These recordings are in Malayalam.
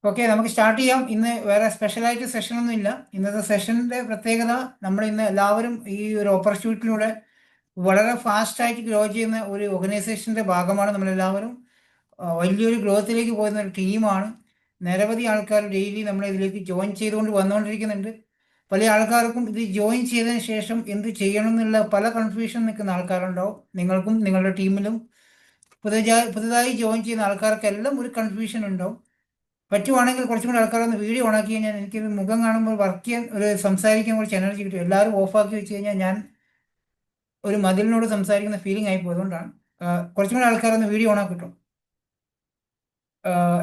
ഓക്കെ, നമുക്ക് സ്റ്റാർട്ട് ചെയ്യാം. ഇന്ന് വേറെ സ്പെഷ്യലായിട്ട് സെഷനൊന്നും ഇല്ല. ഇന്നത്തെ സെഷന്റെ പ്രത്യേകത, നമ്മൾ ഇന്ന് എല്ലാവരും ഈ ഒരു ഓപ്പർച്യൂണിറ്റിയിലൂടെ വളരെ ഫാസ്റ്റായിട്ട് ഗ്രോ ചെയ്യുന്ന ഒരു ഓർഗനൈസേഷന്റെ ഭാഗമാണ് നമ്മളെല്ലാവരും. വലിയൊരു ഗ്രോത്തിലേക്ക് പോകുന്ന ഒരു ടീമാണ്. നിരവധി ആൾക്കാർ ഡെയിലി നമ്മളെ ഇതിലേക്ക് ജോയിൻ ചെയ്തുകൊണ്ട് വന്നുകൊണ്ടിരിക്കുന്നുണ്ട്. പല ആൾക്കാർക്കും ഇത് ജോയിൻ ചെയ്തതിന് ശേഷം എന്ത് ചെയ്യണം എന്നുള്ള പല കൺഫ്യൂഷൻ നിൽക്കുന്ന ആൾക്കാരുണ്ടാവും. നിങ്ങൾക്കും നിങ്ങളുടെ ടീമിലും പുതുതായി ജോയിൻ ചെയ്യുന്ന ആൾക്കാർക്കെല്ലാം ഒരു കൺഫ്യൂഷൻ ഉണ്ടാവും. പറ്റുവാണെങ്കിൽ കുറച്ചും കൂടി ആൾക്കാരൊന്ന് വീഡിയോ ഓണാക്കി കഴിഞ്ഞാൽ എനിക്ക് മുഖം കാണുമ്പോൾ വർക്ക് ചെയ്യാൻ സംസാരിക്കാൻ കുറച്ച് എനർജി കിട്ടും. എല്ലാവരും ഓഫാക്കി വെച്ച് കഴിഞ്ഞാൽ ഞാൻ ഒരു മതിലിനോട് സംസാരിക്കുന്ന ഫീലിംഗ് ആയി പോകും. അതുകൊണ്ടാണ് കുറച്ചും കൂടി ആൾക്കാരൊന്ന് വീഡിയോ ഓണാക്കി കിട്ടും.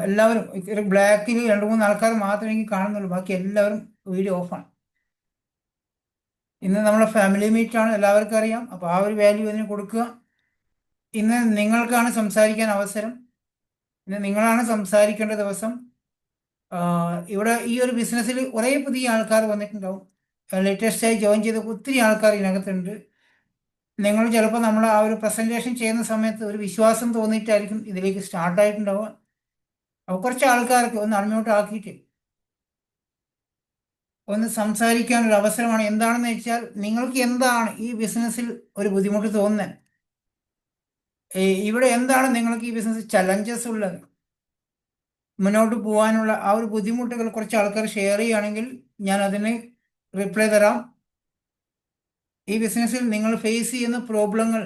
എല്ലാവരും ഒരു ബ്ലാക്കിൽ രണ്ട് മൂന്ന് ആൾക്കാർ മാത്രമേ എനിക്ക് കാണുന്നുള്ളൂ, ബാക്കി എല്ലാവരും വീഡിയോ ഓഫാണ്. ഇന്ന് നമ്മളെ ഫാമിലി മീറ്റ് ആണ്, എല്ലാവർക്കും അറിയാം. അപ്പോൾ ആ ഒരു വാല്യൂ അതിന് കൊടുക്കുക. ഇന്ന് നിങ്ങൾക്കാണ് സംസാരിക്കാൻ അവസരം. ഇന്ന് നിങ്ങളാണ് സംസാരിക്കേണ്ട ദിവസം. ഇവിടെ ഈ ഒരു ബിസിനസ്സിൽ കുറേ പുതിയ ആൾക്കാർ വന്നിട്ടുണ്ടാവും. ലേറ്റസ്റ്റ് ആയി ജോയിൻ ചെയ്ത ഒത്തിരി ആൾക്കാർ ഇതിനകത്തുണ്ട്. നിങ്ങൾ ചിലപ്പോൾ നമ്മൾ ആ ഒരു പ്രസൻറ്റേഷൻ ചെയ്യുന്ന സമയത്ത് ഒരു വിശ്വാസം തോന്നിയിട്ടായിരിക്കും ഇതിലേക്ക് സ്റ്റാർട്ടായിട്ടുണ്ടാവുക. അപ്പോൾ കുറച്ച് ആൾക്കാർക്ക് ഒന്ന് അൺമ്യൂട്ട് ആക്കിയിട്ട് ഒന്ന് സംസാരിക്കാൻ ഒരു അവസരമാണ്. എന്താണെന്ന് വെച്ചാൽ, നിങ്ങൾക്ക് എന്താണ് ഈ ബിസിനസ്സിൽ ഒരു ബുദ്ധിമുട്ട് തോന്നുന്നത്? ഇവിടെ എന്താണ് നിങ്ങൾക്ക് ഈ ബിസിനസ് ചലഞ്ചസ് ഉള്ളത്? മുന്നോട്ട് പോകാനുള്ള ആ ഒരു ബുദ്ധിമുട്ടുകൾ കുറച്ച് ആൾക്കാർ ഷെയർ ചെയ്യുകയാണെങ്കിൽ ഞാൻ അതിന് റിപ്ലൈ തരാം. ഈ ബിസിനസ്സിൽ നിങ്ങൾ ഫേസ് ചെയ്യുന്ന പ്രോബ്ലങ്ങൾ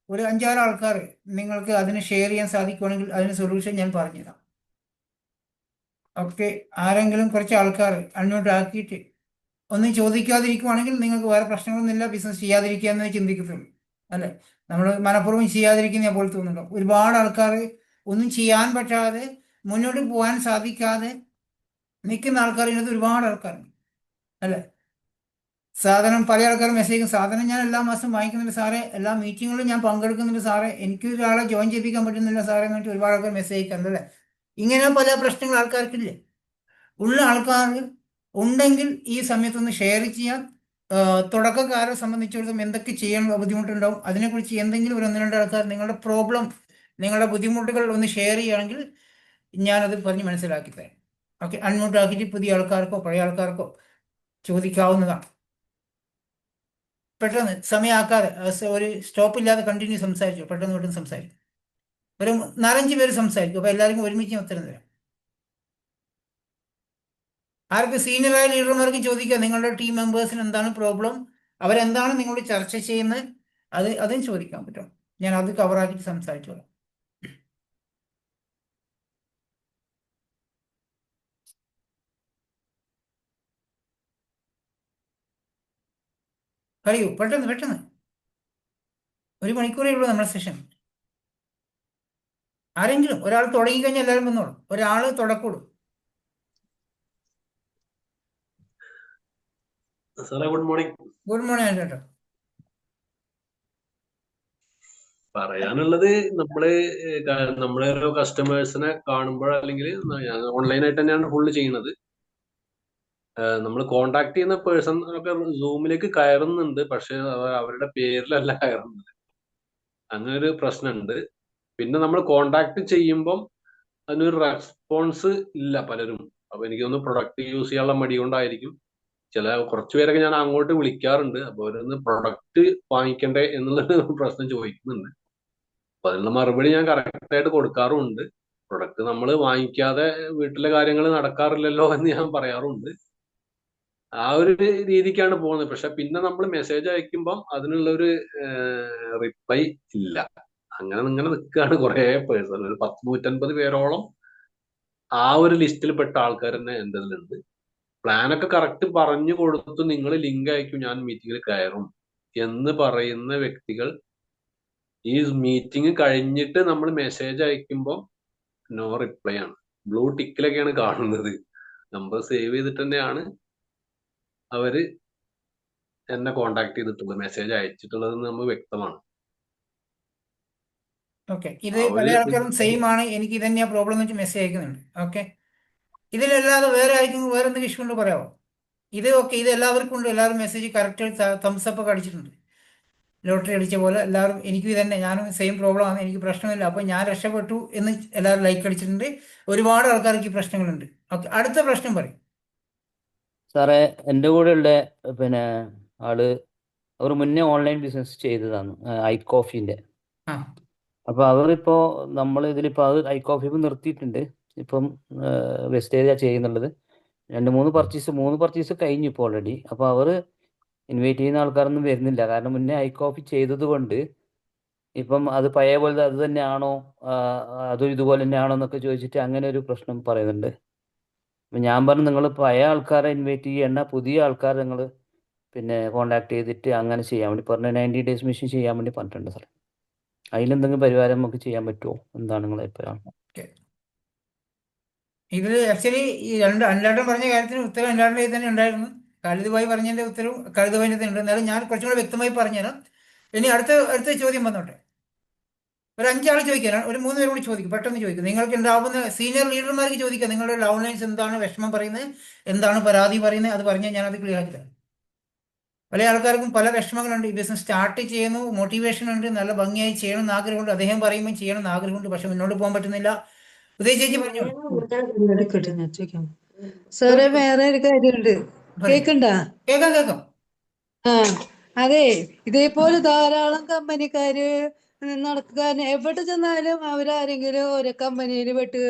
ഒരു അഞ്ചാറ് ആൾക്കാർ നിങ്ങൾക്ക് അതിന് ഷെയർ ചെയ്യാൻ സാധിക്കുവാണെങ്കിൽ അതിന് സൊല്യൂഷൻ ഞാൻ പറഞ്ഞുതരാം. ഓക്കെ, ആരെങ്കിലും കുറച്ച് ആൾക്കാർ അൺമ്യൂട്ട് ആക്കിയിട്ട് ഒന്നും ചോദിക്കാതിരിക്കുവാണെങ്കിൽ നിങ്ങൾക്ക് വേറെ പ്രശ്നങ്ങളൊന്നുമില്ല, ബിസിനസ് ചെയ്യാതിരിക്കുക എന്നേ ചിന്തിക്കത്തുള്ളൂ. അല്ലേ? നമ്മൾ മനഃപൂർവ്വം ചെയ്യാതിരിക്കുന്ന പോലെ തോന്നുന്നുണ്ടോ? ഒരുപാട് ആൾക്കാർ ഒന്നും ചെയ്യാൻ പറ്റാതെ, മുന്നോട്ട് പോകാൻ സാധിക്കാതെ നിൽക്കുന്ന ആൾക്കാർ ഇതിനകത്ത് ഒരുപാട് ആൾക്കാരുണ്ട്. അല്ലേ? സാധനം പല ആൾക്കാരും മെസ്സേജ്, സാധനം ഞാൻ എല്ലാ മാസവും വാങ്ങിക്കുന്നുണ്ട് സാറേ, എല്ലാ മീറ്റിങ്ങുകളിലും ഞാൻ പങ്കെടുക്കുന്നുണ്ട് സാറേ, എനിക്ക് ഒരാളെ ജോയിൻ ചെയ്യിപ്പിക്കാൻ പറ്റുന്നില്ല സാറേ എന്നിട്ട് ഒരുപാട് ആൾക്കാർ മെസ്സേജ് അയക്കാറുണ്ട്. ഇങ്ങനെ പല പ്രശ്നങ്ങൾ ആൾക്കാർക്കില്ലേ? ഉള്ള ആൾക്കാർ ഉണ്ടെങ്കിൽ ഈ സമയത്തൊന്ന് ഷെയർ ചെയ്യാൻ. തുടക്കക്കാരെ സംബന്ധിച്ചിടത്തോളം എന്തൊക്കെ ചെയ്യാൻ ബുദ്ധിമുട്ടുണ്ടാവും, അതിനെക്കുറിച്ച് എന്തെങ്കിലും ഒരു ഒന്ന് രണ്ട് ആൾക്കാർ നിങ്ങളുടെ പ്രോബ്ലം, നിങ്ങളുടെ ബുദ്ധിമുട്ടുകൾ ഒന്ന് ഷെയർ ചെയ്യുകയാണെങ്കിൽ ഞാനത് പറഞ്ഞ് മനസ്സിലാക്കി തരാം. ഓക്കെ, അൺമ്യൂട്ട് ആക്കിയിട്ട് പുതിയ ആൾക്കാർക്കോ പഴയ ആൾക്കാർക്കോ ചോദിക്കാവുന്നതാണ്. പെട്ടെന്ന് സമയമാക്കാതെ ഒരു സ്റ്റോപ്പ് ഇല്ലാതെ കണ്ടിന്യൂ സംസാരിച്ചു, പെട്ടെന്ന് പെട്ടെന്ന് സംസാരിക്കും. ഒരു നാലഞ്ച് പേര് സംസാരിക്കും, അപ്പോൾ എല്ലാവർക്കും ഒരുമിച്ച് ഉത്തരം തരാം. ആർക്ക് സീനിയറായ ലീഡർമാർക്ക് ചോദിക്കാം, നിങ്ങളുടെ ടീം മെമ്പേഴ്സിന് എന്താണ് പ്രോബ്ലം, അവരെന്താണ് നിങ്ങളോട് ചർച്ച ചെയ്യുന്നത്, അതും ചോദിക്കാൻ പറ്റും. ഞാൻ അത് കവറാക്കിയിട്ട് സംസാരിച്ചോളാം. പറയൂ, പെട്ടെന്ന് പെട്ടെന്ന്. ഒരു മണിക്കൂറേ ഉള്ളൂ നമ്മുടെ സെഷൻ. ആരെങ്കിലും ഒരാൾ തുടങ്ങിക്കഴിഞ്ഞാൽ എല്ലാവരും വന്നോളൂ. ഒരാൾ തുടക്കൂടും. സാറേ ഗുഡ് മോർണിംഗ്. ഗുഡ് മോർണിംഗ് ചേട്ടാ. പറയാനുള്ളത് നമ്മളെ ഓരോ കസ്റ്റമേഴ്സിനെ കാണുമ്പോൾ, അല്ലെങ്കിൽ ഓൺലൈനായിട്ട് തന്നെയാണ് ഫുള്ള് ചെയ്യുന്നത്. നമ്മൾ കോണ്ടാക്ട് ചെയ്യുന്ന പേഴ്സൺ ഒക്കെ സൂമിലേക്ക് കയറുന്നുണ്ട്, പക്ഷെ അവരുടെ പേരിലല്ല കയറുന്നത്. അങ്ങനെ ഒരു പ്രശ്നമുണ്ട്. പിന്നെ നമ്മൾ കോണ്ടാക്ട് ചെയ്യുമ്പം അതിനൊരു റെസ്പോൺസ് ഇല്ല പലരും. അപ്പൊ എനിക്ക് തോന്നുന്നു പ്രൊഡക്റ്റ് യൂസ് ചെയ്യാനുള്ള മടി കൊണ്ടായിരിക്കും. കുറച്ചു പേരൊക്കെ ഞാൻ അങ്ങോട്ട് വിളിക്കാറുണ്ട്, അപ്പൊ അവരൊന്ന് പ്രൊഡക്റ്റ് വാങ്ങിക്കണ്ടേ എന്നുള്ളൊരു പ്രശ്നം ചോദിക്കുന്നുണ്ട്. അപ്പൊ അതിനുള്ള മറുപടി ഞാൻ കറക്റ്റ് ആയിട്ട് കൊടുക്കാറുമുണ്ട്. പ്രൊഡക്റ്റ് നമ്മൾ വാങ്ങിക്കാതെ വീട്ടിലെ കാര്യങ്ങൾ നടക്കാറില്ലല്ലോ എന്ന് ഞാൻ പറയാറുണ്ട്. ആ ഒരു രീതിക്കാണ് പോകുന്നത്. പക്ഷെ പിന്നെ നമ്മൾ മെസ്സേജ് അയക്കുമ്പം അതിനുള്ള ഒരു റിപ്ലൈ ഇല്ല. അങ്ങനെ നിൽക്കുകയാണ് കുറെ പേഴ്സൺ, ഒരു 100-150 പേരോളം ആ ഒരു ലിസ്റ്റിൽ പെട്ട ആൾക്കാർ തന്നെ എൻ്റെ ഇതിലുണ്ട്. പ്ലാനൊക്കെ കറക്റ്റ് പറഞ്ഞു കൊടുത്തു, നിങ്ങൾ ലിങ്ക് അയക്കും ഞാൻ മീറ്റിങ്ങിൽ കയറും എന്ന് പറയുന്ന വ്യക്തികൾ ഈ മീറ്റിംഗ് കഴിഞ്ഞിട്ട് നമ്മൾ മെസ്സേജ് അയക്കുമ്പോൾ നോ റിപ്ലൈ ആണ്. ബ്ലൂ ടിക്കിലൊക്കെയാണ് കാണുന്നത്. നമ്പർ സേവ് ചെയ്തിട്ട് തന്നെയാണ് അവര് എന്നെ കോണ്ടാക്ട് ചെയ്തിട്ടുള്ളത്, മെസ്സേജ് അയച്ചിട്ടുള്ളത് നമ്മൾ വ്യക്തമാണ്. ഓക്കെ, ഇത് പല ആൾക്കാരും സെയിം ആണ്. എനിക്ക് ഇത് തന്നെയാ പ്രോബ്ലം എന്ന് വെച്ച് മെസ്സേജ് അയക്കുന്നുണ്ട്. ഓക്കെ, ഇതിലല്ലാതെ വേറെ ആയിരിക്കും വേറെ എന്തെങ്കിലും ഇഷ്യൂ കൊണ്ട് പറയാമോ? ഇത് ഓക്കെ, ഇത് എല്ലാവർക്കും ഉണ്ട്. എല്ലാവരും മെസ്സേജ് കറക്റ്റ് തംസ് അപ്പ് ഒക്കെ അടിച്ചിട്ടുണ്ട്. ലോട്ടറി അടിച്ച പോലെ എല്ലാവരും എനിക്കും തന്നെ, ഞാനും സെയിം പ്രോബ്ലമാണ്, എനിക്ക് പ്രശ്നമില്ല, അപ്പോൾ ഞാൻ രക്ഷപ്പെട്ടു എന്ന് എല്ലാവരും ലൈക്ക് അടിച്ചിട്ടുണ്ട്. ഒരുപാട് ആൾക്കാർക്ക് ഈ പ്രശ്നങ്ങളുണ്ട്. ഓക്കെ, അടുത്ത പ്രശ്നം പറയും. സാറേ, എൻ്റെ കൂടെയുള്ള പിന്നെ ആള് അവർ മുന്നേ ഓൺലൈൻ ബിസിനസ് ചെയ്തതാണ്, ഐ കോഫീൻ്റെ. ആ അപ്പോൾ അവരിപ്പോൾ നമ്മൾ ഇതിലിപ്പോൾ അത് ഐ കോഫി ഇപ്പം നിർത്തിയിട്ടുണ്ട്. ഇപ്പം വെസ്റ്റേജാ ചെയ്യുന്നുള്ളത്. മൂന്ന് പർച്ചേസ് കഴിഞ്ഞു ഇപ്പോൾ ഓൾറെഡി. അപ്പോൾ അവർ ഇൻവൈറ്റ് ചെയ്യുന്ന ആൾക്കാരൊന്നും വരുന്നില്ല. കാരണം മുന്നേ ഐ കോഫി ചെയ്തത് കൊണ്ട് ഇപ്പം അത് പഴയ പോലെ അത് തന്നെയാണോ, അതും ഇതുപോലെ തന്നെയാണോ എന്നൊക്കെ ചോദിച്ചിട്ട് അങ്ങനെ ഒരു പ്രശ്നം പറയുന്നുണ്ട്. അപ്പം ഞാൻ പറഞ്ഞു, നിങ്ങൾ പഴയ ആൾക്കാരെ ഇൻവൈറ്റ് ചെയ്യേണ്ട, പുതിയ ആൾക്കാരെ നിങ്ങൾ പിന്നെ കോൺടാക്ട് ചെയ്തിട്ട് അങ്ങനെ ചെയ്യാൻ വേണ്ടി പറഞ്ഞു. 90 ഡേയ്സ് മെഷീൻ ചെയ്യാൻ വേണ്ടി പറഞ്ഞിട്ടുണ്ട് സാർ. അതിലെന്തെങ്കിലും പരിഹാരം നമുക്ക് ചെയ്യാൻ പറ്റുമോ? എന്താണ് നിങ്ങളെ അഭിപ്രായം? ഓക്കെ, ഇതിൽ ആക്ച്വലി ഈ അനിലേട്ടൻ പറഞ്ഞ കാര്യത്തിന് ഉത്തരം അനിലേട്ടൻ്റെ കയ്യിൽ തന്നെ ഉണ്ടായിരുന്നു. ഖാലിദ് പറഞ്ഞതിൻ്റെ ഉത്തരവും ഖാലിദ് ഭായിൻ്റെ തന്നെ ഉണ്ട്. എന്നാലും ഞാൻ കുറച്ചും കൂടെ വ്യക്തമായി പറഞ്ഞുതരാം. ഇനി അടുത്ത ചോദ്യം വന്നോട്ടെ. ഒരു 5 ആൾ ചോദിക്കാൻ, ഒരു 3 പേരും കൂടി ചോദിക്കും, പെട്ടെന്ന് ചോദിക്കും. നിങ്ങൾക്ക് ഉണ്ടാവുന്ന സീനിയർ ലീഡർമാർക്ക് ചോദിക്കുക, നിങ്ങളുടെ ലവ് ലൈൻസ് എന്താണ്, വിഷമം പറയുന്നത് എന്താണ്, പരാതി പറയുന്നത്, അത് പറഞ്ഞാൽ ഞാനത് ക്ലിയർ ആക്കി തരാം. പല ആൾക്കാർക്കും പല വിഷമങ്ങളുണ്ട്. ഈ ബിസിനസ് സ്റ്റാർട്ട് ചെയ്യുന്നു, മോട്ടിവേഷൻ ഉണ്ട്, നല്ല ഭംഗിയായി ചെയ്യണം എന്ന് ആഗ്രഹമുണ്ട്, അദ്ദേഹം പറയുമ്പോൾ ചെയ്യണം എന്ന് ആഗ്രഹമുണ്ട്, പക്ഷെ മുന്നോട്ട് പോകാൻ പറ്റുന്നില്ല. ഉദയ ചേച്ചി പറഞ്ഞു. സാറേ, വേറെ ഒരു കാര്യമുണ്ട്. കേക്കണ്ട? കേൾക്കാം കേൾക്കാം. ആ, അതെ, ഇതേപോലെ ധാരാളം കമ്പനിക്കാര് നടക്കാൻ എവിടെ ചെന്നാലും അവരാരെങ്കിലും ഓരോ കമ്പനിയിൽ പെട്ട്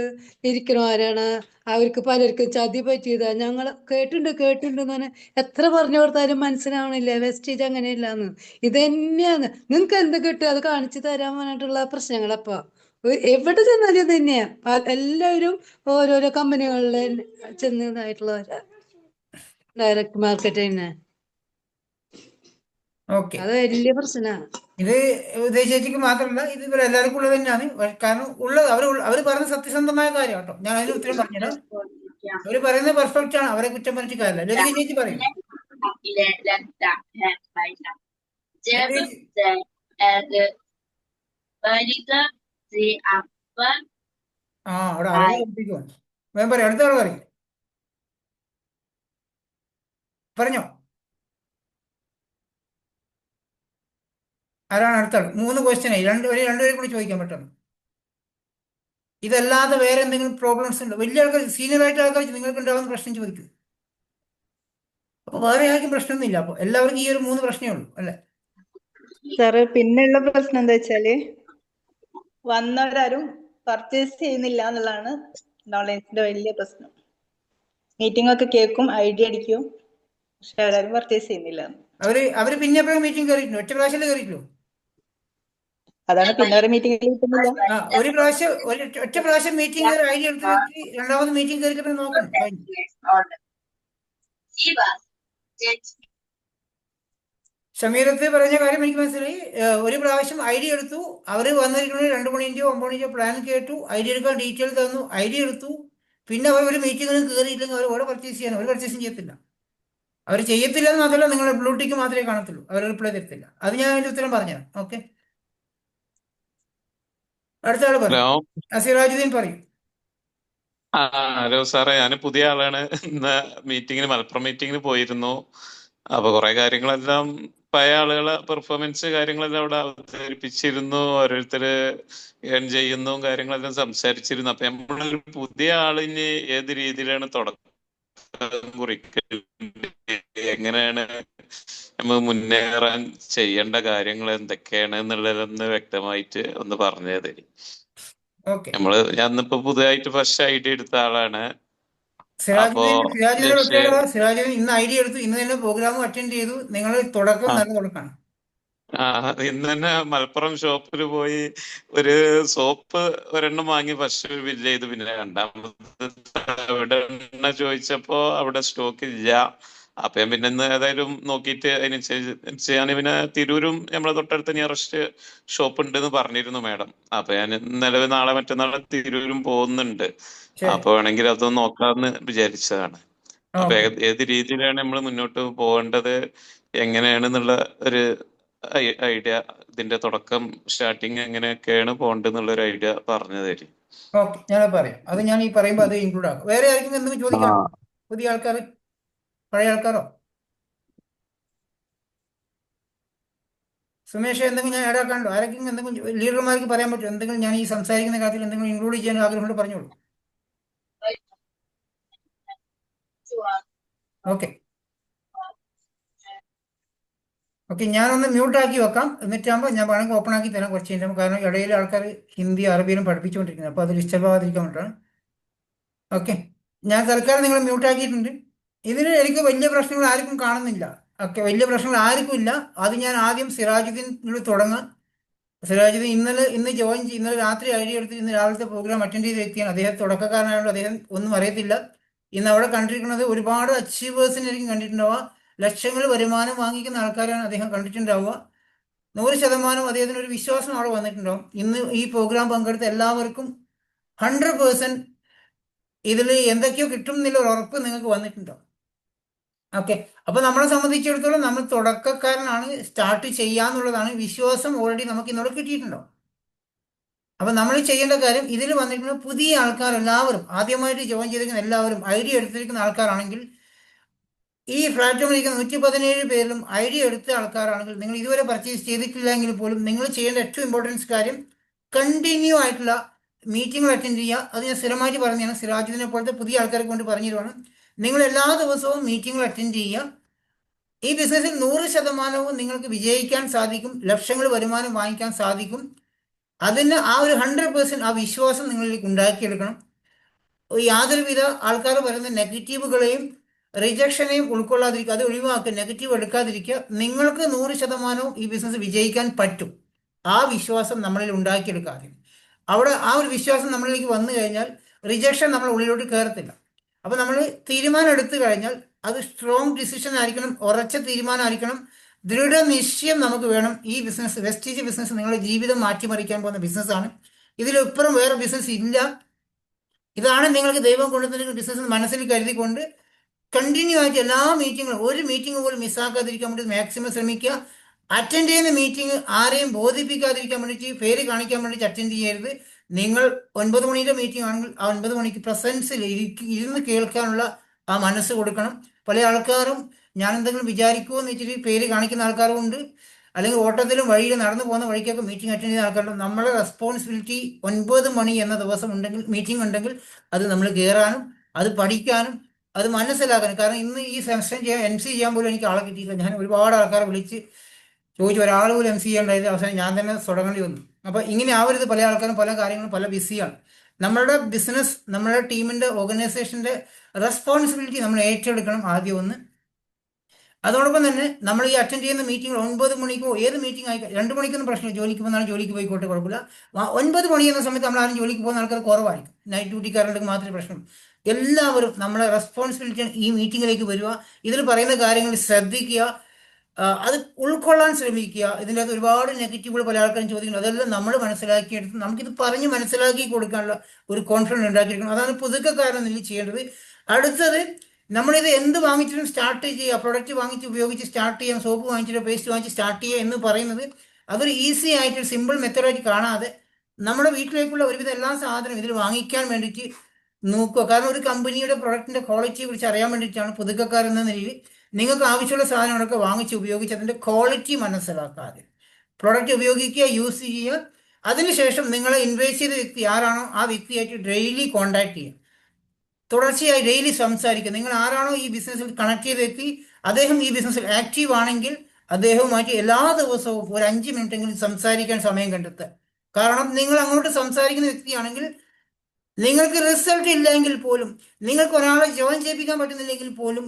ഇരിക്കണവരാണ്. അവർക്ക് പലർക്കും ചതി പറ്റിയതാ. ഞങ്ങൾ കേട്ടിട്ടുണ്ടെന്ന് പറഞ്ഞാൽ എത്ര പറഞ്ഞു കൊടുത്താലും മനസ്സിലാവണില്ല. വെസ്റ്റേജ് അങ്ങനെയില്ലാന്ന്. ഇത് തന്നെയാണ്. നിങ്ങൾക്ക് എന്ത് കിട്ടും അത് കാണിച്ചു തരാൻ പറഞ്ഞിട്ടുള്ള പ്രശ്നങ്ങളപ്പ എവിടെ ചെന്നാലും ഇത് തന്നെയാ. എല്ലാവരും ഓരോരോ കമ്പനികളിൽ ചെന്നതായിട്ടുള്ളവരാ, ഡയറക്ട് മാർക്കറ്റ് തന്നെ. ഓക്കെ, അത് വലിയ പ്രശ്നമാണ്. ഇത് ഉദയ ചേച്ചിക്ക് മാത്രമല്ല, ഇത് ഇവർ എല്ലാവർക്കും ഉള്ളത് തന്നെയാണ്. കാരണം ഉള്ളത് അവർ പറയുന്ന സത്യസന്ധമായ കാര്യം കേട്ടോ. ഞാൻ അതിന് ഉത്തരം പറഞ്ഞുതരാം. അവർ പറയുന്നത് പെർഫെക്റ്റ് ആണ്, അവരെ കുറ്റം പറഞ്ഞിട്ട് കാര്യമില്ല. ലതിക ചേച്ചി പറയും. ആ, അവിടെ അറിവ് പഠിപ്പിക്കുവാണ്. വേഗം പറയും, അടുത്ത ആൾ പറയും. പറഞ്ഞോ, ആരാണ് അടുത്ത ആൾ? 3 ക്വസ്റ്റ്യനായി, രണ്ടുപേരും കൂടി ചോദിക്കാൻ പറ്റും. ഇതല്ലാതെ വേറെ എന്തെങ്കിലും പ്രോബ്ലംസ് ഉണ്ടോ? വലിയ ആൾക്കാർ, സീനിയർ ആയിട്ട് ആൾക്കാർ നിങ്ങൾക്ക് ഉണ്ടാകുന്ന പ്രശ്നം ചോദിക്കും. അപ്പൊ വേറെ ആർക്കും പ്രശ്നമൊന്നുമില്ല. അപ്പൊ എല്ലാവർക്കും ഈ ഒരു 3 പ്രശ്നമേ ഉള്ളൂ അല്ലെ? സാറ്, പിന്നെയുള്ള പ്രശ്നം എന്താ വെച്ചാല് വന്നവരാരും പർച്ചേസ് ചെയ്യുന്നില്ല എന്നുള്ളതാണ് നോളേജിന്റെ വലിയ പ്രശ്നം. മീറ്റിംഗ് ഒക്കെ കേൾക്കും, ഐഡിയ അടിക്കും, പക്ഷെ അവരാരും പർച്ചേസ് ചെയ്യുന്നില്ല. അവര് പിന്നെ എപ്പോഴും മീറ്റിംഗ് കയറിയിട്ടുണ്ടോ? ഒറ്റ പ്രാവശ്യം കയറിയിട്ടുള്ളൂ? അതാണ് പിന്നെ ഒരു മീറ്റിംഗ് കിട്ടുന്നില്ല. ഒറ്റ പ്രാവശ്യം മീറ്റിംഗ് കയറി ഐഡിയ എടുത്ത് വെച്ച് രണ്ടാമത് മീറ്റിംഗ് കയറി നോക്കണം. ഷമീറത്ത് പറഞ്ഞ കാര്യം എനിക്ക് മനസ്സിലായി. ഒരു പ്രാവശ്യം ഐഡിയ എടുത്തു, അവർ വന്നിരിക്കുന്നത് 2 മണിൻ്റെയോ 9 മണിൻ്റെയോ പ്ലാൻ കേട്ടു, ഐഡിയ എടുക്കാൻ ഡീറ്റെയിൽ തന്നു, ഐഡിയ എടുത്തു, പിന്നെ അവർ ഒരു മീറ്റിങ്ങിനും കയറിയില്ലെങ്കിൽ അവർ ഓരോ പർച്ചേസ് ചെയ്യാൻ ഒരു പർച്ചേസും ചെയ്യത്തില്ല. അവർ ചെയ്യത്തില്ല എന്ന് മാത്രമല്ല, നിങ്ങളുടെ ബ്ലൂടിക്ക് മാത്രമേ കാണത്തുള്ളൂ, അവർ റിപ്ലൈ തരത്തില്ല. അത് ഞാൻ അതിൻ്റെ ഉത്തരം പറഞ്ഞുതരാം. ഓക്കെ, അടുത്ത ആൾ പറയും. സിറാജുദ്ദീൻ പറയും. ഹലോ സാറേ, ഞാൻ പുതിയ ആളാണ്. ഇന്ന് മലപ്പുറം മീറ്റിങ്ങിന് പോയിരുന്നു. അപ്പൊ കുറെ കാര്യങ്ങളെല്ലാം പഴയ ആളുകളെ പെർഫോമൻസ് കാര്യങ്ങളെല്ലാം അവിടെ അവതരിപ്പിച്ചിരുന്നു. ഓരോരുത്തര് ഏൺ ചെയ്യുന്നു കാര്യങ്ങളെല്ലാം സംസാരിച്ചിരുന്നു. അപ്പൊ നമ്മളൊരു പുതിയ ആളിന് ഏത് രീതിയിലാണ് തുടക്കം കുറിക്കുന്നത്, എങ്ങനെയാണ് നമ്മൾ മുന്നേറാൻ ചെയ്യേണ്ട കാര്യങ്ങൾ എന്തൊക്കെയാണ് എന്നുള്ളതൊന്ന് വ്യക്തമായിട്ട് ഒന്ന് പറഞ്ഞു തരും. ഞാനിപ്പോ പുതുതായിട്ട് ഫസ്റ്റ് ഐഡിയ എടുത്ത ആളാണ്. സിറാജുദ്ദീൻ ഇന്ന് ഐഡിയ എടുത്തു, ഇന്ന് തന്നെ പ്രോഗ്രാം അറ്റൻഡ് ചെയ്തു. നിങ്ങൾ തുടക്കം നല്ല തുടക്കമാണ്. ഇന്ന് തന്നെ മലപ്പുറം ഷോപ്പിൽ പോയി ഒരു സോപ്പ് ഒരെണ്ണം വാങ്ങി ഫസ്റ്റ് ബില്ല് ചെയ്തു. പിന്നെ രണ്ടാമത് അവിടെ എണ്ണ ചോദിച്ചപ്പോ അവിടെ സ്റ്റോക്ക് ഇല്ല. അപ്പൊ ഞാൻ പിന്നെ ഇന്ന് ഏതായാലും നോക്കിയിട്ട് അതിനനുസരിച്ച് ഞാൻ പിന്നെ തിരൂരും നമ്മളെ തൊട്ടടുത്ത് നിയറസ്റ്റ് ഷോപ്പ് ഉണ്ട് എന്ന് പറഞ്ഞിരുന്നു മാഡം. അപ്പൊ ഞാൻ നിലവിൽ നാളെ മറ്റന്നാളെ തിരൂരും പോകുന്നുണ്ട്. അപ്പൊ വേണമെങ്കിൽ അതൊന്ന് നോക്കാമെന്ന് വിചാരിച്ചതാണ്. അപ്പൊ ഏത് രീതിയിലാണ് നമ്മൾ മുന്നോട്ട് പോകേണ്ടത്, എങ്ങനെയാണെന്നുള്ള ഒരു ഐഡിയ, ഇതിന്റെ തുടക്കം സ്റ്റാർട്ടിങ് എങ്ങനെയൊക്കെയാണ് പോകേണ്ടതെന്നുള്ള ഒരു ഐഡിയ പറഞ്ഞു തരും. ഓക്കെ, ഞാൻ പറയാം. അത് ഞാൻ ഈ പറയുമ്പോൾ അത് ഇൻക്ലൂഡ് ആക്കും. വേറെ ആർക്കും എന്തെങ്കിലും ചോദിക്കാം? പുതിയ ആൾക്കാർ, പഴയ ആൾക്കാരോ? സുമേഷ് എന്തെങ്കിലും ഞാൻ ഏടാക്കാണ്ടോ? ആരെങ്കിലും എന്തെങ്കിലും ലീഡർമാർക്ക് പറയാൻ പറ്റുമോ? എന്തെങ്കിലും ഞാൻ ഈ സംസാരിക്കുന്ന കാര്യത്തിൽ എന്തെങ്കിലും ഇൻക്ലൂഡ് ചെയ്യാൻ ആഗ്രഹമുണ്ട് പറഞ്ഞോളൂ. ഓക്കെ ഓക്കെ, ഞാനൊന്ന് മ്യൂട്ടാക്കി വെക്കാം. എന്നിട്ടാകുമ്പോൾ ഞാൻ വേണമെങ്കിൽ ഓപ്പൺ ആക്കി തരാം കുറച്ച് കഴിഞ്ഞാൽ. കാരണം ഇടയിൽ ആൾക്കാർ ഹിന്ദി അറബിയിലും പഠിപ്പിച്ചുകൊണ്ടിരിക്കുന്നത്, അപ്പോൾ അത് ഡിസ്റ്റർബ് ആവാതിരിക്കാൻ വേണ്ടിയിട്ടാണ്. ഓക്കെ, ഞാൻ തൽക്കാലം നിങ്ങൾ മ്യൂട്ടാക്കിയിട്ടുണ്ട്. ഇതിൽ എനിക്ക് വലിയ പ്രശ്നങ്ങൾ ആർക്കും കാണുന്നില്ല. ഓക്കെ, വലിയ പ്രശ്നങ്ങൾ ആർക്കും ഇല്ല. അത് ഞാൻ ആദ്യം സിറാജുദ്ദീനിൽ തുടങ്ങാം. സിറാജുദ്ദീൻ ഇന്ന് ജോയിൻ ചെയ്ത് ഇന്നലെ രാത്രി ഐഡിയ എടുത്ത് ഇന്ന് രാവിലത്തെ പ്രോഗ്രാം അറ്റൻഡ് ചെയ്ത വ്യക്തിയാണ്. അദ്ദേഹം തുടക്കക്കാരനായതുകൊണ്ട് അദ്ദേഹം ഒന്നും അറിയത്തില്ല. ഇന്ന് അവിടെ കണ്ടിരിക്കുന്നത് ഒരുപാട് അച്ചീവേഴ്സിനായിരിക്കും കണ്ടിട്ടുണ്ടാവുക. ലക്ഷങ്ങൾ വരുമാനം വാങ്ങിക്കുന്ന ആൾക്കാരാണ് അദ്ദേഹം കണ്ടിട്ടുണ്ടാവുക. 100% അദ്ദേഹത്തിന് ഒരു വിശ്വാസം അവിടെ വന്നിട്ടുണ്ടാവും. ഇന്ന് ഈ പ്രോഗ്രാം പങ്കെടുത്ത എല്ലാവർക്കും 100% ഇതിൽ എന്തൊക്കെയോ കിട്ടും എന്നുള്ള ഉറപ്പ് നിങ്ങൾക്ക് വന്നിട്ടുണ്ടാവും. ഓക്കെ, അപ്പൊ നമ്മളെ സംബന്ധിച്ചിടത്തോളം നമ്മൾ തുടക്കക്കാരനാണ്, സ്റ്റാർട്ട് ചെയ്യാന്നുള്ളതാണ് വിശ്വാസം ഓൾറെഡി നമുക്ക് ഇന്നോട് കിട്ടിയിട്ടുണ്ടാവും. അപ്പൊ നമ്മൾ ചെയ്യേണ്ട കാര്യം, ഇതിൽ വന്നിരിക്കുന്ന പുതിയ ആൾക്കാർ എല്ലാവരും, ആദ്യമായിട്ട് ജോയിൻ ചെയ്തിരിക്കുന്ന എല്ലാവരും ഐഡിയ എടുത്തിരിക്കുന്ന ആൾക്കാരാണെങ്കിൽ, ഈ പ്ലാറ്റ്ഫോമിൽ ഇരിക്കുന്ന 117 പേരിലും ഐഡിയ എടുത്ത ആൾക്കാരാണെങ്കിൽ, നിങ്ങൾ ഇതുവരെ പർച്ചേസ് ചെയ്തിട്ടില്ലെങ്കിൽ പോലും നിങ്ങൾ ചെയ്യേണ്ട ഏറ്റവും ഇമ്പോർട്ടൻസ് കാര്യം കണ്ടിന്യൂ ആയിട്ടുള്ള മീറ്റിംഗുകൾ അറ്റൻഡ് ചെയ്യുക. അത് ഞാൻ സ്ഥിരമായിട്ട് പറഞ്ഞാണ്, സിറാജുദ്ദീനെ പോലത്തെ പുതിയ ആൾക്കാർക്ക് കൊണ്ട് പറഞ്ഞു തരുവാണ്. നിങ്ങൾ എല്ലാ ദിവസവും മീറ്റിംഗുകൾ അറ്റൻഡ് ചെയ്യുക. ഈ ബിസിനസ്സിൽ 100% നിങ്ങൾക്ക് വിജയിക്കാൻ സാധിക്കും, ലക്ഷങ്ങൾ വരുമാനം വാങ്ങിക്കാൻ സാധിക്കും. അതിന് ആ ഒരു 100% ആ വിശ്വാസം നിങ്ങളിലേക്ക് ഉണ്ടാക്കിയെടുക്കണം. യാതൊരുവിധ ആൾക്കാർ പറയുന്ന നെഗറ്റീവുകളെയും റിജക്ഷനെയും ഉൾക്കൊള്ളാതിരിക്കുക, അത് ഒഴിവാക്കുക, നെഗറ്റീവ് എടുക്കാതിരിക്കുക. നിങ്ങൾക്ക് 100% ഈ ബിസിനസ് വിജയിക്കാൻ പറ്റും. ആ വിശ്വാസം നമ്മളിൽ ഉണ്ടാക്കിയെടുക്കാതെ, അവിടെ ആ ഒരു വിശ്വാസം നമ്മളിലേക്ക് വന്നു കഴിഞ്ഞാൽ റിജക്ഷൻ നമ്മുടെ ഉള്ളിലോട്ട് കയറത്തില്ല. അപ്പോൾ നമ്മൾ തീരുമാനം എടുത്തു കഴിഞ്ഞാൽ അത് സ്ട്രോങ് ഡിസിഷൻ ആയിരിക്കണം, ഉറച്ച തീരുമാനമായിരിക്കണം, ദൃഢനിശ്ചയം നമുക്ക് വേണം. ഈ ബിസിനസ്, വെസ്റ്റീജ് ബിസിനസ് നിങ്ങളുടെ ജീവിതം മാറ്റിമറിക്കാൻ പോകുന്ന ബിസിനസ്സാണ്. ഇതിലിപ്പുറം വേറെ ബിസിനസ് ഇല്ല. ഇതാണ് നിങ്ങൾക്ക് ദൈവം കൊണ്ടുവന്നിരിക്കുന്ന ബിസിനസ് മനസ്സിൽ കരുതിക്കൊണ്ട് കണ്ടിന്യൂ ആയിട്ട് എല്ലാ മീറ്റിങ്ങുകളും, ഒരു മീറ്റിംഗ് പോലും മിസ്സാക്കാതിരിക്കാൻ വേണ്ടി മാക്സിമം ശ്രമിക്കുക. അറ്റൻഡ് ചെയ്യുന്ന മീറ്റിംഗ് ആരെയും ബോധിപ്പിക്കാതിരിക്കാൻ വേണ്ടിയിട്ട്, പേര് കാണിക്കാൻ വേണ്ടിയിട്ട് അറ്റൻഡ് ചെയ്യരുത്. നിങ്ങൾ 9 മണിയുടെ മീറ്റിംഗ് ആണെങ്കിൽ ആ 9 മണിക്ക് പ്രസൻസിൽ ഇരുന്ന് കേൾക്കാനുള്ള ആ മനസ്സ് കൊടുക്കണം. പല ആൾക്കാരും ഞാൻ എന്തെങ്കിലും വിചാരിക്കുമോ എന്ന് വെച്ചിട്ട് പേര് കാണിക്കുന്ന ആൾക്കാരും ഉണ്ട്. അല്ലെങ്കിൽ ഓട്ടത്തിലും വഴിയിൽ നടന്നു പോകുന്ന വഴിക്കൊക്കെ മീറ്റിംഗ് അറ്റൻഡ് ചെയ്യുന്ന ആൾക്കാരുണ്ട്. നമ്മളെ റെസ്പോൺസിബിലിറ്റി 9 മണി എന്ന ദിവസം ഉണ്ടെങ്കിൽ, മീറ്റിംഗ് ഉണ്ടെങ്കിൽ അത് നമ്മൾ കയറാനും അത് പഠിക്കാനും അത് മനസ്സിലാക്കാനും. കാരണം ഇന്ന് ഈ സെഷൻ MC ചെയ്യാൻ പോലും എനിക്ക് ആളെ കിട്ടിയില്ല. ഞാൻ ഒരുപാട് ആൾക്കാരെ വിളിച്ച് ചോദിച്ചു, ഒരാൾ പോലും MC ചെയ്യേണ്ടായത്. അവസാനം ഞാൻ തന്നെ തുടങ്ങേണ്ടി വന്നു. അപ്പോൾ ഇങ്ങനെ ആവരുത്. പല ആൾക്കാരും പല കാര്യങ്ങളും പല ബിസിയാണ്. നമ്മളുടെ ബിസിനസ്, നമ്മുടെ ടീമിൻ്റെ, ഓർഗനൈസേഷൻ്റെ റെസ്പോൺസിബിലിറ്റി നമ്മൾ ഏറ്റെടുക്കണം ആദ്യം ഒന്ന്. അതോടൊപ്പം തന്നെ നമ്മൾ ഈ അറ്റൻഡ് ചെയ്യുന്ന മീറ്റിംഗ് 9 മണിക്കോ ഏത് മീറ്റിംഗ് ആയി, 2 മണിക്കൊന്നും പ്രശ്നമില്ല, ജോലിക്ക് പോകുന്ന ജോലിക്ക് പോയിക്കോട്ടെ, കുഴപ്പമില്ല. 9 മണി എന്ന സമയത്ത് നമ്മൾ ആരും ജോലിക്ക് പോകുന്ന ആൾക്കാർ കുറവായിരിക്കും. നൈറ്റ് ഡ്യൂട്ടിക്കാരുടെ മാത്രമേ പ്രശ്നം. എല്ലാവരും നമ്മളെ റെസ്പോൺസിബിലിറ്റി ഈ മീറ്റിങ്ങിലേക്ക് വരിക, ഇതിൽ പറയുന്ന കാര്യങ്ങൾ ശ്രദ്ധിക്കുക, അത് ഉൾക്കൊള്ളാൻ ശ്രമിക്കുക. ഇതിൻ്റെ അകത്ത് ഒരുപാട് നെഗറ്റീവുകൾ പല ആൾക്കാരും ചോദിക്കുന്നു. അതെല്ലാം നമ്മൾ മനസ്സിലാക്കിയെടുത്ത് നമുക്കിത് പറഞ്ഞ് മനസ്സിലാക്കി കൊടുക്കാനുള്ള ഒരു കോൺഫിഡൻസ് ഉണ്ടാക്കിയിരിക്കണം. അതാണ് പുതുക്കക്കാരൻ ഇതിൽ ചെയ്യേണ്ടത്. അടുത്തത്, നമ്മളിത് എന്ത് വാങ്ങിച്ചിട്ടും സ്റ്റാർട്ട് ചെയ്യുക, പ്രൊഡക്റ്റ് വാങ്ങിച്ച് ഉപയോഗിച്ച് സ്റ്റാർട്ട് ചെയ്യാം, സോപ്പ് വാങ്ങിച്ചിട്ട് പേസ്റ്റ് വാങ്ങിച്ച് സ്റ്റാർട്ട് ചെയ്യുക എന്ന് പറയുന്നത് അതൊരു ഈസി ആയിട്ട് സിമ്പിൾ മെത്തേഡായിട്ട് കാണാതെ നമ്മുടെ വീട്ടിലേക്കുള്ള ഒരുവിധം എല്ലാ സാധനവും ഇതിൽ വാങ്ങിക്കാൻ വേണ്ടിയിട്ട് നോക്കുക. കാരണം ഒരു കമ്പനിയുടെ പ്രൊഡക്റ്റിൻ്റെ ക്വാളിറ്റിയെ കുറിച്ച് അറിയാൻ വേണ്ടിയിട്ടാണ് പുതുക്കക്കാരെന്ന നിലയിൽ നിങ്ങൾക്ക് ആവശ്യമുള്ള സാധനങ്ങളൊക്കെ വാങ്ങിച്ച് ഉപയോഗിച്ച് അതിൻ്റെ ക്വാളിറ്റി മനസ്സിലാക്കാതെ പ്രൊഡക്റ്റ് ഉപയോഗിക്കുക, യൂസ് ചെയ്യുക. അതിനുശേഷം നിങ്ങളെ ഇൻവെസ്റ്റ് ചെയ്ത വ്യക്തി ആരാണോ ആ വ്യക്തിയായിട്ട് ഡെയിലി കോൺടാക്ട് ചെയ്യുക, തുടർച്ചയായി ഡെയിലി സംസാരിക്കുക. നിങ്ങൾ ആരാണോ ഈ ബിസിനസ്സിൽ കണക്ട് ചെയ്ത വ്യക്തി, അദ്ദേഹം ഈ ബിസിനസ്സിൽ ആക്റ്റീവ് ആണെങ്കിൽ അദ്ദേഹവുമായിട്ട് എല്ലാ ദിവസവും ഒരു 5 മിനിറ്റെങ്കിലും സംസാരിക്കാൻ സമയം കണ്ടെത്തുക. കാരണം നിങ്ങൾ അങ്ങോട്ട് സംസാരിക്കുന്ന വ്യക്തിയാണെങ്കിൽ നിങ്ങൾക്ക് റിസൾട്ട് ഇല്ലെങ്കിൽ പോലും, നിങ്ങൾക്ക് ഒരാളെ ജോയിൻ ചെയ്യിപ്പിക്കാൻ പറ്റുന്നില്ലെങ്കിൽ പോലും,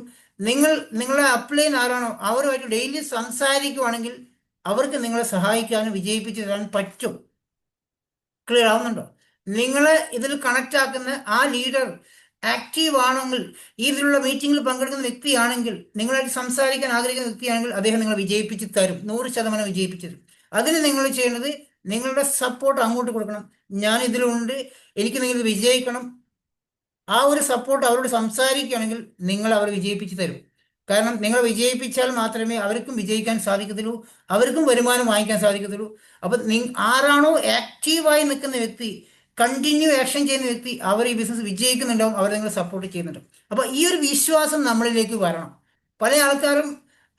നിങ്ങളുടെ അപ്ലൈൻ ആരാണോ അവരുമായിട്ട് ഡെയിലി സംസാരിക്കുവാണെങ്കിൽ അവർക്ക് നിങ്ങളെ സഹായിക്കാനും വിജയിപ്പിച്ചു തരാൻ പറ്റും. ക്ലിയർ ആവുന്നുണ്ടോ? നിങ്ങളെ ഇതിൽ കണക്റ്റ് ആക്കുന്ന ആ ലീഡർ ആക്റ്റീവ് ആണെങ്കിൽ, ഇതിലുള്ള മീറ്റിങ്ങിൽ പങ്കെടുക്കുന്ന വ്യക്തിയാണെങ്കിൽ, നിങ്ങളായിട്ട് സംസാരിക്കാൻ ആഗ്രഹിക്കുന്ന വ്യക്തിയാണെങ്കിൽ അദ്ദേഹം നിങ്ങളെ വിജയിപ്പിച്ച് തരും, 100% വിജയിപ്പിച്ചു തരും. അതിന് നിങ്ങൾ ചെയ്യേണ്ടത് നിങ്ങളുടെ സപ്പോർട്ട് അങ്ങോട്ട് കൊടുക്കണം. ഞാൻ ഇതിലുണ്ട്, എനിക്ക് നിങ്ങൾ വിജയിക്കണം. ആ ഒരു സപ്പോർട്ട് അവരോട് സംസാരിക്കുകയാണെങ്കിൽ നിങ്ങൾ അവരെ വിജയിപ്പിച്ച് തരും. കാരണം നിങ്ങൾ വിജയിപ്പിച്ചാൽ മാത്രമേ അവർക്കും വിജയിക്കാൻ സാധിക്കത്തുള്ളൂ, അവർക്കും വരുമാനം വാങ്ങിക്കാൻ സാധിക്കത്തുള്ളൂ. അപ്പം ആരാണോ ആക്റ്റീവായി നിൽക്കുന്ന വ്യക്തി, കണ്ടിന്യൂ ആക്ഷൻ ചെയ്യുന്ന വ്യക്തി, അവർ ഈ ബിസിനസ് വിജയിക്കുന്നുണ്ടാവും, അവർ നിങ്ങൾ സപ്പോർട്ട് ചെയ്യുന്നുണ്ടാവും. അപ്പോൾ ഈ ഒരു വിശ്വാസം നമ്മളിലേക്ക് വരണം. പല ആൾക്കാരും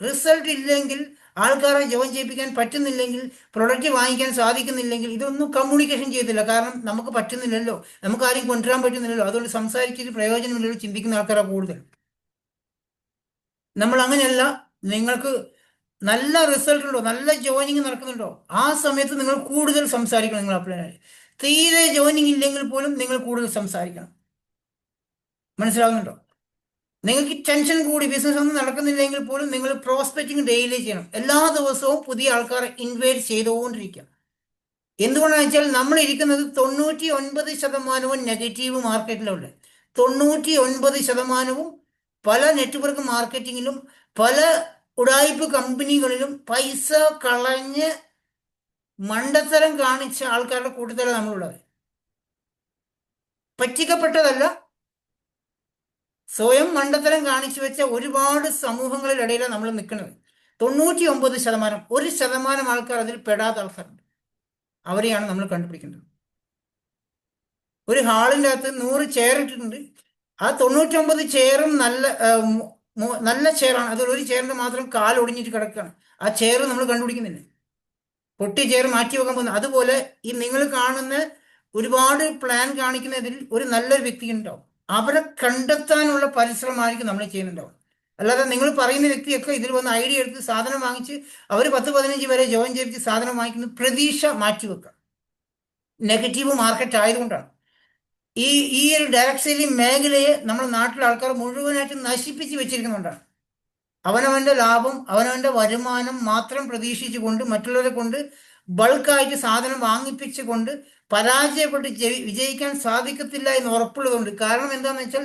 റിസൾട്ട് ഇല്ലെങ്കിൽ ആൾക്കാരെ ജോയിൻ ചെയ്യിപ്പിക്കാൻ പറ്റുന്നില്ലെങ്കിൽ, പ്രൊഡക്റ്റ് വാങ്ങിക്കാൻ സാധിക്കുന്നില്ലെങ്കിൽ, ഇതൊന്നും കമ്മ്യൂണിക്കേഷൻ ചെയ്തില്ല. കാരണം നമുക്ക് പറ്റുന്നില്ലല്ലോ, നമുക്ക് ആരും കൊണ്ടുവരാൻ പറ്റുന്നില്ലല്ലോ, അതുകൊണ്ട് സംസാരിച്ചിട്ട് പ്രയോജനമില്ലല്ലോ ചിന്തിക്കുന്ന ആൾക്കാരാണ് കൂടുതൽ. നമ്മൾ അങ്ങനെയല്ല. നിങ്ങൾക്ക് നല്ല റിസൾട്ട് ഉണ്ടോ, നല്ല ജോയിനിങ് നടക്കുന്നുണ്ടോ, ആ സമയത്ത് നിങ്ങൾ കൂടുതൽ സംസാരിക്കണം. നിങ്ങൾ അപ്ലൈ തീരെ ജോയിനിങ് ഇല്ലെങ്കിൽ പോലും നിങ്ങൾ കൂടുതൽ സംസാരിക്കണം. മനസ്സിലാകുന്നുണ്ടോ? നിങ്ങൾക്ക് ടെൻഷൻ കൂടി, ബിസിനസ് ഒന്നും നടക്കുന്നില്ലെങ്കിൽ പോലും നിങ്ങൾ പ്രോസ്പെക്റ്റിംഗ് ഡെയിലി ചെയ്യണം. എല്ലാ ദിവസവും പുതിയ ആൾക്കാരെ ഇൻവൈറ്റ് ചെയ്തുകൊണ്ടിരിക്കുക. എന്തുകൊണ്ടാണെന്ന് വെച്ചാൽ നമ്മൾ ഇരിക്കുന്നത് 99% നെഗറ്റീവ് മാർക്കറ്റിലുള്ള, 99% പല നെറ്റ്വർക്ക് മാർക്കറ്റിങ്ങിലും പല ഉടായ്പ കമ്പനികളിലും പൈസ കളഞ്ഞ് മണ്ടത്തരം കാണിച്ച ആൾക്കാരുടെ കൂട്ടത്തിലാണ് നമ്മളുള്ളത്. പറ്റിക്കപ്പെട്ടതല്ല, സ്വയം മണ്ടത്തരം കാണിച്ചു വെച്ച ഒരുപാട് സമൂഹങ്ങളിലിടയിലാണ് നമ്മൾ നിൽക്കുന്നത്. 99%, 1% ആൾക്കാർ അതിൽ പെടാത്ത ആൾക്കാരുണ്ട്. അവരെയാണ് നമ്മൾ കണ്ടുപിടിക്കേണ്ടത്. ഒരു ഹാളിൻ്റെ അകത്ത് 100 ചെയർ ഇട്ടിട്ടുണ്ട്. ആ 99 ചെയറും നല്ല ചെയറാണ്. അതിൽ ഒരു ചെയറിൻ്റെ മാത്രം കാൽ ഒടിഞ്ഞിട്ട് കിടക്കുകയാണ്. ആ ചെയർ നമ്മൾ കണ്ടുപിടിക്കുന്നില്ല, പൊട്ടി ചെയർ മാറ്റി വെക്കാൻ പോകുന്നത്. അതുപോലെ ഈ നിങ്ങൾ കാണുന്ന ഒരുപാട് പ്ലാൻ കാണിക്കുന്നതിൽ ഒരു നല്ലൊരു വ്യക്തി ഉണ്ടാവും. അവരെ കണ്ടെത്താനുള്ള പരിശ്രമമായിരിക്കും നമ്മൾ ചെയ്യുന്നുണ്ടാവും. അല്ലാതെ നിങ്ങൾ പറയുന്ന വ്യക്തിയൊക്കെ ഇതിൽ വന്ന് ഐഡിയ എടുത്ത് സാധനം വാങ്ങിച്ച് അവർ 10-15 വരെ ജോയിൻ ചെയ്ത് സാധനം വാങ്ങിക്കുന്ന പ്രതീക്ഷ മാറ്റിവെക്കുക. നെഗറ്റീവ് മാർക്കറ്റ് ആയതുകൊണ്ടാണ്. ഈ ഒരു ഡയറക്ട് സെയിലിംഗ് മേഖലയെ നമ്മുടെ നാട്ടിലെ ആൾക്കാർ മുഴുവനായിട്ട് നശിപ്പിച്ച് വെച്ചിരിക്കുന്നുണ്ടാണ്. അവനവൻ്റെ ലാഭം, അവനവൻ്റെ വരുമാനം മാത്രം പ്രതീക്ഷിച്ചുകൊണ്ട് മറ്റുള്ളവരെ കൊണ്ട് ബൾക്കായിട്ട് സാധനം വാങ്ങിപ്പിച്ചുകൊണ്ട് പരാജയപ്പെട്ട് വിജയിക്കാൻ സാധിക്കത്തില്ല എന്ന് ഉറപ്പുള്ളതുകൊണ്ട്. കാരണം എന്താണെന്ന് വെച്ചാൽ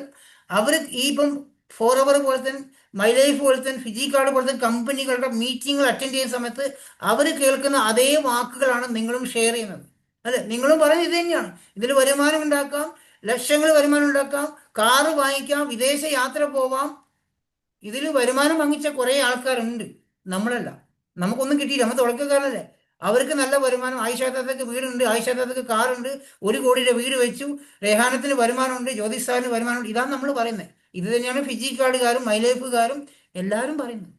അവർ ഇപ്പം ഫോറെവർ പോലത്തെ, മൈ ലൈഫ് പോലത്തെ, ഫിജി കാർഡ് പോലത്തെ കമ്പനികളുടെ മീറ്റിങ്ങുകൾ അറ്റൻഡ് ചെയ്യുന്ന സമയത്ത് അവർ കേൾക്കുന്ന അതേ വാക്കുകളാണ് നിങ്ങളും ഷെയർ ചെയ്യുന്നത്. അല്ലെ, നിങ്ങളും പറയുന്നത് ഇത് തന്നെയാണ്. ഇതിൽ വരുമാനം ഉണ്ടാക്കാം, ലക്ഷങ്ങൾ വരുമാനം ഉണ്ടാക്കാം, കാറ് വാങ്ങിക്കാം, വിദേശ യാത്ര പോവാം. ഇതിൽ വരുമാനം വാങ്ങിച്ച കുറേ ആൾക്കാരുണ്ട്. നമ്മളല്ല, നമുക്കൊന്നും കിട്ടിയില്ല, നമ്മൾ തുടക്കക്കാരനല്ലേ. അവർക്ക് നല്ല വരുമാനം. ആയിഷാത്താത്തക്ക് വീടുണ്ട്, ആയിഷാത്താത്തക്ക് കാറുണ്ട്, 1 കോടിയുടെ വീട് വെച്ചു, റെഹാനത്തിന് വരുമാനമുണ്ട്, ജ്യോതിസാറിന് വരുമാനമുണ്ട്. ഇതാണ് നമ്മൾ പറയുന്നത്. ഇത് തന്നെയാണ് ഫിജി കാർഡുകാരും മൈ ലൈഫുകാരും എല്ലാവരും പറയുന്നത്.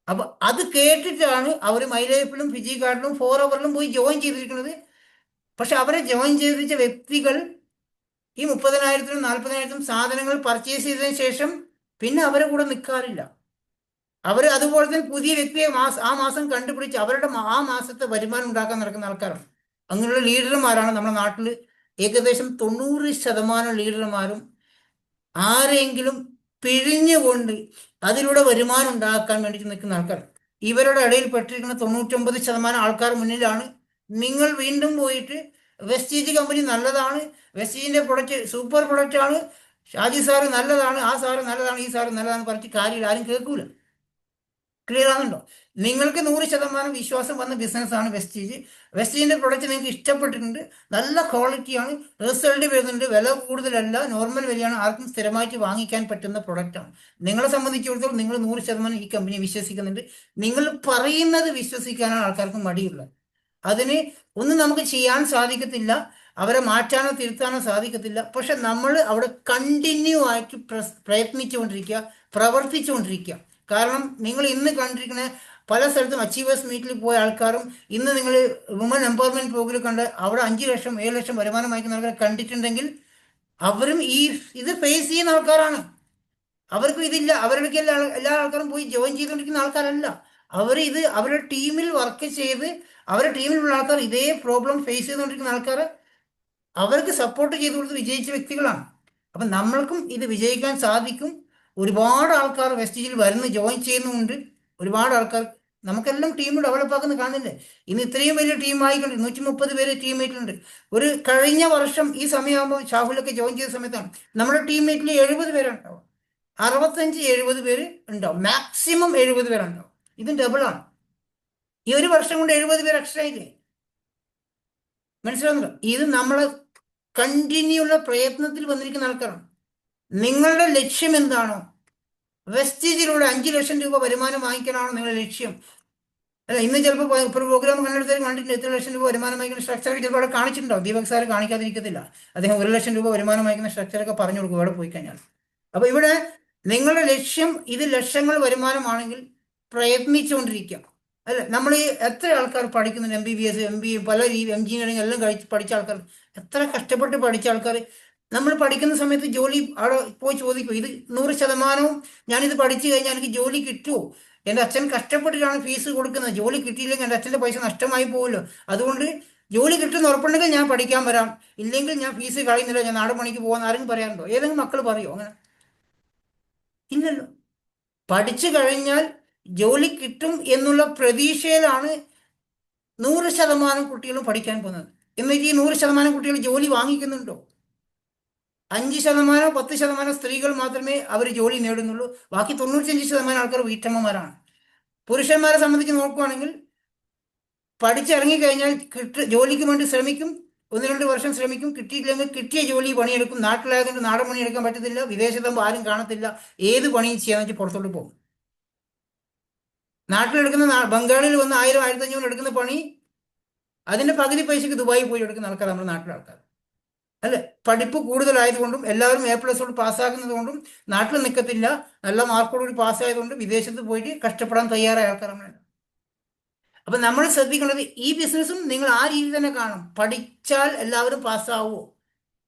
അപ്പൊ അത് കേട്ടിട്ടാണ് അവർ മൈ ലൈഫിലും ഫിജി കാർഡിലും ഫോറെവറിലും പോയി ജോയിൻ ചെയ്തിരിക്കുന്നത്. പക്ഷെ അവരെ ജോയിൻ ചെയ്തിച്ച വ്യക്തികൾ ഈ 30,000-നും 40,000-നും സാധനങ്ങൾ പർച്ചേസ് ചെയ്തതിനു ശേഷം പിന്നെ അവരെ കൂടെ നിൽക്കാറില്ല. അവർ അതുപോലെ തന്നെ പുതിയ വ്യക്തിയെ ആ മാസം കണ്ടുപിടിച്ച് അവരുടെ ആ മാസത്തെ വരുമാനം ഉണ്ടാക്കാൻ നടക്കുന്ന ആൾക്കാരാണ്. അങ്ങനെയുള്ള ലീഡർമാരാണ് നമ്മുടെ നാട്ടിൽ. ഏകദേശം 90% ലീഡർമാരും ആരെങ്കിലും പിഴിഞ്ഞുകൊണ്ട് അതിലൂടെ വരുമാനം ഉണ്ടാക്കാൻ വേണ്ടിയിട്ട് നിൽക്കുന്ന ആൾക്കാർ. ഇവരുടെ ഇടയിൽ പെട്ടിരിക്കുന്ന 99% ആൾക്കാർ മുന്നിലാണ്. നിങ്ങൾ വീണ്ടും പോയിട്ട് വെസ്റ്റീജ് കമ്പനി നല്ലതാണ്, വെസ്റ്റീജിന്റെ പ്രൊഡക്റ്റ് സൂപ്പർ പ്രൊഡക്റ്റ് ആണ്, ഷാജി സാറ് നല്ലതാണ്, ആ സാറ് നല്ലതാണ്, ഈ സാറ് നല്ലതാണ് പറഞ്ഞിട്ട് കാര്യമില്ല, ആരും കേൾക്കൂല. ക്ലിയർ ആകുന്നുണ്ടോ? നിങ്ങൾക്ക് 100% വിശ്വാസം വന്ന ബിസിനസ്സാണ് വെസ്റ്റീജ്. വെസ്റ്റീജിന്റെ പ്രൊഡക്റ്റ് നിങ്ങൾക്ക് ഇഷ്ടപ്പെട്ടിട്ടുണ്ട്, നല്ല ക്വാളിറ്റിയാണ്, റിസൾട്ട് വരുന്നുണ്ട്, വില കൂടുതലല്ല, നോർമൽ വിലയാണ്, ആർക്കും സ്ഥിരമായിട്ട് വാങ്ങിക്കാൻ പറ്റുന്ന പ്രൊഡക്റ്റാണ്. നിങ്ങളെ സംബന്ധിച്ചിടത്തോളം നിങ്ങൾ 100% ഈ കമ്പനിയെ വിശ്വസിക്കുന്നുണ്ട്. നിങ്ങൾ പറയുന്നത് വിശ്വസിക്കാനാണ് ആൾക്കാർക്ക് മടിയുള്ളത്. അതിന് ഒന്നും നമുക്ക് ചെയ്യാൻ സാധിക്കത്തില്ല, അവരെ മാറ്റാനോ തിരുത്താനോ സാധിക്കത്തില്ല. പക്ഷെ നമ്മൾ അവിടെ കണ്ടിന്യൂ ആയിട്ട് പ്രയത്നിച്ചുകൊണ്ടിരിക്കുക, പ്രവർത്തിച്ചുകൊണ്ടിരിക്കുക. കാരണം നിങ്ങൾ ഇന്ന് കണ്ടിരിക്കുന്ന പല സ്ഥലത്തും അച്ചീവേഴ്സ് മീറ്റിൽ പോയ ആൾക്കാരും ഇന്ന് നിങ്ങൾ വുമൺ എംപവർമെന്റ് പ്രോഗ്രാം കണ്ട് അവിടെ 5 ലക്ഷം 7 ലക്ഷം വരുമാനം വാങ്ങിക്കുന്ന ആൾക്കാരെ കണ്ടിട്ടുണ്ടെങ്കിൽ അവരും ഇത് ഫേസ് ചെയ്യുന്ന ആൾക്കാരാണ്. അവർക്കും ഇതില്ല. അവരുടെ എല്ലാ ആൾക്കാരും പോയി ജോയിൻ ചെയ്തുകൊണ്ടിരിക്കുന്ന ആൾക്കാരല്ല. അവരുടെ ടീമിൽ വർക്ക് ചെയ്ത് അവരുടെ ടീമിലുള്ള ആൾക്കാർ ഇതേ പ്രോബ്ലം ഫേസ് ചെയ്തുകൊണ്ടിരിക്കുന്ന ആൾക്കാർ അവർക്ക് സപ്പോർട്ട് ചെയ്ത് കൊടുത്ത് വിജയിച്ച വ്യക്തികളാണ്. അപ്പം നമ്മൾക്കും ഇത് വിജയിക്കാൻ സാധിക്കും. ഒരുപാട് ആൾക്കാർ വെസ്റ്റീജിൽ വരുന്ന ജോയിൻ ചെയ്യുന്നുമുണ്ട്. ഒരുപാട് ആൾക്കാർ നമുക്കെല്ലാം ടീം ഡെവലപ്പ് ആക്കുന്ന കാണുന്നില്ലേ? ഇന്ന് ഇത്രയും വലിയ ടീം ആയിക്കൊണ്ട് 130 പേര് ടീംമേറ്റിലുണ്ട്. ഒരു കഴിഞ്ഞ വർഷം ഈ സമയമാകുമ്പോൾ ഷാഹുലൊക്കെ ജോയിൻ ചെയ്ത സമയത്താണ് നമ്മുടെ ടീംമേറ്റിൽ 70 പേരുണ്ടാവും, 65-70 പേര് ഉണ്ടാവും, മാക്സിമം 70 പേരുണ്ടാവും. ഇതും ഡബിളാണ്. ഈ ഒരു വർഷം കൊണ്ട് 70 പേര് എക്സ്ട്രാ ആയില്ലേ? മനസ്സിലാവുന്നുണ്ടോ? ഇത് നമ്മളെ കണ്ടിന്യൂ ഉള്ള പ്രയത്നത്തിൽ വന്നിരിക്കുന്ന ആൾക്കാരാണ്. നിങ്ങളുടെ ലക്ഷ്യം എന്താണോ, വെസ്റ്റീജിലൂടെ 5 ലക്ഷം രൂപ വരുമാനം വാങ്ങിക്കാനാണോ നിങ്ങളുടെ ലക്ഷ്യം? അല്ല, ഇന്ന് ചിലപ്പോൾ ഒരു പ്രോഗ്രാം കണ്ടെടുത്താലും കണ്ടിട്ടുണ്ട്, എത്ര ലക്ഷം രൂപ വരുമാനം വാങ്ങിക്കുന്ന സ്ട്രക്ചർ ചിലപ്പോൾ അവിടെ കാണിച്ചിട്ടുണ്ടോ? ദീപക് സാറ് കാണിക്കാതിരിക്കത്തില്ല. അദ്ദേഹം 1 ലക്ഷം രൂപ വരുമാനം വാങ്ങിക്കുന്ന സ്ട്രക്ചറൊക്കെ പറഞ്ഞു കൊടുക്കും അവിടെ പോയി കഴിഞ്ഞാൽ. അപ്പൊ ഇവിടെ നിങ്ങളുടെ ലക്ഷ്യം ഇത് ലക്ഷങ്ങൾ വരുമാനമാണെങ്കിൽ പ്രയത്നിച്ചുകൊണ്ടിരിക്കുക. അല്ല നമ്മൾ ഈ എത്ര ആൾക്കാർ പഠിക്കുന്നുണ്ട്, MBBS, MBA, പല എഞ്ചിനീയറിംഗ് എല്ലാം പഠിച്ച ആൾക്കാർ, എത്ര കഷ്ടപ്പെട്ട് പഠിച്ച ആൾക്കാർ. നമ്മൾ പഠിക്കുന്ന സമയത്ത് ജോലി അവിടെ പോയി ചോദിക്കും, ഇത് 100% ഞാനിത് പഠിച്ചു കഴിഞ്ഞാൽ എനിക്ക് ജോലി കിട്ടുമോ? എൻ്റെ അച്ഛൻ കഷ്ടപ്പെട്ടിട്ടാണ് ഫീസ് കൊടുക്കുന്നത്, ജോലി കിട്ടിയില്ലെങ്കിൽ എൻ്റെ അച്ഛൻ്റെ പൈസ നഷ്ടമായി പോകുമല്ലോ. അതുകൊണ്ട് ജോലി കിട്ടുന്ന ഉറപ്പുണ്ടെങ്കിൽ ഞാൻ പഠിക്കാൻ വരാം, ഇല്ലെങ്കിൽ ഞാൻ ഫീസ് കളയുന്നില്ല, ഞാൻ നാട് പണിക്ക് പോകാൻ ആരെങ്കിലും പറയാറുണ്ടോ? ഏതെങ്കിലും മക്കൾ പറയുമോ അങ്ങനെ? ഇല്ലല്ലോ. പഠിച്ചു കഴിഞ്ഞാൽ ജോലി കിട്ടും എന്നുള്ള പ്രതീക്ഷയിലാണ് 100% കുട്ടികളും പഠിക്കാൻ പോകുന്നത്. എന്നിട്ട് ഈ 100% കുട്ടികൾ ജോലി വാങ്ങിക്കുന്നുണ്ടോ? 5%, 10% സ്ത്രീകൾ മാത്രമേ അവർ ജോലി നേടുന്നുള്ളൂ. ബാക്കി 95% ആൾക്കാർ വീട്ടമ്മമാരാണ്. പുരുഷന്മാരെ സംബന്ധിച്ച് നോക്കുകയാണെങ്കിൽ പഠിച്ചിറങ്ങിക്കഴിഞ്ഞാൽ ജോലിക്ക് വേണ്ടി ശ്രമിക്കും, 1-2 വർഷം ശ്രമിക്കും, കിട്ടിയില്ലെങ്കിൽ കിട്ടിയ ജോലി പണിയെടുക്കും. നാട്ടിലായതുകൊണ്ട് നാടൻ പണിയെടുക്കാൻ പറ്റത്തില്ല, വിദേശത്താകുമ്പോൾ ആരും കാണത്തില്ല, ഏത് പണിയും ചെയ്യാന്ന് വെച്ചാൽ പുറത്തോട്ട് പോകും. നാട്ടിലെടുക്കുന്ന ബംഗാളിൽ വന്ന് 1000, 1500 എടുക്കുന്ന പണി അതിൻ്റെ പകുതി പൈസക്ക് ദുബായിൽ പോയി എടുക്കുന്ന ആൾക്കാർ നമ്മുടെ നാട്ടിലെ ആൾക്കാർ അല്ലേ. പഠിപ്പ് കൂടുതലായതുകൊണ്ടും എല്ലാവരും A+ പാസ്സാകുന്നത് കൊണ്ടും നാട്ടിൽ നിൽക്കത്തില്ല, നല്ല മാർക്കോടുകൂടി പാസ്സായതുകൊണ്ട് വിദേശത്ത് പോയിട്ട് കഷ്ടപ്പെടാൻ തയ്യാറായ ആൾക്കാരാണ്. അപ്പം നമ്മൾ ശ്രദ്ധിക്കേണ്ടത് ഈ ബിസിനസ്സും നിങ്ങൾ ആ രീതി തന്നെ കാണും. പഠിച്ചാൽ എല്ലാവരും പാസ്സാവുമോ?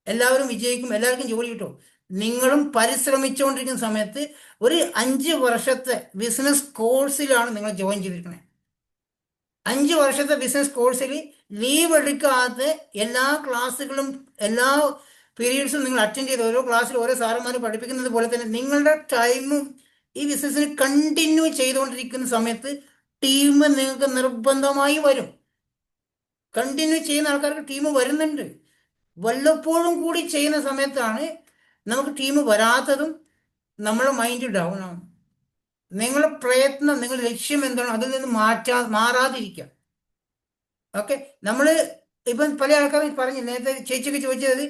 എല്ലാവരും വിജയിക്കും? എല്ലാവർക്കും ജോലി കിട്ടുമോ? നിങ്ങളും പരിശ്രമിച്ചുകൊണ്ടിരിക്കുന്ന സമയത്ത് ഒരു 5 വർഷത്തെ ബിസിനസ് കോഴ്സിലാണ് നിങ്ങൾ ജോയിൻ ചെയ്തിരിക്കുന്നത്. 5 വർഷത്തെ ബിസിനസ് കോഴ്സിൽ ലീവ് എടുക്കാതെ എല്ലാ ക്ലാസ്സുകളും എല്ലാ പീരീഡ്സും നിങ്ങൾ അറ്റൻഡ് ചെയ്ത് ഓരോ ക്ലാസ്സിൽ ഓരോ സാറന്മാർ പഠിപ്പിക്കുന്നത് പോലെ തന്നെ നിങ്ങളുടെ ടൈമും ഈ ബിസിനസ്സിന് കണ്ടിന്യൂ ചെയ്തുകൊണ്ടിരിക്കുന്ന സമയത്ത് ടീം നിങ്ങൾക്ക് നിർബന്ധമായി വരും. കണ്ടിന്യൂ ചെയ്യുന്ന ആൾക്കാർക്ക് ടീം വരുന്നുണ്ട്. വല്ലപ്പോഴും കൂടി ചെയ്യുന്ന സമയത്താണ് നമുക്ക് ടീം വരാത്തതും നമ്മളെ മൈൻഡ് ഡൗൺ ആവും. നിങ്ങളുടെ പ്രയത്നം, നിങ്ങളുടെ ലക്ഷ്യം എന്താണോ അതിൽ നിന്ന് മാറാതിരിക്കുക. ഓക്കെ. നമ്മൾ ഇപ്പം പല ആൾക്കാരും പറഞ്ഞു, നേരത്തെ ചേച്ചിക്ക് ചോദിച്ചത്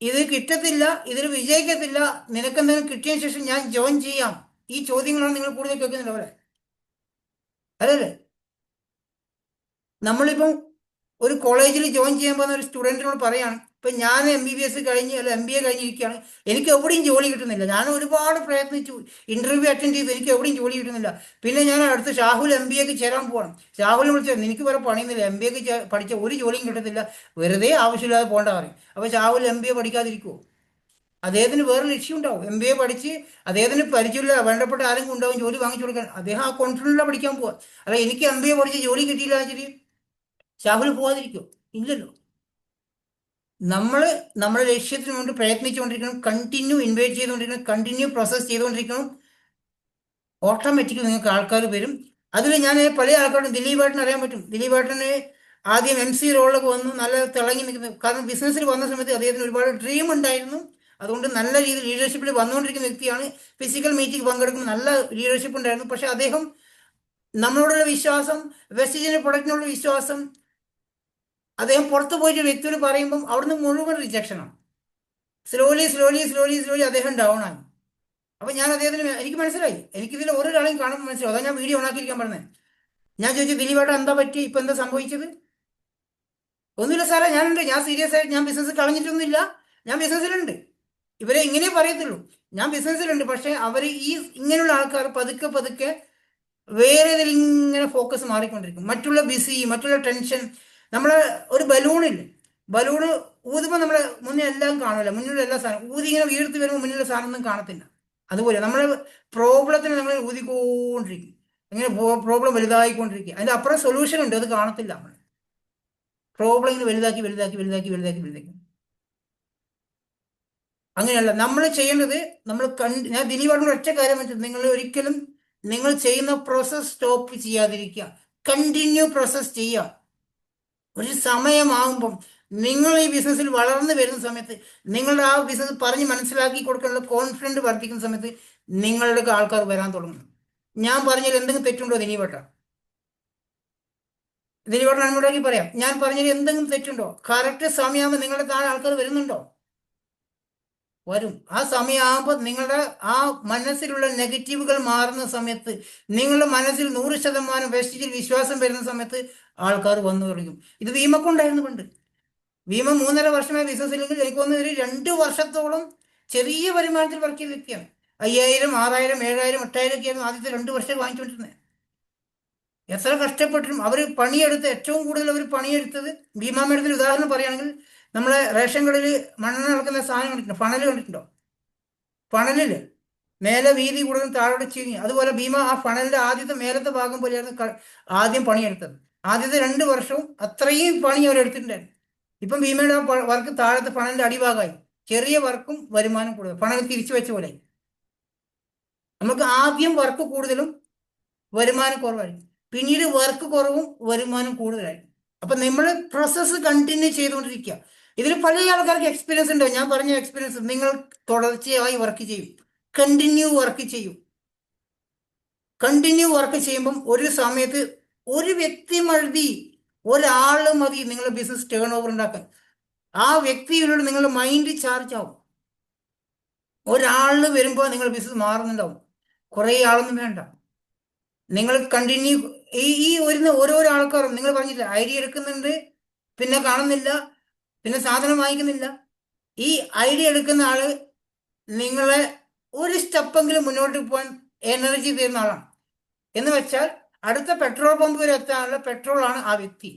ഇത് കിട്ടത്തില്ല, ഇതിൽ വിജയിക്കത്തില്ല, നിനക്കെന്തെങ്കിലും കിട്ടിയതിന് ശേഷം ഞാൻ ജോയിൻ ചെയ്യാം, ഈ ചോദ്യങ്ങളാണ് നിങ്ങൾ കൂടുതൽ കേൾക്കുന്നില്ല പോലെ അല്ലല്ലേ. നമ്മളിപ്പം ഒരു കോളേജിൽ ജോയിൻ ചെയ്യാൻ പോകുന്ന ഒരു സ്റ്റുഡൻറ്റിനോട് പറയാണ്, ഇപ്പം ഞാൻ MBBS കഴിഞ്ഞ് അല്ല MBA കഴിഞ്ഞിരിക്കുകയാണ്, എനിക്ക് എവിടെയും ജോലി കിട്ടുന്നില്ല, ഞാൻ ഒരുപാട് പ്രയത്നിച്ചു, ഇൻ്റർവ്യൂ അറ്റൻഡ് ചെയ്തു, എനിക്ക് എവിടെയും ജോലി കിട്ടുന്നില്ല. പിന്നെ ഞാൻ അടുത്ത് ഷാഹുൽ MBAക്ക് ചേരാൻ പോകണം. ഷാഹുലിനെ വിളിച്ചാൽ എനിക്ക് വേറെ പണിയുന്നില്ല, MBAക്ക് പഠിച്ച ഒരു ജോലിയും കിട്ടത്തില്ല, വെറുതെ ആവശ്യമില്ലാതെ പോകേണ്ട പറയും. അപ്പോൾ ഷാഹുൽ MBA പഠിക്കാതിരിക്കുമോ? അദ്ദേഹത്തിന് വേറെ ലക്ഷ്യം ഉണ്ടാവും. MBA പഠിച്ച് അദ്ദേഹത്തിന് പരിചയമില്ല, വേണ്ടപ്പെട്ട ആരെങ്കിലും ഉണ്ടാവും ജോലി വാങ്ങിച്ചു കൊടുക്കാൻ, അദ്ദേഹം ആ കോൺഫിഡൻറ്റിലാണ് പഠിക്കാൻ പോവുക. അല്ല എനിക്ക് MBA പഠിച്ച് ജോലി കിട്ടിയില്ല വെച്ചിട്ട് ഷാഹുൽ പോകാതിരിക്കും? ഇല്ലല്ലോ. നമ്മൾ നമ്മുടെ ലക്ഷ്യത്തിന് വേണ്ടി പ്രയത്നിച്ചുകൊണ്ടിരിക്കണം, കണ്ടിന്യൂ ഇൻവൈറ്റ് ചെയ്തുകൊണ്ടിരിക്കണം, കണ്ടിന്യൂ പ്രോസസ് ചെയ്തുകൊണ്ടിരിക്കണം. ഓട്ടോമാറ്റിക്കലി നിങ്ങൾക്ക് ആൾക്കാർ വരും. അതിൽ ഞാൻ പല ആൾക്കാരും ദിലീപേട്ടനെ അറിയാൻ പറ്റും. ദിലീപേട്ടന് ആദ്യം MC റോളിലൊക്കെ വന്നു നല്ല തിളങ്ങി നിൽക്കുന്നത്. കാരണം ബിസിനസ്സിൽ വന്ന സമയത്ത് അദ്ദേഹത്തിന് ഒരുപാട് ഡ്രീം ഉണ്ടായിരുന്നു. അതുകൊണ്ട് നല്ല രീതിയിൽ ലീഡർഷിപ്പിൽ വന്നുകൊണ്ടിരിക്കുന്ന വ്യക്തിയാണ്. ഫിസിക്കൽ മീറ്റിംഗ് പങ്കെടുക്കുന്ന നല്ല ലീഡർഷിപ്പ് ഉണ്ടായിരുന്നു. പക്ഷെ അദ്ദേഹം നമ്മളോടുള്ള വിശ്വാസം, വെസ്റ്റേജിന്റെ പ്രൊഡക്റ്റിനുള്ള വിശ്വാസം, അദ്ദേഹം പുറത്തു പോയിട്ട് വ്യക്തിയോട് പറയുമ്പം അവിടുന്ന് മുഴുവൻ റിജക്ഷനാണ്. സ്ലോലി അദ്ദേഹം ഡൗൺ ആയി. അപ്പം ഞാൻ അദ്ദേഹത്തിന് എനിക്ക് മനസ്സിലായി, എനിക്കിതിൽ ഒരാളെയും കാണുമ്പോൾ മനസ്സിലാവും. അതാ ഞാൻ വീഡിയോ ഓണാക്കിയിരിക്കാൻ പറഞ്ഞത്. ഞാൻ ചോദിച്ചു, ദിലീപേട്ടൻ എന്താ പറ്റി, ഇപ്പം എന്താ സംഭവിച്ചത്? ഒന്നുമില്ല സാറേ, ഞാനുണ്ട്, ഞാൻ സീരിയസ് ആയിട്ട് ഞാൻ ബിസിനസ് കളഞ്ഞിട്ടൊന്നുമില്ല, ഞാൻ ബിസിനസ്സിലുണ്ട്. ഇവരെ ഇങ്ങനെ പറയത്തുള്ളൂ, ഞാൻ ബിസിനസ്സിലുണ്ട്. പക്ഷേ അവർ ഇങ്ങനെയുള്ള ആൾക്കാർ പതുക്കെ വേറെ ഇതിൽ ഇങ്ങനെ ഫോക്കസ് മാറിക്കൊണ്ടിരിക്കും. മറ്റുള്ള ടെൻഷൻ. നമ്മളെ ഒരു ബലൂണില്ലേ, ബലൂണ് ഊതുമ്പോൾ നമ്മളെ മുന്നിൽ എല്ലാം കാണില്ല, മുന്നിലുള്ള എല്ലാ സാധനം ഊതി ഇങ്ങനെ വീഴ്ത്തി വരുമ്പോൾ മുന്നിലുള്ള സാധനം ഒന്നും കാണത്തില്ല. അതുപോലെ നമ്മളെ പ്രോബ്ലത്തിന് നമ്മൾ ഊതിക്കൊണ്ടിരിക്കും, ഇങ്ങനെ പ്രോബ്ലം വലുതായിക്കൊണ്ടിരിക്കുക. അതിൻ്റെ അപ്പുറം സൊല്യൂഷൻ ഉണ്ട്, അത് കാണത്തില്ല. നമ്മൾ പ്രോബ്ലം ഇങ്ങനെ വലുതാക്കി. അങ്ങനെയല്ല നമ്മൾ ചെയ്യേണ്ടത്. ഞാൻ ദിലീപേട്ടനോട് ഒറ്റ കാര്യം വെച്ചത്, നിങ്ങൾ ഒരിക്കലും നിങ്ങൾ ചെയ്യുന്ന പ്രോസസ് സ്റ്റോപ്പ് ചെയ്യാതിരിക്കുക, കണ്ടിന്യൂ പ്രോസസ് ചെയ്യുക. ഒരു സമയമാകുമ്പം നിങ്ങൾ ഈ ബിസിനസ്സിൽ വളർന്നു വരുന്ന സമയത്ത്, നിങ്ങളുടെ ആ ബിസിനസ് പറഞ്ഞ് മനസ്സിലാക്കി കൊടുക്കാനുള്ള കോൺഫിഡൻറ്റ് വർദ്ധിക്കുന്ന സമയത്ത് നിങ്ങളുടെ ആൾക്കാർ വരാൻ തുടങ്ങും. ഞാൻ പറഞ്ഞതിൽ എന്തെങ്കിലും തെറ്റുണ്ടോ ദിലീപേട്ടൻ എന്നോടാക്കി പറയാം. ഞാൻ പറഞ്ഞതിൽ എന്തെങ്കിലും തെറ്റുണ്ടോ? കറക്റ്റ് സമയമാകുമ്പോൾ നിങ്ങളുടെ താഴെ ആൾക്കാർ വരുന്നുണ്ടോ? വരും. ആ സമയമാകുമ്പോൾ നിങ്ങളുടെ ആ മനസ്സിലുള്ള നെഗറ്റീവുകൾ മാറുന്ന സമയത്ത്, നിങ്ങളുടെ മനസ്സിൽ 100% വെസ്റ്റേജിൽ വിശ്വാസം വരുന്ന സമയത്ത് ആൾക്കാർ വന്നു തുടങ്ങും. ഇത് ഭീമക്കുണ്ടായിരുന്നു പണ്ട്. ഭീമ 3.5 വർഷമായി ബിസിനസ്സിലെങ്കിൽ എനിക്ക് തോന്നുന്നത് 2 വർഷത്തോളം ചെറിയ വരുമാനത്തിൽ വർക്ക് ചെയ്ത് വ്യക്തിയാണ്. 5000, 6000, 7000, 8000 ഒക്കെ ആയിരുന്നു ആദ്യത്തെ 2 വർഷം വാങ്ങിച്ചുകൊണ്ടിരുന്നത്. എത്ര കഷ്ടപ്പെട്ടിട്ടും അവർ പണിയെടുത്ത് ഏറ്റവും കൂടുതൽ അവർ പണിയെടുത്തത് ഭീമാ മേഡത്തിന് ഉദാഹരണം പറയുകയാണെങ്കിൽ നമ്മളെ റേഷൻ കടയിൽ മണ്ണെണ്ണ നടക്കുന്ന സാധനം കണ്ടിട്ടുണ്ടോ? ഫണൽ കണ്ടിട്ടുണ്ടോ? ഫണലില് മേലെ വീതി കൂടുതൽ താഴോട്ട് ചീഞ്ഞ്, അതുപോലെ ഭീമ ആ ഫണലിന്റെ ആദ്യത്തെ മേലത്തെ ഭാഗം പോലെയായിരുന്നു ആദ്യം പണിയെടുത്തത്. ആദ്യത്തെ 2 വർഷവും അത്രയും പണി അവർ എടുത്തിട്ടുണ്ടായിരുന്നു. ഇപ്പം ഭീമയുടെ ആ വർക്ക് താഴത്തെ ഫണലിന്റെ അടിഭാഗമായി, ചെറിയ വർക്കും വരുമാനം കൂടുതൽ, ഫണൽ തിരിച്ചു വെച്ച പോലെ. നമുക്ക് ആദ്യം വർക്ക് കൂടുതലും വരുമാനം കുറവായിരിക്കും, പിന്നീട് വർക്ക് കുറവും വരുമാനം കൂടുതലായിരിക്കും. അപ്പൊ നമ്മൾ പ്രോസസ്സ് കണ്ടിന്യൂ ചെയ്തുകൊണ്ടിരിക്കുക. ഇതിൽ പല ആൾക്കാർക്ക് എക്സ്പീരിയൻസ് ഉണ്ടോ? ഞാൻ പറഞ്ഞ എക്സ്പീരിയൻസ്, നിങ്ങൾ തുടർച്ചയായി വർക്ക് ചെയ്യും, കണ്ടിന്യൂ വർക്ക് ചെയ്യും. കണ്ടിന്യൂ വർക്ക് ചെയ്യുമ്പം ഒരു സമയത്ത് ഒരു വ്യക്തി മതി, ഒരാൾ മതി നിങ്ങളുടെ ബിസിനസ് ടേൺ ഓവർ ഉണ്ടാക്കാൻ. ആ വ്യക്തിയിലൂടെ നിങ്ങളുടെ മൈൻഡ് ചാർജ് ആവും. ഒരാൾ വരുമ്പോൾ നിങ്ങളുടെ ബിസിനസ് മാറുന്നുണ്ടാവും. കുറേ ആളൊന്നും വേണ്ട, നിങ്ങൾ കണ്ടിന്യൂ. ഈ വരുന്ന ഓരോരോ ആൾക്കാരും നിങ്ങൾ പറഞ്ഞില്ല, ഐഡിയ എടുക്കുന്നുണ്ട്, പിന്നെ കാണുന്നില്ല, പിന്നെ സാധനം വാങ്ങിക്കുന്നില്ല. ഈ ഐഡിയ എടുക്കുന്ന ആള് നിങ്ങളെ ഒരു സ്റ്റെപ്പെങ്കിലും മുന്നോട്ട് പോകാൻ എനർജി തരുന്ന ആളാണ്. എന്ന് വെച്ചാൽ അടുത്ത പെട്രോൾ പമ്പ് വരെ എത്താനുള്ള പെട്രോളാണ് ആ വ്യക്തി.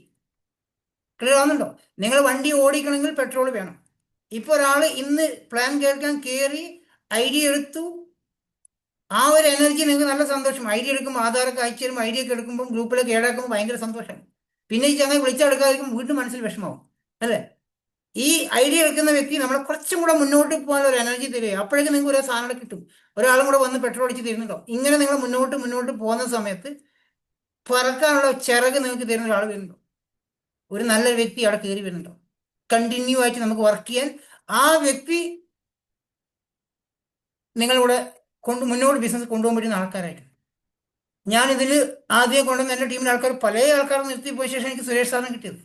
ക്ലിയർ ആവുന്നുണ്ടോ? നിങ്ങൾ വണ്ടി ഓടിക്കണമെങ്കിൽ പെട്രോൾ വേണം. ഇപ്പൊ ഒരാൾ ഇന്ന് പ്ലാൻ കേൾക്കാൻ കയറി ഐഡിയ എടുത്തു, ആ ഒരു എനർജി നിങ്ങൾക്ക് നല്ല സന്തോഷം. ഐഡിയ എടുക്കുമ്പോൾ ആധാരമൊക്കെ അയച്ചു തരുമ്പോൾ, ഐഡിയ ഒക്കെ എടുക്കുമ്പോൾ ഗ്രൂപ്പിലൊക്കെ ഏടാക്കുമ്പോൾ ഭയങ്കര സന്തോഷം. പിന്നെ ഈ ചങ്ങനെ വിളിച്ചെടുക്കാതിരിക്കും വീണ്ടും മനസ്സിൽ വിഷമാവും, അല്ലേ? ഈ ഐഡിയ എടുക്കുന്ന വ്യക്തി നമ്മളെ കുറച്ചും കൂടെ മുന്നോട്ട് പോകാൻ ഒരു എനർജി തരിക. അപ്പോഴേക്കും നിങ്ങൾക്ക് ഒരു സാധനം കിട്ടും, ഒരാളും കൂടെ വന്ന് പെട്രോൾ അടിച്ച് തരുന്നുണ്ടോ. ഇങ്ങനെ നിങ്ങൾ മുന്നോട്ട് പോകുന്ന സമയത്ത് പറക്കാനുള്ള ചിറക് നിങ്ങൾക്ക് തരുന്ന ഒരാൾ വരുന്നുണ്ടോ? ഒരു നല്ല വ്യക്തി അവിടെ കയറി വരുന്നുണ്ടോ? കണ്ടിന്യൂ ആയിട്ട് നമുക്ക് വർക്ക് ചെയ്യാൻ ആ വ്യക്തി നിങ്ങളിവിടെ മുന്നോട്ട് ബിസിനസ് കൊണ്ടുപോകാൻ പറ്റുന്ന ആൾക്കാരായിട്ട്. ഞാനിതിൽ ആദ്യം കൊണ്ടുവന്ന എൻ്റെ ടീമിലെ ആൾക്കാർ പല ആൾക്കാരും നിർത്തിപ്പോയ ശേഷം എനിക്ക് സുരേഷ് സാറിനെ കിട്ടിയത്.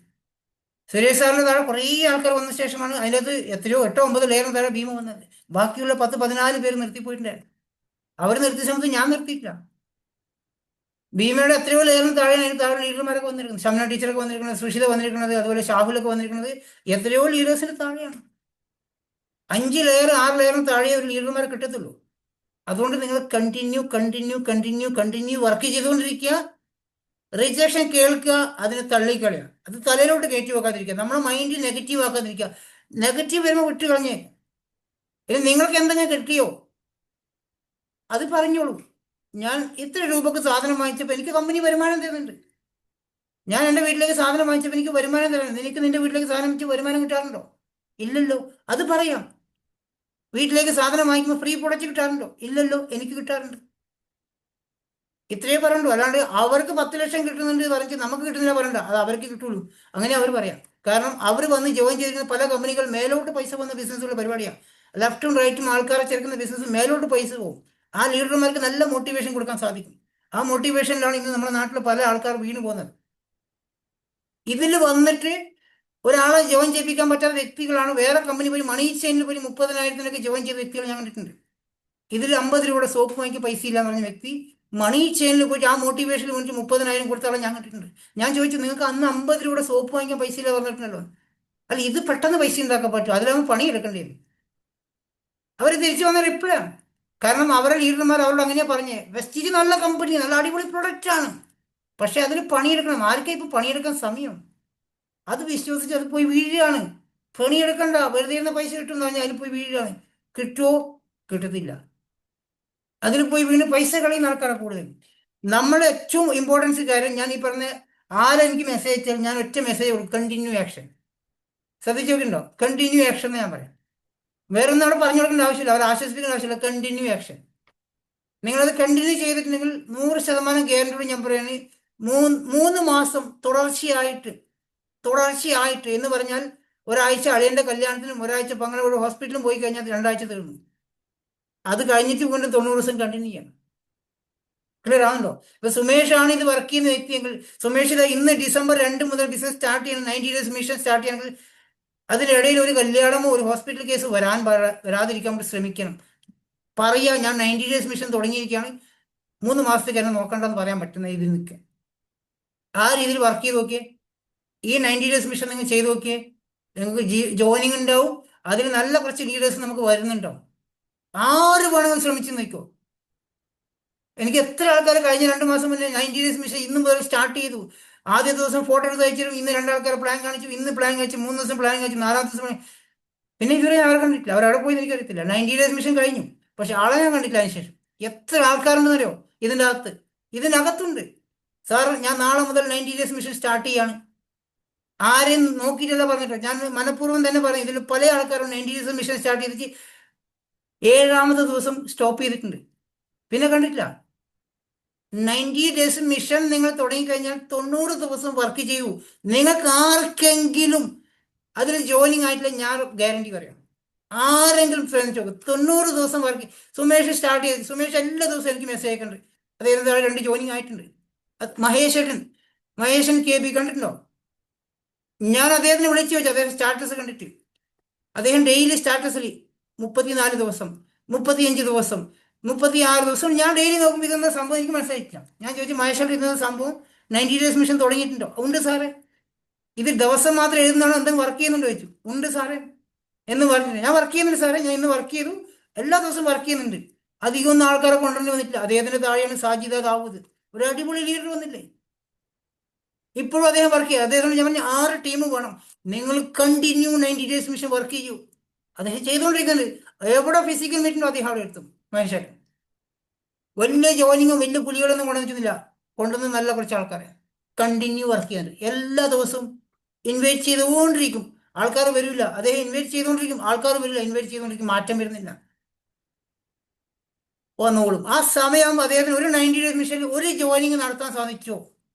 സുരേഷ് സാറിന് താഴെ കുറേ ആൾക്കാർ വന്ന ശേഷമാണ് അതിനകത്ത് എത്രയോ 8-9 ലെയറിന് താഴെ ഭീമ വന്നത്. ബാക്കിയുള്ള 10-14 പേര് നിർത്തിപ്പോയിട്ടുണ്ടായിരുന്നു. അവർ നിർത്തിയ സമയത്ത് ഞാൻ നിർത്തിയിട്ടില്ല. ഭീമയുടെ എത്രയോ ലെയറിന് താഴെയാണ് അതിന് താഴെ ലീഡർമാരൊക്കെ വന്നിരിക്കുന്നത്. ഷംന ടീച്ചറൊക്കെ വന്നിരിക്കുന്നത്, സുഷിത വന്നിരിക്കുന്നത്, അതുപോലെ ഷാഹുലൊക്കെ വന്നിരിക്കുന്നത് എത്രയോ ലീഡേഴ്സിന് താഴെയാണ്. 5 ലെയർ 6 ലെയറിന് താഴെ ഒരു ലീഡർമാരെ കിട്ടത്തുള്ളൂ. അതുകൊണ്ട് നിങ്ങൾ കണ്ടിന്യൂ വർക്ക് ചെയ്തുകൊണ്ടിരിക്കുക. റിജക്ഷൻ കേൾക്കുക, അതിനെ തള്ളിക്കളയുക, അത് തലയിലോട്ട് കയറ്റി വെക്കാതിരിക്കുക, നമ്മുടെ മൈൻഡ് നെഗറ്റീവ് ആക്കാതിരിക്കുക. നെഗറ്റീവ് വരുമ്പോൾ വിട്ട് കളഞ്ഞേ. ഇനി നിങ്ങൾക്ക് എന്തെങ്കിലും കിട്ടിയോ അത് പറഞ്ഞോളൂ. ഞാൻ ഇത്ര രൂപക്ക് സാധനം വാങ്ങിച്ചപ്പോൾ എനിക്ക് കമ്പനി വരുമാനം തരുന്നുണ്ട്. ഞാൻ എൻ്റെ വീട്ടിലേക്ക് സാധനം വാങ്ങിച്ചപ്പോൾ എനിക്ക് വരുമാനം തരുന്നുണ്ട്. നിനക്ക് നിന്റെ വീട്ടിലേക്ക് സാധനം വെച്ച് വരുമാനം കിട്ടാറുണ്ടോ? ഇല്ലല്ലോ. അത് പറയാം. വീട്ടിലേക്ക് സാധനം വാങ്ങിക്കുമ്പോൾ ഫ്രീ പ്രൊഡക്റ്റ് കിട്ടാറുണ്ടോ? ഇല്ലല്ലോ, എനിക്ക് കിട്ടാറുണ്ട്. ഇത്രയേ പറയണ്ടു. അല്ലാണ്ട് അവർക്ക് 10 ലക്ഷം കിട്ടുന്നുണ്ട് പറഞ്ഞ് നമുക്ക് കിട്ടുന്നില്ല പറയണ്ട, അത് അവർക്ക് കിട്ടുള്ളൂ, അങ്ങനെ അവർ പറയാം. കാരണം അവർ വന്ന് ജോയിൻ ചെയ്തിരിക്കുന്ന പല കമ്പനികൾ മേലോട്ട് പൈസ പോകുന്ന ബിസിനസ്സുള്ള പരിപാടിയാണ്. ലെഫ്റ്റും റൈറ്റും ആൾക്കാരെ ചേർക്കുന്ന ബിസിനസ് മേലോട്ട് പൈസ പോകും. ആ ലീഡർമാർക്ക് നല്ല മോട്ടിവേഷൻ കൊടുക്കാൻ സാധിക്കും. ആ മോട്ടിവേഷനിലാണ് ഇന്ന് നമ്മുടെ നാട്ടിൽ പല ആൾക്കാർ വീണു പോകുന്നത്. ഇതിൽ വന്നിട്ട് ഒരാളെ ജോയിൻ ചെയ്യിപ്പിക്കാൻ പറ്റാത്ത വ്യക്തികളാണ് വേറെ കമ്പനി പോയി മണി ചെയിനിൽ പോയി 30,000-ത്തിനൊക്കെ ജോയിൻ ചെയ്ത വ്യക്തികൾ ഞാൻ കണ്ടിട്ടുണ്ട്. ഇതിൽ 50 രൂപയുടെ സോപ്പ് വാങ്ങിക്കാൻ പൈസ ഇല്ല എന്ന് പറഞ്ഞ വ്യക്തി മണി ചെയിനിൽ പോയിട്ട് ആ മോട്ടിവേഷനിൽ വേണ്ടി 30,000 കൊടുത്താളെ ഞാൻ കണ്ടിട്ടുണ്ട്. ഞാൻ ചോദിച്ചു, നിങ്ങൾക്ക് അന്ന് 50 രൂപയുടെ സോപ്പ് വാങ്ങിക്കാൻ പൈസ ഇല്ല പറഞ്ഞിട്ടുണ്ടല്ലോ, അല്ല ഇത് പെട്ടെന്ന് പൈസ ഉണ്ടാക്കാൻ പറ്റും, അതിലാവുമ്പോൾ പണി എടുക്കേണ്ടി വരും. അവർ തിരിച്ചു വന്ന റിപ്ലൈ ആണ്. കാരണം അവരുടെ ലീഡർമാർ അവരോട് അങ്ങനെയാ പറഞ്ഞേ, വെസ്റ്റീജ് നല്ല കമ്പനി, നല്ല അടിപൊളി പ്രൊഡക്റ്റ് ആണ്, പക്ഷെ അതിന് പണിയെടുക്കണം. ആർക്കാ ഇപ്പൊ പണിയെടുക്കാൻ സമയം? അത് വിശ്വസിച്ച് അത് പോയി വീഴുകയാണ്. പണിയെടുക്കണ്ട, വെറുതെ ഇരുന്ന പൈസ കിട്ടുമെന്ന് പറഞ്ഞാൽ അതിൽ പോയി വീഴുകയാണ്. കിട്ടുമോ? കിട്ടത്തില്ല. അതിൽ പോയി വീണ് പൈസ കളയുന്ന ആൾക്കാരെ കൂടുതൽ. നമ്മൾ ഏറ്റവും ഇമ്പോർട്ടൻസ് കാര്യം, ഞാൻ ഈ പറഞ്ഞ ആരെനിക്ക് മെസ്സേജ് അയച്ചാൽ ഞാൻ ഒറ്റ മെസ്സേജ് കൊടുക്കും, കണ്ടിന്യൂ ആക്ഷൻ. ശ്രദ്ധിച്ചു നോക്കിയിട്ടുണ്ടോ? കണ്ടിന്യൂ ആക്ഷൻ എന്ന് ഞാൻ പറയാം. വേറെ ഒന്നും അവിടെ പറഞ്ഞു കൊടുക്കേണ്ട ആവശ്യമില്ല, അവർ ആശ്വസിപ്പിക്കേണ്ട ആവശ്യമില്ല. Continue action. നിങ്ങളത് കണ്ടിന്യൂ ചെയ്തിട്ടുണ്ടെങ്കിൽ 100% ഗ്യാരണ്ടി ഞാൻ പറയുകയാണെങ്കിൽ 3 മാസം തുടർച്ചയായിട്ട് എന്ന് പറഞ്ഞാൽ ഒരാഴ്ച അളിയൻ്റെ കല്യാണത്തിനും ഒരാഴ്ച പങ്ങളോട് ഹോസ്പിറ്റലിലും പോയി കഴിഞ്ഞാൽ 2 ആഴ്ച തീർന്നു. അത് കഴിഞ്ഞിട്ട് വീണ്ടും 90 ദിവസം കണ്ടിന്യൂ ചെയ്യണം. ക്ലിയർ ആണല്ലോ? ഇപ്പൊ സുമേഷ് ആണ് ഇത് വർക്ക് ചെയ്യുന്ന വ്യക്തിയെങ്കിൽ, സുമേഷ് ഇന്ന് ഡിസംബർ 2 മുതൽ ബിസിനസ് സ്റ്റാർട്ട് ചെയ്യണം, 90 ഡേയ്സ് മിഷൻ സ്റ്റാർട്ട് ചെയ്യണമെങ്കിൽ അതിനിടയിൽ ഒരു കല്യാണമോ ഒരു ഹോസ്പിറ്റൽ കേസ് വരാതിരിക്കാൻ വേണ്ടി ശ്രമിക്കണം. പറയുക, ഞാൻ 90 ഡേയ്സ് മിഷൻ തുടങ്ങിയിരിക്കുകയാണ്, 3 മാസത്തേക്ക് എന്നെ നോക്കണ്ടെന്ന് പറയാൻ പറ്റുന്ന ഇതിൽ നിൽക്കുക. ആ രീതിയിൽ വർക്ക് ചെയ്ത് നോക്കിയേ. ഈ 90 ഡേയ്സ് മിഷൻ നിങ്ങൾ ചെയ്ത് നോക്കിയേ, നിങ്ങൾക്ക് ജോയിനിങ് ഉണ്ടാവും. അതിൽ നല്ല കുറച്ച് ലീഡേഴ്സ് നമുക്ക് വരുന്നുണ്ടാവും. 6 വേണമെങ്കിൽ ശ്രമിച്ചു നോക്കോ. എനിക്ക് എത്ര ആൾക്കാർ കഴിഞ്ഞ 2 മാസം മുന്നേ 90 ഡേയ്സ് മിഷൻ ഇന്നും മുതൽ സ്റ്റാർട്ട് ചെയ്തു. ആദ്യ ദിവസം ഫോട്ടോ എടുത്ത് അയച്ചിരും, ഇന്ന് 2 ആൾക്കാർ പ്ലാൻ കാണിച്ചു, ഇന്ന് പ്ലാൻ കാണിച്ചു, 3 ദിവസം പ്ലാൻ കാണിച്ചു, 4ാമത്തെ ദിവസം പിന്നെ ഇതുവരെ ഞാൻ അവരെ കണ്ടിട്ടില്ല. അവരവിടെ പോയി എനിക്കറിയത്തില്ല. 90 ഡേയ്സ് മിഷൻ കഴിഞ്ഞു, പക്ഷെ ആളെ ഞാൻ കണ്ടിട്ടില്ല. അതിനുശേഷം എത്ര ആൾക്കാരുണ്ടെന്ന് അറിയോ ഇതിനകത്തുണ്ട്. സാർ ഞാൻ നാളെ മുതൽ 90 ഡേയ്സ് മിഷൻ സ്റ്റാർട്ട് ചെയ്യാണ്. ആരെയും നോക്കിയിട്ടല്ല പറഞ്ഞിട്ടോ, ഞാൻ മനഃപൂർവ്വം തന്നെ പറയും. ഇതിൽ പല ആൾക്കാരും 90 ഡേയ്സ് മിഷൻ സ്റ്റാർട്ട് ചെയ്തിട്ട് 7ാമത്തെ ദിവസം സ്റ്റോപ്പ് ചെയ്തിട്ടുണ്ട്, പിന്നെ കണ്ടിട്ടില്ല. 90 ഡേയ്സ് മിഷൻ നിങ്ങൾ തുടങ്ങിക്കഴിഞ്ഞാൽ 90 ദിവസം വർക്ക് ചെയ്യൂ. നിങ്ങൾക്ക് ആർക്കെങ്കിലും അതിൽ ജോയിനിങ് ആയിട്ടില്ല, ഞാൻ ഗ്യാരണ്ടി പറയാം. ആരെങ്കിലും ശ്രമിച്ചു 90 ദിവസം വർക്ക്. സുമേഷ് സ്റ്റാർട്ട് ചെയ്ത്, സുമേഷ് എല്ലാ ദിവസവും എനിക്ക് മെസ്സേജ് അയക്കുന്നുണ്ട്. അദ്ദേഹത്തിന് 2 ജോയിനിങ് ആയിട്ടുണ്ട്. മഹേശൻ KB കണ്ടിട്ടുണ്ടോ? ഞാൻ അദ്ദേഹത്തിനെ വിളിച്ചു വെച്ചു, അദ്ദേഹം സ്റ്റാറ്റസ് കണ്ടിട്ട്. അദ്ദേഹം ഡെയിലി സ്റ്റാറ്റസിൽ 34 ദിവസം, 35 ദിവസം, 36 ദിവസം. ഞാൻ ഡെയിലി നോക്കുമ്പോൾ ഇതെന്താ സംഭവം എനിക്ക് മനസ്സിലായിട്ടില്ല. ഞാൻ ചോദിച്ചു, മഹേശ്വരൻ ഇതെന്താ സംഭവം, 90 ഡേയ്സ് മിഷൻ തുടങ്ങിയിട്ടുണ്ടോ? ഉണ്ട് സാറേ. ഇത് ദിവസം മാത്രം എഴുതുന്നതാണോ, എന്തെങ്കിലും വർക്ക് ചെയ്യുന്നുണ്ടോ ചോദിച്ചു. ഉണ്ട് സാറേ എന്ന് പറഞ്ഞില്ല. ഞാൻ വർക്ക് ചെയ്യുന്നുണ്ട് സാറേ, ഞാൻ ഇന്ന് വർക്ക് ചെയ്തു, എല്ലാ ദിവസവും വർക്ക് ചെയ്യുന്നുണ്ട്. അധികമൊന്നും ആൾക്കാരെ കൊണ്ടുവന്നു വന്നിട്ടില്ല. അദ്ദേഹത്തിന്റെ താഴെയാണ് സാജിദ ദാവൂദ്, ഒരു അടിപൊളി ലീഡർ വന്നില്ലേ. ഇപ്പോഴും അദ്ദേഹം വർക്ക് ചെയ്യുക. അദ്ദേഹം ഞാൻ പറഞ്ഞ 6 ടീം വേണം. നിങ്ങൾ കണ്ടിന്യൂ 90 ഡേയ്സ് മിഷൻ വർക്ക് ചെയ്യൂ. അദ്ദേഹം ചെയ്തുകൊണ്ടിരിക്കുന്നുണ്ട്. എവിടെ ഫിസിക്കൽ മീറ്റിംഗോ അദ്ദേഹം അവിടെ എത്തും. മനുഷ്യൻ വലിയ ജോയിനിങ്ങും വലിയ പുലികളൊന്നും കൊണ്ടുവന്നിട്ടില്ല. കൊണ്ടുവന്ന് നല്ല കുറച്ച് ആൾക്കാരെ കണ്ടിന്യൂ വർക്ക് ചെയ്യാനുണ്ട്. എല്ലാ ദിവസവും ഇൻവൈറ്റ് ചെയ്തുകൊണ്ടിരിക്കും. ആൾക്കാർ വരില്ല, അദ്ദേഹം ഇൻവൈറ്റ് ചെയ്തുകൊണ്ടിരിക്കും. ആൾക്കാർ വരില്ല, ഇൻവൈറ്റ് ചെയ്തുകൊണ്ടിരിക്കും. മാറ്റം വരുന്നില്ല, വന്നോളും. ആ സമയമാകുമ്പോൾ അദ്ദേഹത്തിന് ഒരു 90 ഡേയ്സ് മിഷനിൽ ഒരു ജോയിനിങ് നടത്താൻ സാധിച്ചോ?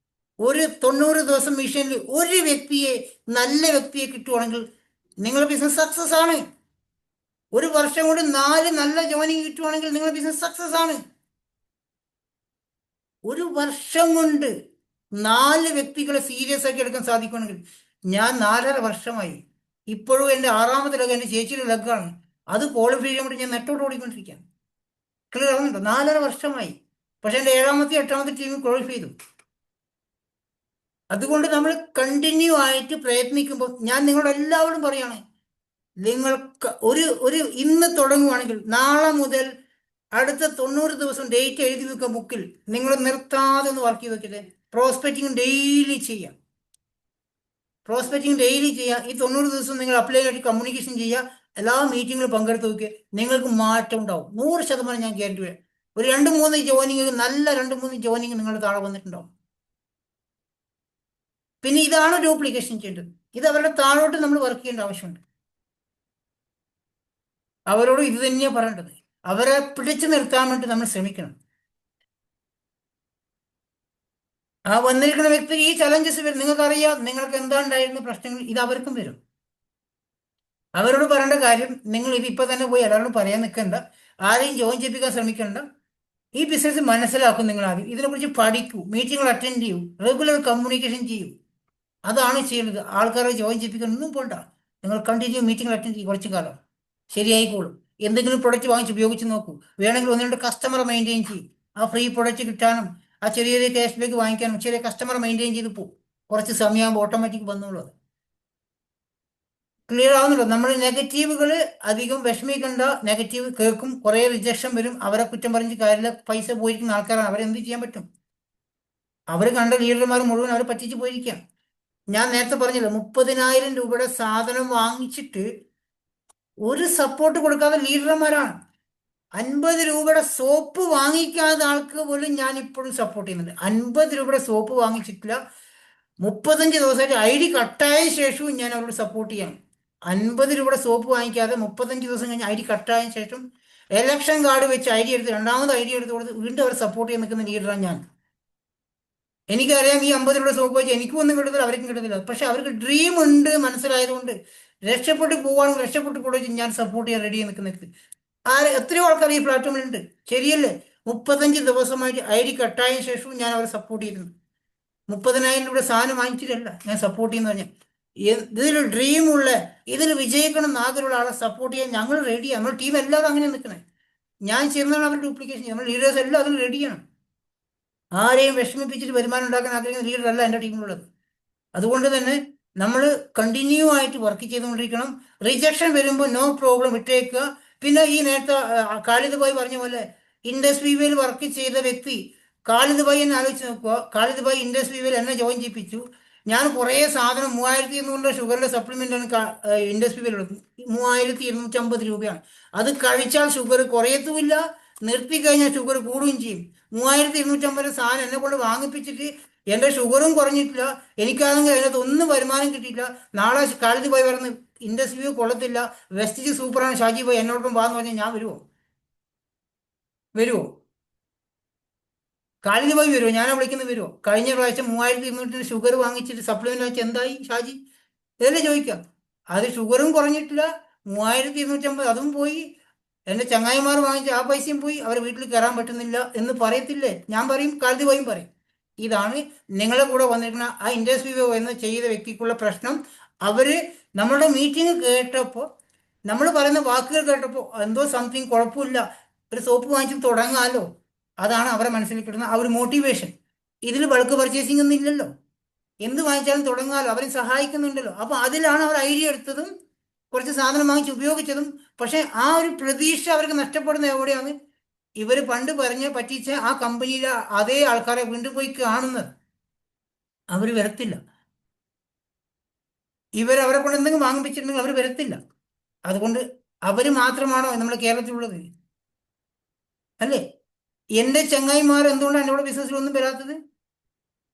ഒരു 90 ദിവസം മിഷനിൽ ഒരു വ്യക്തിയെ, നല്ല വ്യക്തിയെ കിട്ടുവാണെങ്കിൽ നിങ്ങളുടെ ബിസിനസ് സക്സസ് ആണ്. ഒരു വർഷം കൊണ്ട് 4 നല്ല ജോയിനിങ് കിട്ടുവാണെങ്കിൽ നിങ്ങളുടെ ബിസിനസ് സക്സസ് ആണ്. ഒരു വർഷം കൊണ്ട് 4 വ്യക്തികളെ സീരിയസ് ആക്കി എടുക്കാൻ സാധിക്കുകയാണെങ്കിൽ, ഞാൻ 4.5 വർഷമായി, ഇപ്പോഴും എൻ്റെ 6ാമത്തെ ലഗ്, എൻ്റെ ചേച്ചിയുടെ ലഗാണ്. അത് ക്വാളിഫൈ ചെയ്യാൻ വേണ്ടി ഞാൻ നെട്ടോട്ട് ഓടിക്കൊണ്ടിരിക്കുകയാണ്. ക്ലിയർ ആവുന്നുണ്ടോ? 4.5 വർഷമായി, പക്ഷെ എൻ്റെ 7ാമത്തെ 8ാമത്തെ ടീം ക്വാളിഫൈ ചെയ്തു. അതുകൊണ്ട് നമ്മൾ കണ്ടിന്യൂ ആയിട്ട് പ്രയത്നിക്കുമ്പോൾ, ഞാൻ നിങ്ങളോട് എല്ലാവരും പറയാണ്, നിങ്ങൾക്ക് ഒരു ഇന്ന് തുടങ്ങുവാണെങ്കിൽ നാളെ മുതൽ അടുത്ത 90 ദിവസം ഡേറ്റ് എഴുതി വെക്കുക ബുക്കിൽ. നിങ്ങൾ നിർത്താതെ ഒന്ന് വർക്ക് ചെയ്ത് വെച്ചിട്ട് പ്രോസ്പെക്റ്റിംഗ് ഡെയിലി ചെയ്യാം. ഈ 90 ദിവസം നിങ്ങൾ അപ്ലൈ ആയിട്ട് കമ്മ്യൂണിക്കേഷൻ ചെയ്യുക. എല്ലാ മീറ്റിങ്ങിലും പങ്കെടുത്ത് നോക്കുക, നിങ്ങൾക്ക് മാറ്റം ഉണ്ടാവും. 100% ഞാൻ ഗ്യാരണ്ടി പറയാം. ഒരു 2-3 ജോയിനിങ്, നല്ല 2-3 ജോയിനിങ് നിങ്ങൾ താഴെ വന്നിട്ടുണ്ടാവും. പിന്നെ ഇതാണ് ഡ്യൂപ്ലിക്കേഷൻ ചെയ്യേണ്ടത്. ഇത് അവരുടെ താഴോട്ട് നമ്മൾ വർക്ക് ചെയ്യേണ്ട ആവശ്യമുണ്ട്. അവരോട് ഇത് തന്നെയാണ് പറയേണ്ടത്. അവരെ പിടിച്ചു നിർത്താൻ വേണ്ടി നമ്മൾ ശ്രമിക്കണം. ആ വന്നിരിക്കുന്ന വ്യക്തി ഈ ചലഞ്ചസ് വരും. നിങ്ങൾക്കറിയാം നിങ്ങൾക്ക് എന്താ ഉണ്ടായിരുന്ന പ്രശ്നങ്ങൾ, ഇത് അവർക്കും വരും. അവരോട് പറയേണ്ട കാര്യം, നിങ്ങൾ ഇതിപ്പോൾ തന്നെ പോയി എല്ലാവരോടും പറയാൻ നിൽക്കണ്ട, ആരെയും ജോയിൻ ചെയ്യിപ്പിക്കാൻ ശ്രമിക്കണ്ട. ഈ ബിസിനസ് മനസ്സിലാക്കും. നിങ്ങൾ ആദ്യം ഇതിനെക്കുറിച്ച് പഠിക്കൂ, മീറ്റിങ്ങുകൾ അറ്റൻഡ് ചെയ്യൂ, റെഗുലർ കമ്മ്യൂണിക്കേഷൻ ചെയ്യൂ. അതാണ് ചെയ്യുന്നത്. ആൾക്കാരെ ജോയിൻ ചെയ്യിപ്പിക്കാൻ ഒന്നും പോണ്ട. നിങ്ങൾ കണ്ടിന്യൂ മീറ്റിംഗ് അറ്റൻഡ് ചെയ്യും. കുറച്ച് കാലം ശരിയായിക്കോളും. എന്തെങ്കിലും പ്രൊഡക്റ്റ് വാങ്ങിച്ച് ഉപയോഗിച്ച് നോക്കൂ. വേണമെങ്കിൽ 1-2 കസ്റ്റമറെ മെയിൻറ്റെയിൻ ചെയ്യും. ആ ഫ്രീ പ്രൊഡക്റ്റ് കിട്ടാനും ആ ചെറിയ ക്യാഷ് ബാക്ക് വാങ്ങിക്കാനും ചെറിയ കസ്റ്റമറെ മെയിൻറ്റെയിൻ ചെയ്ത് പോകും. കുറച്ച് സമയമാകുമ്പോൾ ഓട്ടോമാറ്റിക് വന്നോളൂ. അത് ക്ലിയർ ആവുന്നുണ്ടോ? നമ്മൾ നെഗറ്റീവുകൾ അധികം വിഷമിക്കണ്ട. നെഗറ്റീവ് കേൾക്കും, കുറേ റിജക്ഷൻ വരും. അവരെ കുറ്റം പറഞ്ഞ് കാര്യമില്ല. പൈസ പോയിരിക്കുന്ന ആൾക്കാരാണ്. അവരെന്ത് ചെയ്യാൻ പറ്റും? അവർ കണ്ട ലീഡർമാർ മുഴുവൻ അവർ പറ്റിച്ച് പോയിരിക്കാം. ഞാൻ നേരത്തെ പറഞ്ഞല്ലോ, 30,000 രൂപയുടെ സാധനം വാങ്ങിച്ചിട്ട് ഒരു സപ്പോർട്ട് കൊടുക്കാതെ ലീഡർമാരാണ്. 50 രൂപയുടെ സോപ്പ് വാങ്ങിക്കാത്ത ആൾക്ക് പോലും ഞാൻ ഇപ്പോഴും സപ്പോർട്ട് ചെയ്യുന്നുണ്ട്. 50 രൂപയുടെ സോപ്പ് വാങ്ങിച്ചിട്ടില്ല. 35 ദിവസമായിട്ട് ID കട്ടായ ശേഷവും ഞാൻ അവരോട് സപ്പോർട്ട് ചെയ്യാം. 50 രൂപയുടെ സോപ്പ് വാങ്ങിക്കാതെ 35 ദിവസം കഴിഞ്ഞ് ID കട്ടായ ശേഷം എലക്ഷൻ കാർഡ് വെച്ച് ID എടുത്ത്, 2ാമത് ID എടുത്ത് കൊടുത്ത് വീണ്ടും അവർ സപ്പോർട്ട് ചെയ്യാൻ നിൽക്കുന്ന ലീഡറാണ് ഞാൻ. എനിക്കറിയാം ഈ 50 രൂപയുടെ സോപ്പ് വെച്ച് എനിക്കും ഒന്നും കിട്ടുന്നില്ല, അവർക്കും കിട്ടുന്നില്ല. പക്ഷെ അവർക്ക് ഡ്രീം ഉണ്ട്, മനസ്സിലായതുകൊണ്ട് രക്ഷപ്പെട്ട് പോവാണെങ്കിൽ രക്ഷപ്പെട്ട് കൂടെ ഞാൻ സപ്പോർട്ട് ചെയ്യാൻ റെഡി നിൽക്കുന്നത്. എത്രയോ ആൾക്കാർ ഈ പ്ലാറ്റ്ഫോമിലുണ്ട്. ശരിയല്ലേ? 35 ദിവസമായിട്ട് ID കട്ടായ ശേഷവും ഞാൻ അവരെ സപ്പോർട്ട് ചെയ്തിട്ടുണ്ട്. 30,000 രൂപയുടെ സാധനം വാങ്ങിച്ചിട്ടല്ല ഞാൻ സപ്പോർട്ട് ചെയ്യുന്ന പറഞ്ഞാൽ, ഇതിൽ ഡ്രീമുള്ള, ഇതിൽ വിജയിക്കണം എന്ന് ആഗ്രഹമുള്ള ആളെ സപ്പോർട്ട് ചെയ്യാൻ ഞങ്ങൾ റെഡിയാണ്. നമ്മുടെ ടീം എല്ലാവരും അങ്ങനെ നിൽക്കണേ. ഞാൻ ചെയ്യുന്നതാണ് അവരുടെ ഡ്യൂപ്ലിക്കേഷൻ. നമ്മൾ ലീഡേഴ്സ് എല്ലാം അതിൽ റെഡിയാണ്. ആരെയും വിഷമിപ്പിച്ചിട്ട് വരുമാനം ഉണ്ടാക്കാൻ ആഗ്രഹിക്കുന്ന ലീഡറല്ല എൻ്റെ ടീമിലുള്ളത്. അതുകൊണ്ട് തന്നെ നമ്മൾ കണ്ടിന്യൂ ആയിട്ട് വർക്ക് ചെയ്തുകൊണ്ടിരിക്കണം. റിജക്ഷൻ വരുമ്പോൾ നോ പ്രോബ്ലം, ഇട്ടേക്കുക. പിന്നെ ഈ നേരത്തെ കാലിദ് പോയി പറഞ്ഞ പോലെ ഇൻഡസ് വിവയിൽ വർക്ക് ചെയ്ത വ്യക്തി ഖാലിദ് ഭായി എന്നെ ആലോചിച്ച് നോക്കുക. ഖാലിദ് ഭായി ഇൻഡസ് വിവയിൽ എന്നെ ജോയിൻ ചെയ്യിപ്പിച്ചു. ഞാൻ കുറേ സാധനം 3200 ഷുഗറിൻ്റെ സപ്ലിമെൻ്റാണ് ഇൻഡസ് വിവയിൽ എടുക്കുന്നത്. 3250 രൂപയാണ്. അത് കഴിച്ചാൽ ഷുഗർ കുറയത്തുമില്ല, നിർത്തി കഴിഞ്ഞാൽ ഷുഗർ കൂടുകയും ചെയ്യും. 3250 സാധനം എന്നെ കൊണ്ട് വാങ്ങിപ്പിച്ചിട്ട് എൻ്റെ ഷുഗറും കുറഞ്ഞിട്ടില്ല, എനിക്കാണെങ്കിൽ അതിനകത്ത് ഒന്നും വരുമാനം കിട്ടിയില്ല. നാളെ ഖാലിദ് ഭായി പറഞ്ഞ് ഇൻഡസ് വ്യൂ കൊള്ളത്തില്ല, വെസ്റ്റേജ് സൂപ്പറാണ് ഷാജി ഭായി എന്നോടൊപ്പം വാന്ന് പറഞ്ഞാൽ ഞാൻ വരുമോ? ഖാലിദ് ഭായി വരുമോ? ഞാനാ വിളിക്കുന്നത് വരുമോ? കഴിഞ്ഞ പ്രാവശ്യം 3200 ഷുഗർ വാങ്ങിച്ചിട്ട് സപ്ലിമെന്റ് വെച്ച് എന്തായി ഷാജി? ഇതല്ലേ ചോദിക്കാം. അത് ഷുഗറും കുറഞ്ഞിട്ടില്ല, 3250 അതും പോയി, എൻ്റെ ചങ്ങായിമാർ വാങ്ങിച്ച ആ പൈസയും പോയി, അവരെ വീട്ടിൽ കയറാൻ പറ്റുന്നില്ല എന്ന് പറയത്തില്ലേ? ഞാൻ പറയും, ഖാലിദ് ഭായിയും പറയും. ഇതാണ് നിങ്ങളുടെ കൂടെ വന്നിരിക്കുന്ന ആ ഇൻഡസ് വിവോ എന്ന് ചെയ്ത വ്യക്തിക്കുള്ള പ്രശ്നം. അവർ നമ്മളുടെ മീറ്റിംഗ് കേട്ടപ്പോൾ, നമ്മൾ പറയുന്ന വാക്കുകൾ കേട്ടപ്പോൾ എന്തോ സംതിങ് കുഴപ്പമില്ല, ഒരു സോപ്പ് വാങ്ങിച്ച് തുടങ്ങാമല്ലോ, അതാണ് അവരെ മനസ്സിൽ കിട്ടുന്ന ആ ഒരു മോട്ടിവേഷൻ. ഇതിൽ ബൾക്ക് പർച്ചേസിംഗ് ഒന്നും ഇല്ലല്ലോ, എന്ത് വാങ്ങിച്ചാലും തുടങ്ങാമല്ലോ, അവരെ സഹായിക്കുന്നുണ്ടല്ലോ. അപ്പോൾ അതിലാണ് അവർ ഐഡിയ എടുത്തതും കുറച്ച് സാധനം വാങ്ങിച്ച് ഉപയോഗിച്ചതും. പക്ഷേ ആ ഒരു പ്രതീക്ഷ അവർക്ക് നഷ്ടപ്പെടുന്ന എവിടെയാണ്? ഇവർ പണ്ട് പറഞ്ഞ് പറ്റിച്ച ആ കമ്പനിയിലെ അതേ ആൾക്കാരെ വീണ്ടും പോയി കാണുന്നത്. അവർ വരത്തില്ല. അവരെ കൊണ്ട് എന്തെങ്കിലും വാങ്ങിപ്പിച്ചിട്ടുണ്ടെങ്കിൽ അവർ വരത്തില്ല. അതുകൊണ്ട് അവർ മാത്രമാണോ നമ്മുടെ കേരളത്തിലുള്ളത്? അല്ലേ? എൻ്റെ ചങ്ങായിമാർ എന്തുകൊണ്ടാണ് എന്നോട് ബിസിനസ്സിലൊന്നും വരാത്തത്?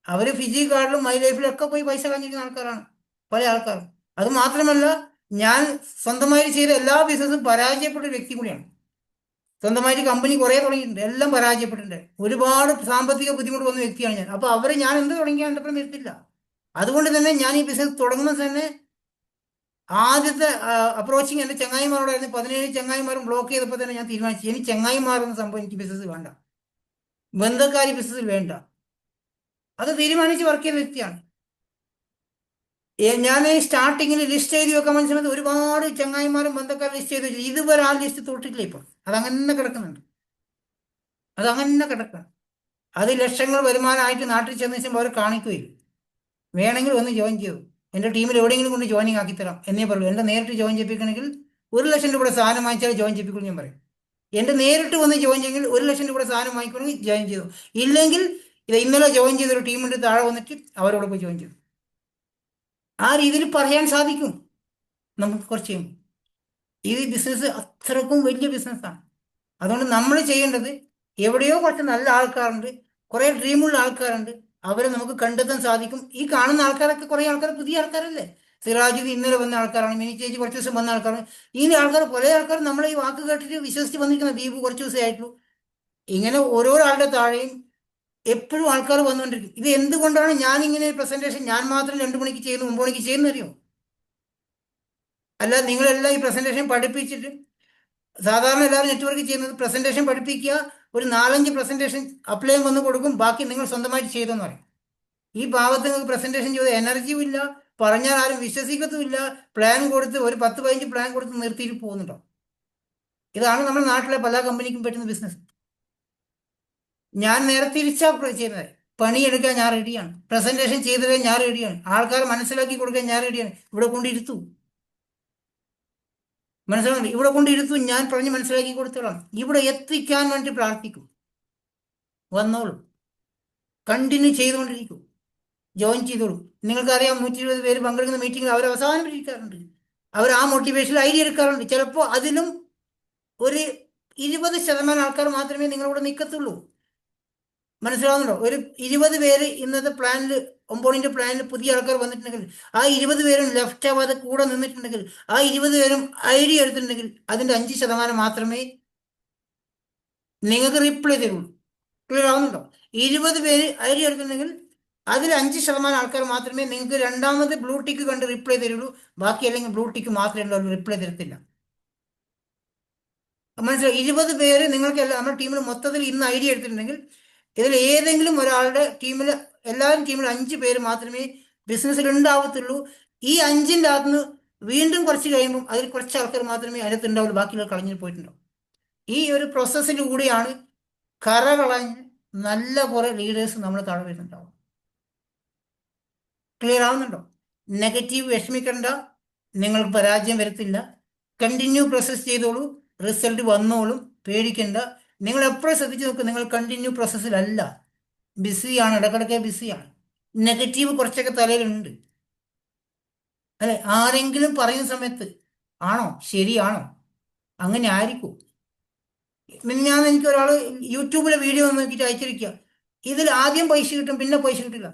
അവർ ഫിജി കാർഡിലും മൈ ലൈഫിലും ഒക്കെ പോയി പൈസ കളഞ്ഞിരിക്കുന്ന ആൾക്കാരാണ് പല ആൾക്കാരും. അത് മാത്രമല്ല, ഞാൻ സ്വന്തമായി ചെയ്ത എല്ലാ ബിസിനസ്സും പരാജയപ്പെട്ട വ്യക്തി കൂടിയാണ്. സ്വന്തമായിട്ട് കമ്പനി കുറേ തുടങ്ങിയിട്ടുണ്ട്, എല്ലാം പരാജയപ്പെട്ടിട്ടുണ്ട്. ഒരുപാട് സാമ്പത്തിക ബുദ്ധിമുട്ട് വന്ന വ്യക്തിയാണ് ഞാൻ. അപ്പോൾ അവരെ ഞാൻ എന്ത് തുടങ്ങിയാൽ എൻ്റെ ഒപ്പം നിർത്തില്ല. അതുകൊണ്ട് തന്നെ ഞാൻ ഈ ബിസിനസ് തുടങ്ങുമ്പോൾ തന്നെ ആദ്യത്തെ അപ്രോച്ചിങ് എൻ്റെ ചങ്ങായിമാരോടായിരുന്നു. 17 ചങ്ങായിമാരും ബ്ലോക്ക് ചെയ്തപ്പോൾ തന്നെ ഞാൻ തീരുമാനിച്ചു, ഇനി ചങ്ങായിമാരെന്ന സംഭവം എനിക്ക് ബിസിനസ് വേണ്ട, ബന്ധക്കാരി ബിസിനസ് വേണ്ട. അത് തീരുമാനിച്ച് വർക്ക് ചെയ്ത വ്യക്തിയാണ് ഞാൻ. സ്റ്റാർട്ടിങ്ങിൽ ലിസ്റ്റ് എഴുതി വെക്കാൻ മനസ്സിൽ സമയത്ത് ഒരുപാട് ചങ്ങായിമാരും ബന്ധക്കാരും ലിസ്റ്റ് ചെയ്ത് വെച്ചു. ഇതുവരെ ആ ലിസ്റ്റ് തൊട്ടിട്ടില്ല. ഇപ്പം അതങ്ങനെ കിടക്കുന്നുണ്ട്, അതങ്ങനെ കിടക്കണം. അത് ലക്ഷങ്ങൾ വരുമാനമായിട്ട് നാട്ടിൽ ചെന്ന് വെച്ചാൽ അവർ കാണിക്കുകയില്ല. വേണമെങ്കിൽ ഒന്ന് ജോയിൻ ചെയ്തു, എൻ്റെ ടീമിൽ എവിടെയെങ്കിലും കൊണ്ട് ജോയിനിങ് ആക്കിത്തരാം എന്നേ പറയൂ. എൻ്റെ നേരിട്ട് ജോയിൻ ചെയ്യിപ്പിക്കണമെങ്കിൽ 1 ലക്ഷം രൂപയുടെ സാധനം വാങ്ങിച്ചാൽ ജോയിൻ ചെയ്യിപ്പിക്കുള്ളൂ ഞാൻ പറയും. എൻ്റെ നേരിട്ട് വന്ന് ജോയിൻ ചെയ്യെങ്കിൽ 1 ലക്ഷം രൂപയുടെ സാധനം വാങ്ങിക്കണമെങ്കിൽ ജോയിൻ ചെയ്തു. ഇല്ലെങ്കിൽ ഇത് ഇന്നലെ ജോയിൻ ചെയ്തൊരു ടീമിൻ്റെ താഴെ വന്നിട്ട് അവരോട് പോയി ജോയിൻ ചെയ്തു. ആ രീതിയിൽ പറയാൻ സാധിക്കും നമുക്ക് കുറച്ച് കഴിയുമ്പോൾ. ഈ ബിസിനസ് അത്രക്കും വലിയ ബിസിനസ്സാണ്. അതുകൊണ്ട് നമ്മൾ ചെയ്യേണ്ടത്, എവിടെയോ കുറച്ച് നല്ല ആൾക്കാരുണ്ട്, കുറേ ഡ്രീമുള്ള ആൾക്കാരുണ്ട്, അവരെ നമുക്ക് കണ്ടെത്താൻ സാധിക്കും. ഈ കാണുന്ന ആൾക്കാരൊക്കെ കുറേ ആൾക്കാർ പുതിയ ആൾക്കാരല്ലേ. സിറാജുദ്ദീൻ ഇന്നലെ വന്ന ആൾക്കാരാണ്, മിനി ചേച്ചി കുറച്ച് ദിവസം വന്ന ആൾക്കാരാണ്. ഈ ആൾക്കാർ പല ആൾക്കാർ നമ്മളെ ഈ വാക്ക് കേട്ടിട്ട് വിശ്വസിച്ച് വന്നിരിക്കുന്ന. ദീപ് കുറച്ച് ദിവസമേ ആയിട്ടുള്ളൂ. ഇങ്ങനെ ഓരോരാളുടെ താഴെയും എപ്പോഴും ആൾക്കാർ വന്നുകൊണ്ടിരിക്കും. ഇത് എന്തുകൊണ്ടാണ് ഞാൻ ഇങ്ങനെ പ്രസന്റേഷൻ ഞാൻ മാത്രം 2 മണിക്ക് ചെയ്യുന്നു, 9 മണിക്ക് ചെയ്യുന്നറിയോ? അല്ല, നിങ്ങളെല്ലാം ഈ പ്രസന്റേഷൻ പഠിപ്പിച്ചിട്ട്, സാധാരണ എല്ലാവരും നെറ്റ്വർക്ക് ചെയ്യുന്നത് പ്രസന്റേഷൻ പഠിപ്പിക്കുക, ഒരു 4-5 പ്രസന്റേഷൻ അപ്ലൈ വന്ന് കൊടുക്കും, ബാക്കി നിങ്ങൾ സ്വന്തമായിട്ട് ചെയ്തെന്ന് പറയും. ഈ ഭാഗത്ത് നിങ്ങൾക്ക് പ്രസന്റേഷൻ ചെയ്ത് എനർജിയും ഇല്ല, പറഞ്ഞാൽ ആരും വിശ്വസിക്കത്തുമില്ല. പ്ലാൻ കൊടുത്ത് ഒരു 10-15 പ്ലാൻ കൊടുത്ത് നിർത്തിയിട്ട് പോകുന്നുണ്ടോ? ഇതാണ് നമ്മുടെ നാട്ടിലെ പല കമ്പനിക്കും പറ്റുന്ന ബിസിനസ്. ഞാൻ നേരെ തിരിച്ചാ ചെയ്യുന്നത്. പണിയെടുക്കാൻ ഞാൻ റെഡിയാണ്, പ്രസന്റേഷൻ ചെയ്തിട്ട് ഞാൻ റെഡിയാണ്, ആൾക്കാർ മനസ്സിലാക്കി കൊടുക്കാൻ ഞാൻ റെഡിയാണ്. ഇവിടെ കൊണ്ടിരുത്തു, മനസ്സിലാകുന്നു, ഇവിടെ കൊണ്ടിരുത്തു, ഞാൻ പറഞ്ഞ് മനസ്സിലാക്കി കൊടുത്തോളാം. ഇവിടെ എത്തിക്കാൻ വേണ്ടി പ്രാർത്ഥിക്കും. വന്നോളൂ, കണ്ടിന്യൂ ചെയ്തുകൊണ്ടിരിക്കും, ജോയിൻ ചെയ്തോളൂ. നിങ്ങൾക്കറിയാം, 120 പേര് പങ്കെടുക്കുന്ന മീറ്റിംഗിൽ അവർ അവസാനിപ്പിക്കാറുണ്ട്. അവർ ആ മോട്ടിവേഷനിൽ ഐഡിയ എടുക്കാറുണ്ട്. ചിലപ്പോൾ അതിലും ഒരു 20% ആൾക്കാർ മാത്രമേ നിങ്ങളിവിടെ നിൽക്കത്തുള്ളൂ. മനസ്സിലാവുന്നുണ്ടോ? ഒരു 20 പേര് ഇന്നത്തെ പ്ലാനിൽ, 9 പ്ലാനിൽ പുതിയ ആൾക്കാർ വന്നിട്ടുണ്ടെങ്കിൽ, ആ 20 പേരും ലെഫ്റ്റ് ആവാതെ കൂടെ നിന്നിട്ടുണ്ടെങ്കിൽ, ആ 20 പേരും ഐഡിയ എടുത്തിട്ടുണ്ടെങ്കിൽ അതിൻ്റെ 5% മാത്രമേ നിങ്ങൾക്ക് റിപ്ലൈ തരുള്ളൂ. ക്ലിയർ ആവുന്നുണ്ടോ? 20 പേര് ഐഡിയ എടുത്തിട്ടുണ്ടെങ്കിൽ അതിൽ 5% ആൾക്കാർ മാത്രമേ നിങ്ങൾക്ക് രണ്ടാമത് ബ്ലൂ ടിക്ക് കണ്ട് റിപ്ലൈ തരുള്ളൂ. ബാക്കി അല്ലെങ്കിൽ ബ്ലൂ ടിക്ക് മാത്രമേ ഉള്ളൂ, റിപ്ലൈ തരത്തില്ല. മനസ്സിലായി? 20 പേര് നിങ്ങൾക്ക് നമ്മുടെ ടീമിൽ മൊത്തത്തിൽ ഇന്ന് ഐഡിയ എടുത്തിട്ടുണ്ടെങ്കിൽ, ഇതിൽ ഏതെങ്കിലും ഒരാളുടെ ടീമിൽ, എല്ലാവരും ടീമിൽ 5 പേര് മാത്രമേ ബിസിനസ്സിൽ ഉണ്ടാവത്തുള്ളൂ. ഈ 5ൻ്റെ അകത്തുനിന്ന് വീണ്ടും കുറച്ച് കഴിയുമ്പം അതിൽ കുറച്ച് ആൾക്കാർ മാത്രമേ അതിനകത്ത് ഉണ്ടാവുള്ളൂ, ബാക്കിയുള്ള കളഞ്ഞു പോയിട്ടുണ്ടാവും. ഈ ഒരു പ്രോസസ്സിലൂടെയാണ് കറ കളഞ്ഞ് നല്ല കുറേ ലീഡേഴ്സ് നമ്മുടെ താഴെ വരുന്നുണ്ടാവും. ക്ലിയർ ആവുന്നുണ്ടോ? നെഗറ്റീവ് വിഷമിക്കണ്ട, നിങ്ങൾക്ക് പരാജയം വരത്തില്ല. കണ്ടിന്യൂ പ്രോസസ് ചെയ്തോളൂ, റിസൾട്ട് വന്നോളും, പേടിക്കണ്ട. നിങ്ങൾ എപ്പോഴും ശ്രദ്ധിച്ച് നോക്കുക, നിങ്ങൾ കണ്ടിന്യൂ പ്രോസസ്സിലല്ല, ബിസിയാണ്, ഇടക്കിടക്ക് ബിസിയാണ്, നെഗറ്റീവ് കുറച്ചൊക്കെ തലയിലുണ്ട് അല്ലെ. ആരെങ്കിലും പറയുന്ന സമയത്ത് ആണോ, ശരിയാണോ, അങ്ങനെ ആയിരിക്കും. ഞാൻ എനിക്ക് ഒരാൾ യൂട്യൂബിലെ വീഡിയോ നോക്കിയിട്ട് അയച്ചിരിക്കുക, ഇതിൽ ആദ്യം പൈസ കിട്ടും പിന്നെ പൈസ കിട്ടില്ല.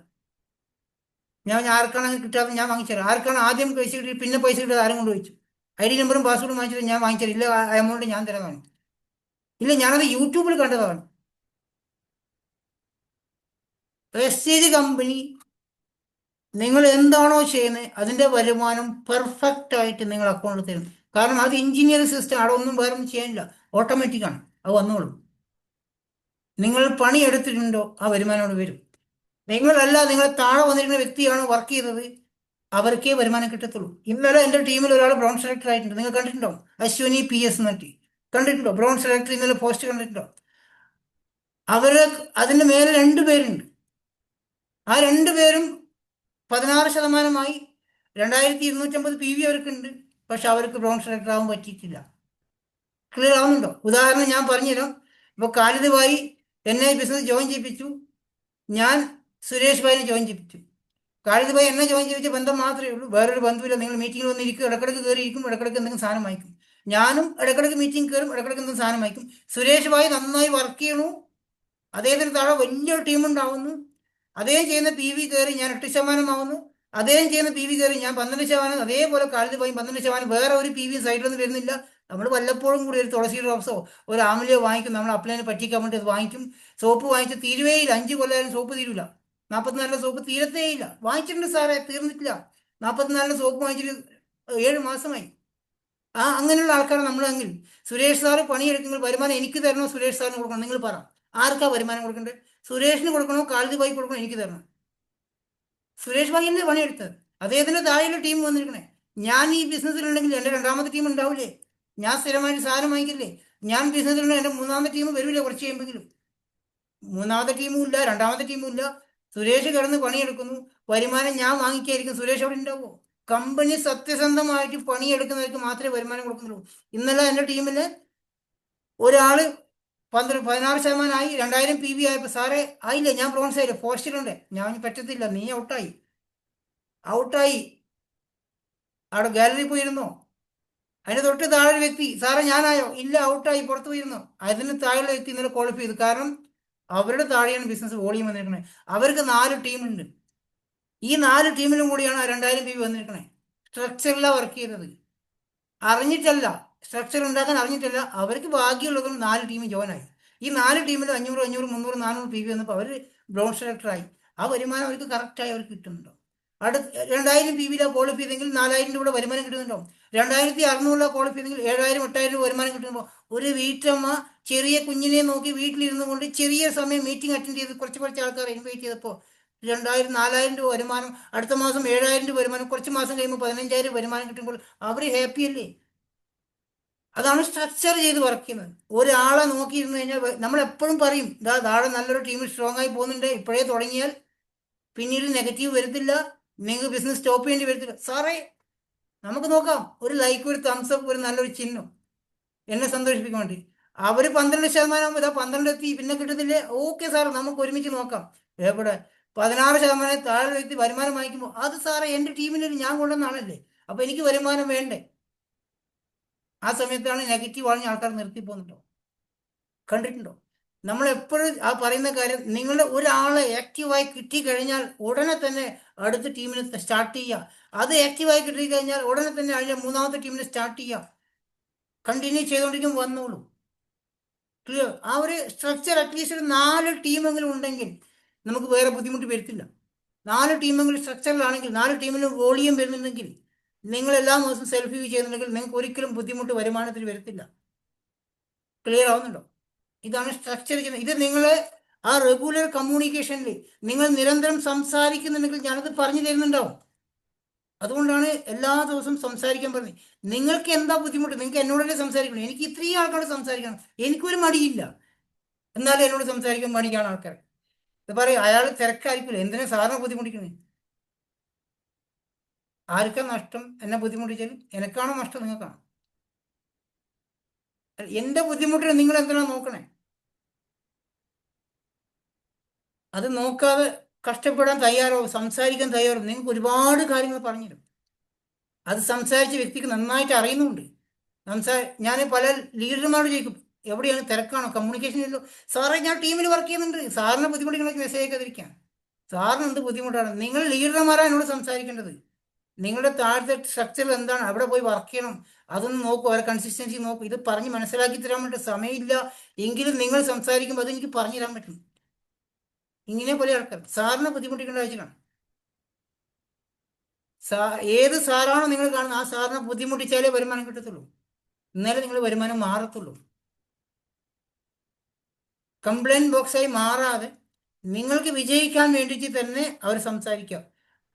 ഞാൻ ആർക്കാണ് കിട്ടാതെ ഞാൻ വാങ്ങിച്ചത്, ആർക്കാണ് ആദ്യം പൈസ കിട്ടി പിന്നെ പൈസ കിട്ടാതെ ആരും കൊണ്ട് വെച്ചു, ID നമ്പറും പാസ്വേഡും വാങ്ങിച്ചിട്ട് ഞാൻ വാങ്ങിച്ചത് ഇല്ല, ആ എമൗണ്ട് ഞാൻ തരാതാണ്. ഇല്ല, ഞാനത് യൂട്യൂബിൽ കണ്ടതാണ്. വെസ്റ്റേജ് കമ്പനി നിങ്ങൾ എന്താണോ ചെയ്യുന്നത് അതിന്റെ വരുമാനം പെർഫെക്റ്റ് ആയിട്ട് നിങ്ങൾ അക്കൗണ്ടിൽ തരും. കാരണം അത് എഞ്ചിനീയറിംഗ് സിസ്റ്റം, അവിടെ ഒന്നും വേറെ ഒന്നും ചെയ്യാനില്ല, ഓട്ടോമാറ്റിക്കാണ്, അത് വന്നോളും. നിങ്ങൾ പണി എടുത്തിട്ടുണ്ടോ ആ വരുമാനം അവിടെ വരും. നിങ്ങളല്ല, നിങ്ങൾ താഴെ വന്നിരിക്കുന്ന വ്യക്തിയാണ് വർക്ക് ചെയ്തത്, അവർക്കേ വരുമാനം കിട്ടത്തുള്ളൂ. ഇന്നലെ എൻ്റെ ടീമിൽ ഒരാൾ ബ്രോൺ സെലക്ടർ ആയിട്ടുണ്ട്, നിങ്ങൾ കണ്ടിട്ടുണ്ടോ? അശ്വിനി PS എന്നിട്ട് കണ്ടിട്ടുണ്ടോ? ബ്രോൺ സെലക്ടർ ഇന്നലെ പോസ്റ്റ് കണ്ടിട്ടുണ്ടോ? അവര് അതിൻ്റെ മേലെ 2 പേരുണ്ട്, ആ 2 പേരും 16%, 2250 PV അവർക്കുണ്ട്, പക്ഷെ അവർക്ക് ബ്രോൺ സെലക്ടർ ആവാൻ പറ്റിയിട്ടില്ല. ക്ലിയർ ആവുന്നുണ്ടോ? ഉദാഹരണം ഞാൻ പറഞ്ഞുതരാം. ഇപ്പോൾ ഖാലിദ് ഭായി എന്നെ ബിസിനസ് ജോയിൻ ചെയ്യിപ്പിച്ചു, ഞാൻ സുരേഷ് ഭായിനെ ജോയിൻ ചെയ്യിപ്പിച്ചു. ഖാലിദ് ഭായി എന്നെ ജോയിൻ ചെയ്യിച്ച ബന്ധം മാത്രമേ ഉള്ളൂ, വേറൊരു ബന്ധമില്ല. നിങ്ങൾ മീറ്റിംഗിൽ വന്നിരിക്കും, ഇടക്കിടക്ക് കയറിയിരിക്കും, ഇടക്കിടക്ക് എന്തെങ്കിലും സാധനം വായിക്കും. ഞാനും ഇടക്കിടക്ക് മീറ്റിംഗ് കയറും, ഇടക്കിടക്ക് എന്തെങ്കിലും സാധനം വായിക്കും. സുരേഷ് ഭായി നന്നായി വർക്ക് ചെയ്യണു, അദ്ദേഹത്തിന് താഴെ വലിയൊരു ടീമുണ്ടാവുന്നു, അദ്ദേഹം ചെയ്യുന്ന PV കയറി ഞാൻ 8% ആവുന്നു, അദ്ദേഹം ചെയ്യുന്ന PV കയറി ഞാൻ 12%, അതേപോലെ ഖാലിദ് ഭായി 12%, വേറെ ഒരു PV സൈഡിലൊന്നും വരുന്നില്ല. നമ്മൾ വല്ലപ്പോഴും കൂടി ഒരു തുളസി ഡ്രോപ്സോ ഒരു ആമിലിയോ വാങ്ങിക്കും, നമ്മൾ അപ്ലൈനെ പറ്റിക്കാൻ വേണ്ടി അത് വാങ്ങിക്കും. സോപ്പ് വാങ്ങിച്ച് തീരുവേയില്ല, 5 കൊല്ലമായാലും സോപ്പ് തീരില്ല. 44 സോപ്പ് തീരത്തേയില്ല. വാങ്ങിച്ചിട്ടുണ്ട് സാറേ, തീർന്നിട്ടില്ല. 44 സോപ്പ് വാങ്ങിച്ചിട്ട് 7 മാസമായി. അങ്ങനെയുള്ള ആൾക്കാരാണ് നമ്മളെങ്കിൽ. സുരേഷ് സാറ് പണിയെടുക്കുമ്പോൾ വരുമാനം എനിക്ക് തരണോ സുരേഷ് സാറിന് കൊടുക്കണം? നിങ്ങൾ പറ, ആർക്കാ വരുമാനം കൊടുക്കേണ്ടത്? സുരേഷിന് കൊടുക്കണോ ഖാലിദ് ഭായി കൊടുക്കണോ? എനിക്ക് തരണം. സുരേഷ് ഭായി അല്ലേ പണിയെടുത്തത്, അദ്ദേഹത്തിന്റെ താഴെയുള്ള ടീം വന്നിരിക്കണേ. ഞാൻ ഈ ബിസിനസ്സിലുണ്ടെങ്കിൽ എൻ്റെ 2ാമത്തെ ടീം ഉണ്ടാവില്ലേ? ഞാൻ സ്ഥിരമായിട്ട് സാധനം വാങ്ങിക്കില്ലേ? ഞാൻ ബിസിനസ്സിലുണ്ടെങ്കിൽ എൻ്റെ 3ാമത്തെ ടീം വരില്ലേ കുറച്ച് കഴിയുമ്പോഴെങ്കിലും? 3ാമത്തെ ടീമും ഇല്ല, 2ാമത്തെ ടീമും ഇല്ല. സുരേഷ് കിടന്ന് പണിയെടുക്കുന്നു, വരുമാനം ഞാൻ വാങ്ങിക്കായിരിക്കും, സുരേഷ് അവിടെ ഉണ്ടാവുമോ? കമ്പനി സത്യസന്ധമായിട്ട് പണിയെടുക്കുന്നവർക്ക് മാത്രമേ വരുമാനം കൊടുക്കുന്നുള്ളൂ. ഇന്നലെ എൻ്റെ ടീമിൽ ഒരാള് 16% ആയി, 2000 PV ആയപ്പോൾ സാറേ ആയില്ലേ, ഞാൻ ബ്രോൺസ് ആയില്ലേ, പോസ്റ്റിലുണ്ട്, ഞാൻ പറ്റത്തില്ല, നീ ഔട്ടായി അവിടെ ഗാലറി പോയിരുന്നോ? അതിന് തൊട്ട് താഴെ ഒരു വ്യക്തി, സാറേ ഞാനായോ? ഇല്ല, ഔട്ടായി, പുറത്തു പോയിരുന്നു. അതിന് താഴെയുള്ള വ്യക്തി ഇന്നലെ ക്വാളിഫൈ ചെയ്തു, കാരണം അവരുടെ താഴെയാണ് ബിസിനസ് വോളിയം വന്നിരിക്കണേ. അവർക്ക് 4 ടീമുണ്ട്, ഈ 4 ടീമിലും കൂടിയാണ് 2000 PV വന്നിരിക്കണേ. സ്ട്രക്ചറിലാണ് വർക്ക് ചെയ്തത്, അറിഞ്ഞിട്ടല്ല, സ്ട്രക്ചർ ഉണ്ടാക്കാൻ അറിഞ്ഞിട്ടല്ല. അവർക്ക് ഭാഗ്യമുള്ളതും 4 ടീം ജോയിൻ ആയി. ഈ 4 ടീമിൽ 500, 500, 300, 400 PV വന്നപ്പോൾ അവർ ബ്രോൺ സെലക്ടറായി. ആ വരുമാനം അവർക്ക് കറക്റ്റായി അവർക്ക് കിട്ടുന്നുണ്ടോ? അടുത്ത 2000 PV ക്വാളിഫൈ ചെയ്തെങ്കിൽ 4000 രൂപയുടെ വരുമാനം കിട്ടുന്നുണ്ടോ? 2600 ക്വാളിഫൈ ചെയ്തെങ്കിൽ 7000, 8000 രൂപ വരുമാനം കിട്ടുമ്പോൾ ഒരു വീട്ടമ്മ ചെറിയ കുഞ്ഞിനെ നോക്കി വീട്ടിലിരുന്നു കൊണ്ട് ചെറിയ സമയം മീറ്റിംഗ് അറ്റൻഡ് ചെയ്ത് കുറച്ച് ആൾക്കാർ ഇൻവൈറ്റ് ചെയ്തപ്പോൾ 2000, 4000 രൂപ വരുമാനം, അടുത്ത മാസം 7000 രൂപ വരുമാനം, കുറച്ച് മാസം കഴിയുമ്പോൾ 15000 വരുമാനം കിട്ടുമ്പോൾ അവർ ഹാപ്പി അല്ലേ? അതാണ് സ്ട്രക്ചർ ചെയ്ത് വർക്ക് ചെയ്യുന്നത്. ഒരാളെ നോക്കിയിരുന്നു കഴിഞ്ഞാൽ നമ്മൾ എപ്പോഴും പറയും, താഴെ നല്ലൊരു ടീം സ്ട്രോങ് ആയി പോകുന്നുണ്ട്, ഇപ്പോഴേ തുടങ്ങിയാൽ പിന്നീട് നെഗറ്റീവ് വരത്തില്ല, നിങ്ങൾക്ക് ബിസിനസ് സ്റ്റോപ്പ് ചെയ്യേണ്ടി വരത്തില്ല. സാറേ നമുക്ക് നോക്കാം, ഒരു ലൈക്ക്, ഒരു തംസ് അപ്പ്, ഒരു നല്ലൊരു ചിഹ്നം എന്നെ സന്തോഷിപ്പിക്കാൻ വേണ്ടി. അവർ 12% ഇതാ 12 എത്തി, പിന്നെ കിട്ടുന്നില്ലേ? ഓക്കെ സാർ, നമുക്ക് ഒരുമിച്ച് നോക്കാം. എവിടെ 16% താഴെ വ്യക്തി വരുമാനം വാങ്ങിക്കുമ്പോൾ അത് സാറേ എൻ്റെ ടീമിന് ഞാൻ കൊണ്ടുവന്നാണല്ലേ, അപ്പൊ എനിക്ക് വരുമാനം വേണ്ടേ? ആ സമയത്താണ് നെഗറ്റീവ് ആണെങ്കിൽ ആൾക്കാർ നിർത്തി പോകുന്നുണ്ടോ? കണ്ടിട്ടുണ്ടോ? നമ്മൾ എപ്പോഴും ആ പറയുന്ന കാര്യം, നിങ്ങളുടെ ഒരാളെ ആക്റ്റീവായി കിട്ടിക്കഴിഞ്ഞാൽ ഉടനെ തന്നെ അടുത്ത ടീമിനെ സ്റ്റാർട്ട് ചെയ്യുക. അത് ആക്റ്റീവായി കിട്ടിക്കഴിഞ്ഞാൽ ഉടനെ തന്നെ അതിൻ്റെ 3ാമത്തെ ടീമിനെ സ്റ്റാർട്ട് ചെയ്യുക. കണ്ടിന്യൂ ചെയ്തുകൊണ്ടിരിക്കും, വന്നോളൂ. ക്ലിയർ? ആ ഒരു സ്ട്രക്ചർ അറ്റ്ലീസ്റ്റ് ഒരു 4 ടീമെങ്കിലും ഉണ്ടെങ്കിൽ നമുക്ക് വേറെ ബുദ്ധിമുട്ട് വരത്തില്ല. 4 ടീമെങ്കിലും സ്ട്രക്ചറിലാണെങ്കിൽ, 4 ടീമിലും വോളിയം വരുന്നുണ്ടെങ്കിൽ, നിങ്ങൾ എല്ലാ മാസവും സെൽഫ് വ്യൂ ചെയ്യുന്നുണ്ടെങ്കിൽ നിങ്ങൾക്ക് ഒരിക്കലും ബുദ്ധിമുട്ട് വരുമാനത്തിൽ വരത്തില്ല. ക്ലിയർ ആവുന്നുണ്ടോ? ഇതാണ് സ്ട്രക്ചർ ചെയ്യുന്നത്. ഇത് നിങ്ങൾ ആ റെഗുലർ കമ്മ്യൂണിക്കേഷനിൽ നിങ്ങൾ നിരന്തരം സംസാരിക്കുന്നുണ്ടെങ്കിൽ ഞാനത് പറഞ്ഞു തരുന്നുണ്ടാവും. അതുകൊണ്ടാണ് എല്ലാ ദിവസവും സംസാരിക്കാൻ പറഞ്ഞത്. നിങ്ങൾക്ക് എന്താ ബുദ്ധിമുട്ട്, നിങ്ങൾക്ക് എന്നോടല്ലേ സംസാരിക്കണം. എനിക്ക് ഇത്രയും ആൾക്കാരോട് സംസാരിക്കണം, എനിക്കൊരു മടിയില്ല, എന്നാലും എന്നോട് സംസാരിക്കാൻ മടിക്കാണ് ആൾക്കാർ. ഇത് പറയും, അയാൾ തിരക്കായിരിക്കില്ല, എന്തിനാ സാറിനെ ബുദ്ധിമുട്ടിക്കുന്നത്? ആർക്കാ നഷ്ടം? എന്നെ ബുദ്ധിമുട്ടിച്ചാൽ എനിക്കാണോ നഷ്ടം? നിങ്ങൾക്കാണോ? എൻ്റെ ബുദ്ധിമുട്ടിന് നിങ്ങൾ എന്തിനാ നോക്കണേ? അത് നോക്കാതെ കഷ്ടപ്പെടാൻ തയ്യാറാവും, സംസാരിക്കാൻ തയ്യാറാവും. നിങ്ങൾക്ക് ഒരുപാട് കാര്യങ്ങൾ പറഞ്ഞുതരും. അത് സംസാരിച്ച വ്യക്തിക്ക് നന്നായിട്ട് അറിയുന്നുണ്ട്. ഞാൻ പല ലീഡർമാരോട് ചോദിക്കും, എവിടെയാണ്, തിരക്കാണോ, കമ്മ്യൂണിക്കേഷൻ ഇല്ലല്ലോ. സാറേ ഞാൻ ടീമിൽ വർക്ക് ചെയ്യുന്നുണ്ട്, സാറിന് ബുദ്ധിമുട്ടുകളൊക്കെ മെസ്സേജ് അയക്കാതിരിക്കാം. സാറിന് എന്ത് ബുദ്ധിമുട്ടാണ്? നിങ്ങൾ ലീഡർമാരാണ് എന്നോട് സംസാരിക്കേണ്ടത്. നിങ്ങളുടെ താഴത്തെ സ്ട്രക്ചർ എന്താണ്, അവിടെ പോയി വർക്ക് ചെയ്യണം. അതൊന്ന് നോക്കൂ, അവരെ കൺസിസ്റ്റൻസി നോക്കൂ. ഇത് പറഞ്ഞ് മനസ്സിലാക്കി തരാൻ വേണ്ടി സമയമില്ല എങ്കിലും നിങ്ങൾ സംസാരിക്കുമ്പോൾ അതെനിക്ക് പറഞ്ഞു തരാൻ പറ്റും. ഇങ്ങനെ പോലെ ആൾക്കാർ സാറിനെ ബുദ്ധിമുട്ടിക്കേണ്ട ആവശ്യമാണ്. ഏത് സാറാണോ നിങ്ങൾ കാണുന്നത്, ആ സാറിനെ ബുദ്ധിമുട്ടിച്ചാലേ വരുമാനം കിട്ടത്തുള്ളൂ. എന്നാലേ നിങ്ങൾ വരുമാനം മാറത്തുള്ളൂ. കംപ്ലൈൻറ്റ് ബോക്സായി മാറാതെ നിങ്ങൾക്ക് വിജയിക്കാൻ വേണ്ടിയിട്ട് തന്നെ അവർ സംസാരിക്കുക.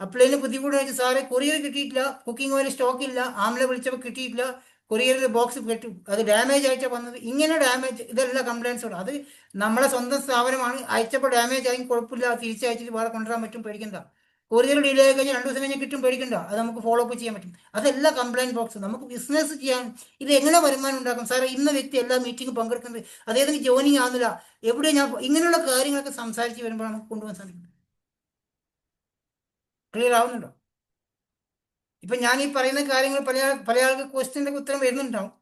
അപ്ലൈന് ബുദ്ധിമുട്ട് വെച്ച്, സാറേ കൊറിയർ കിട്ടിയിട്ടില്ല, കുക്കിംഗ് ഓയിൽ സ്റ്റോക്ക് ഇല്ല, ആംല വിളിച്ചപ്പോൾ കിട്ടിയിട്ടില്ല, കൊറിയറിൽ ബോക്സ് പെട്ടു, അത് ഡാമേജ് ആയിട്ടാണ് വന്നത്. ഇങ്ങനെ ഡാമേജ്, ഇതെല്ലാം കംപ്ലൈൻറ്റ്സോട്. അത് നമ്മളെ സ്വന്തം സ്ഥാപനമാണ്, അയച്ചപ്പോൾ ഡാമേജ് ആയി, കുഴപ്പമില്ല, തിരിച്ചയച്ചിട്ട് വേറെ കൊണ്ടുവരാൻ പറ്റും, പേടിക്കണ്ട. കൊറിയർ ഡിലേ ആയി കഴിഞ്ഞാൽ 2 ദിവസം കഴിഞ്ഞ് കിട്ടും, പേടിക്കണ്ട. അത് നമുക്ക് ഫോളോ അപ്പ് ചെയ്യാൻ പറ്റും. അതെല്ലാം കംപ്ലൈൻറ്റ് ബോക്സ്. നമുക്ക് ബിസിനസ് ചെയ്യാൻ ഇത് എങ്ങനെ വരുമാനം ഉണ്ടാക്കും സാറേ? ഇന്ന വ്യക്തി എല്ലാ മീറ്റിംഗ് പങ്കെടുക്കുന്നത്, അദ്ദേഹത്തിന് ജോയിനിങ് ആകുന്നില്ല, എവിടെ ഞാൻ, ഇങ്ങനെയുള്ള കാര്യങ്ങളൊക്കെ സംസാരിച്ച് വരുമ്പോൾ നമുക്ക് കൊണ്ടുപോകാൻ സാധിക്കും. ക്ലിയർ ആവുന്നുണ്ടോ? ഇപ്പം ഞാൻ ഈ പറയുന്ന കാര്യങ്ങൾ പല ആൾക്ക് ക്വസ്റ്റ്യൻ്റെ ഉത്തരം വരുന്നുണ്ടാവും.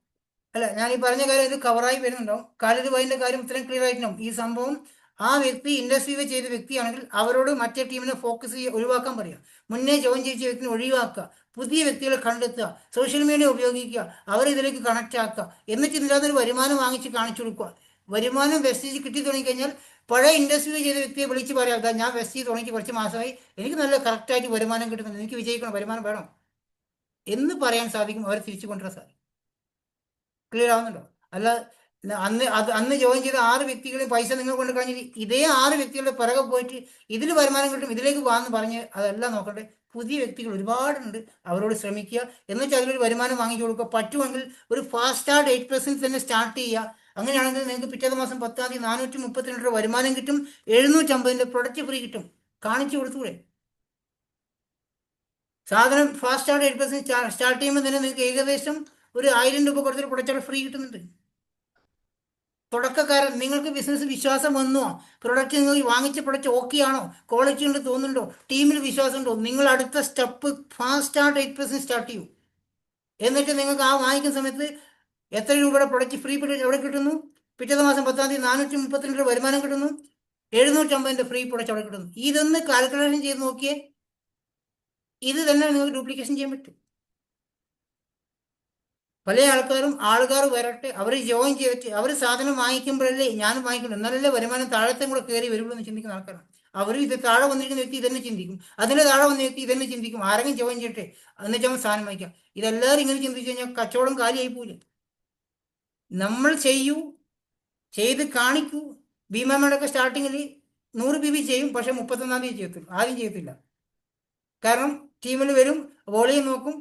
അല്ല, ഞാൻ ഈ പറഞ്ഞ കാര്യം ഇത് കവറായി വരുന്നുണ്ടാവും. കാലത്ത് വൈൻ്റെ കാര്യം ഇത്രയും ക്ലിയർ ആയിട്ടുണ്ടാവും. ഈ സംഭവം ആ വ്യക്തി ഇൻഡസ്ട്രിയിൽ ചെയ്ത വ്യക്തിയാണെങ്കിൽ അവരോട് മറ്റേ ടീമിനെ ഫോക്കസ് ഒഴിവാക്കാൻ പറയുക. മുന്നേ ജോയിൻ ചെയ്ത വ്യക്തിനെ ഒഴിവാക്കുക, പുതിയ വ്യക്തികളെ കണ്ടെത്തുക, സോഷ്യൽ മീഡിയ ഉപയോഗിക്കുക, അവരെ ഇതിലേക്ക് കണക്റ്റ് ആക്കുക. എന്നിട്ട് ഇതിനകത്തൊരു വരുമാനം വാങ്ങിച്ച് കാണിച്ചു കൊടുക്കുക. വരുമാനം വെസ്റ്റേജ് കിട്ടി തുടങ്ങിക്കഴിഞ്ഞാൽ പഴയ ഇൻഡസ്ട്രിയിൽ ചെയ്ത വ്യക്തിയെ വിളിച്ച് പറയാം, അതാ ഞാൻ വെസ്റ്റേജ് തുടങ്ങി കുറച്ച് മാസമായി, എനിക്ക് നല്ല കറക്റ്റായിട്ട് വരുമാനം കിട്ടുന്നുണ്ട്, എനിക്ക് വിജയിക്കണം, വരുമാനം വേണം എന്ന് പറയാൻ സാധിക്കും. അവരെ തിരിച്ചു കൊണ്ടുവരാൻ സാധിക്കും. ക്ലിയർ ആവുന്നുണ്ടോ? അല്ല, അന്ന് ജോയിൻ ചെയ്ത 6 വ്യക്തികളെ പൈസ നിങ്ങൾ കൊണ്ട് കഴിഞ്ഞിട്ട് ഇതേ 6 വ്യക്തികളുടെ പിറകെ പോയിട്ട് ഇതിൽ വരുമാനം കിട്ടും, ഇതിലേക്ക് പോകാമെന്ന് പറഞ്ഞ് അതെല്ലാം നോക്കട്ടെ. പുതിയ വ്യക്തികൾ ഒരുപാടുണ്ട്, അവരോട് ശ്രമിക്കുക. എന്നിട്ട് അതിലൊരു വരുമാനം വാങ്ങിച്ചു കൊടുക്കുക. പറ്റുമെങ്കിൽ ഒരു ഫാസ്റ്റ് സ്റ്റാർട്ട് 8% തന്നെ സ്റ്റാർട്ട് ചെയ്യുക. അങ്ങനെയാണെങ്കിൽ നിങ്ങൾക്ക് പിറ്റേ മാസം 10-ാം തീയതി 432 രൂപ വരുമാനം കിട്ടും, 750 പ്രൊഡക്റ്റ് ഫ്രീ കിട്ടും. കാണിച്ചു കൊടുത്തൂടെ? സാധനം ഫാസ്റ്റ് സ്റ്റാർട്ട് 8% സ്റ്റാർട്ട് ചെയ്യുമ്പോൾ തന്നെ നിങ്ങൾക്ക് ഏകദേശം ഒരു 1000 രൂപ കൊടുത്തിട്ട് പ്രൊഡക്റ്റ് ഫ്രീ കിട്ടുന്നുണ്ട്. തുടക്കക്കാരൻ, നിങ്ങൾക്ക് ബിസിനസ് വിശ്വാസം വന്നോ, പ്രൊഡക്റ്റ് നിങ്ങൾ വാങ്ങിച്ച പ്രൊഡക്റ്റ് ഓക്കെ ആണോ, ക്വാളിറ്റി ഉണ്ട് തോന്നുന്നുണ്ടോ, ടീമിൽ വിശ്വാസം ഉണ്ടോ, നിങ്ങൾ അടുത്ത സ്റ്റെപ്പ് ഫാസ്റ്റ് സ്റ്റാർട്ട് 8% സ്റ്റാർട്ട് ചെയ്യൂ. എന്നിട്ട് നിങ്ങൾക്ക് ആ വാങ്ങിക്കുന്ന സമയത്ത് എത്ര രൂപയുടെ പ്രൊഡക്റ്റ് ഫ്രീ എവിടെ കിട്ടുന്നു? പിറ്റേ മാസം 10-ാം തീയതി 432 രൂപ വരുമാനം കിട്ടുന്നു, 750 ഫ്രീ പ്രൊഡക്റ്റ് അവിടെ കിട്ടുന്നു. ഇതൊന്ന് കാൽക്കുലേഷൻ ചെയ്ത് നോക്കിയേ. ഇത് തന്നെ നിങ്ങൾക്ക് ഡ്യൂപ്ലിക്കേഷൻ ചെയ്യാൻ പറ്റും. പല ആൾക്കാർ വരട്ടെ, അവർ ജോയിൻ ചെയ്തിട്ട് അവർ സാധനം വാങ്ങിക്കുമ്പോഴല്ലേ ഞാനും വാങ്ങിക്കണം, എന്നാലല്ലേ വരുമാനം താഴത്തെ കൂടെ കയറി വരുള്ളൂ എന്ന് ചിന്തിക്കുന്ന ആൾക്കാരാണ്. അവരും ഇത് താഴെ വന്നിരിക്കുന്ന വ്യക്തി ഇതന്നെ ചിന്തിക്കും, അതിൻ്റെ താഴെ വന്ന വ്യക്തി ഇതന്നെ ചിന്തിക്കും. ആരെങ്കിലും ജോയിൻ ചെയ്യട്ടെ എന്നിട്ട് അവൻ സാധനം വാങ്ങിക്കാം. ഇതെല്ലാവരും ഇങ്ങനെ ചിന്തിച്ചു കഴിഞ്ഞാൽ കച്ചവടം കാലിയായി പോവില്ല. നമ്മൾ ചെയ്ത് കാണിക്കൂ. ഭീമാമേടൊക്കെ സ്റ്റാർട്ടിങ്ങിൽ 100 PB ചെയ്യും, പക്ഷേ 31-ാം തീയതി ചെയ്യത്തില്ല, ആദ്യം ചെയ്യത്തില്ല. കാരണം ടീമിൽ വരും, വോളിയം നോക്കും,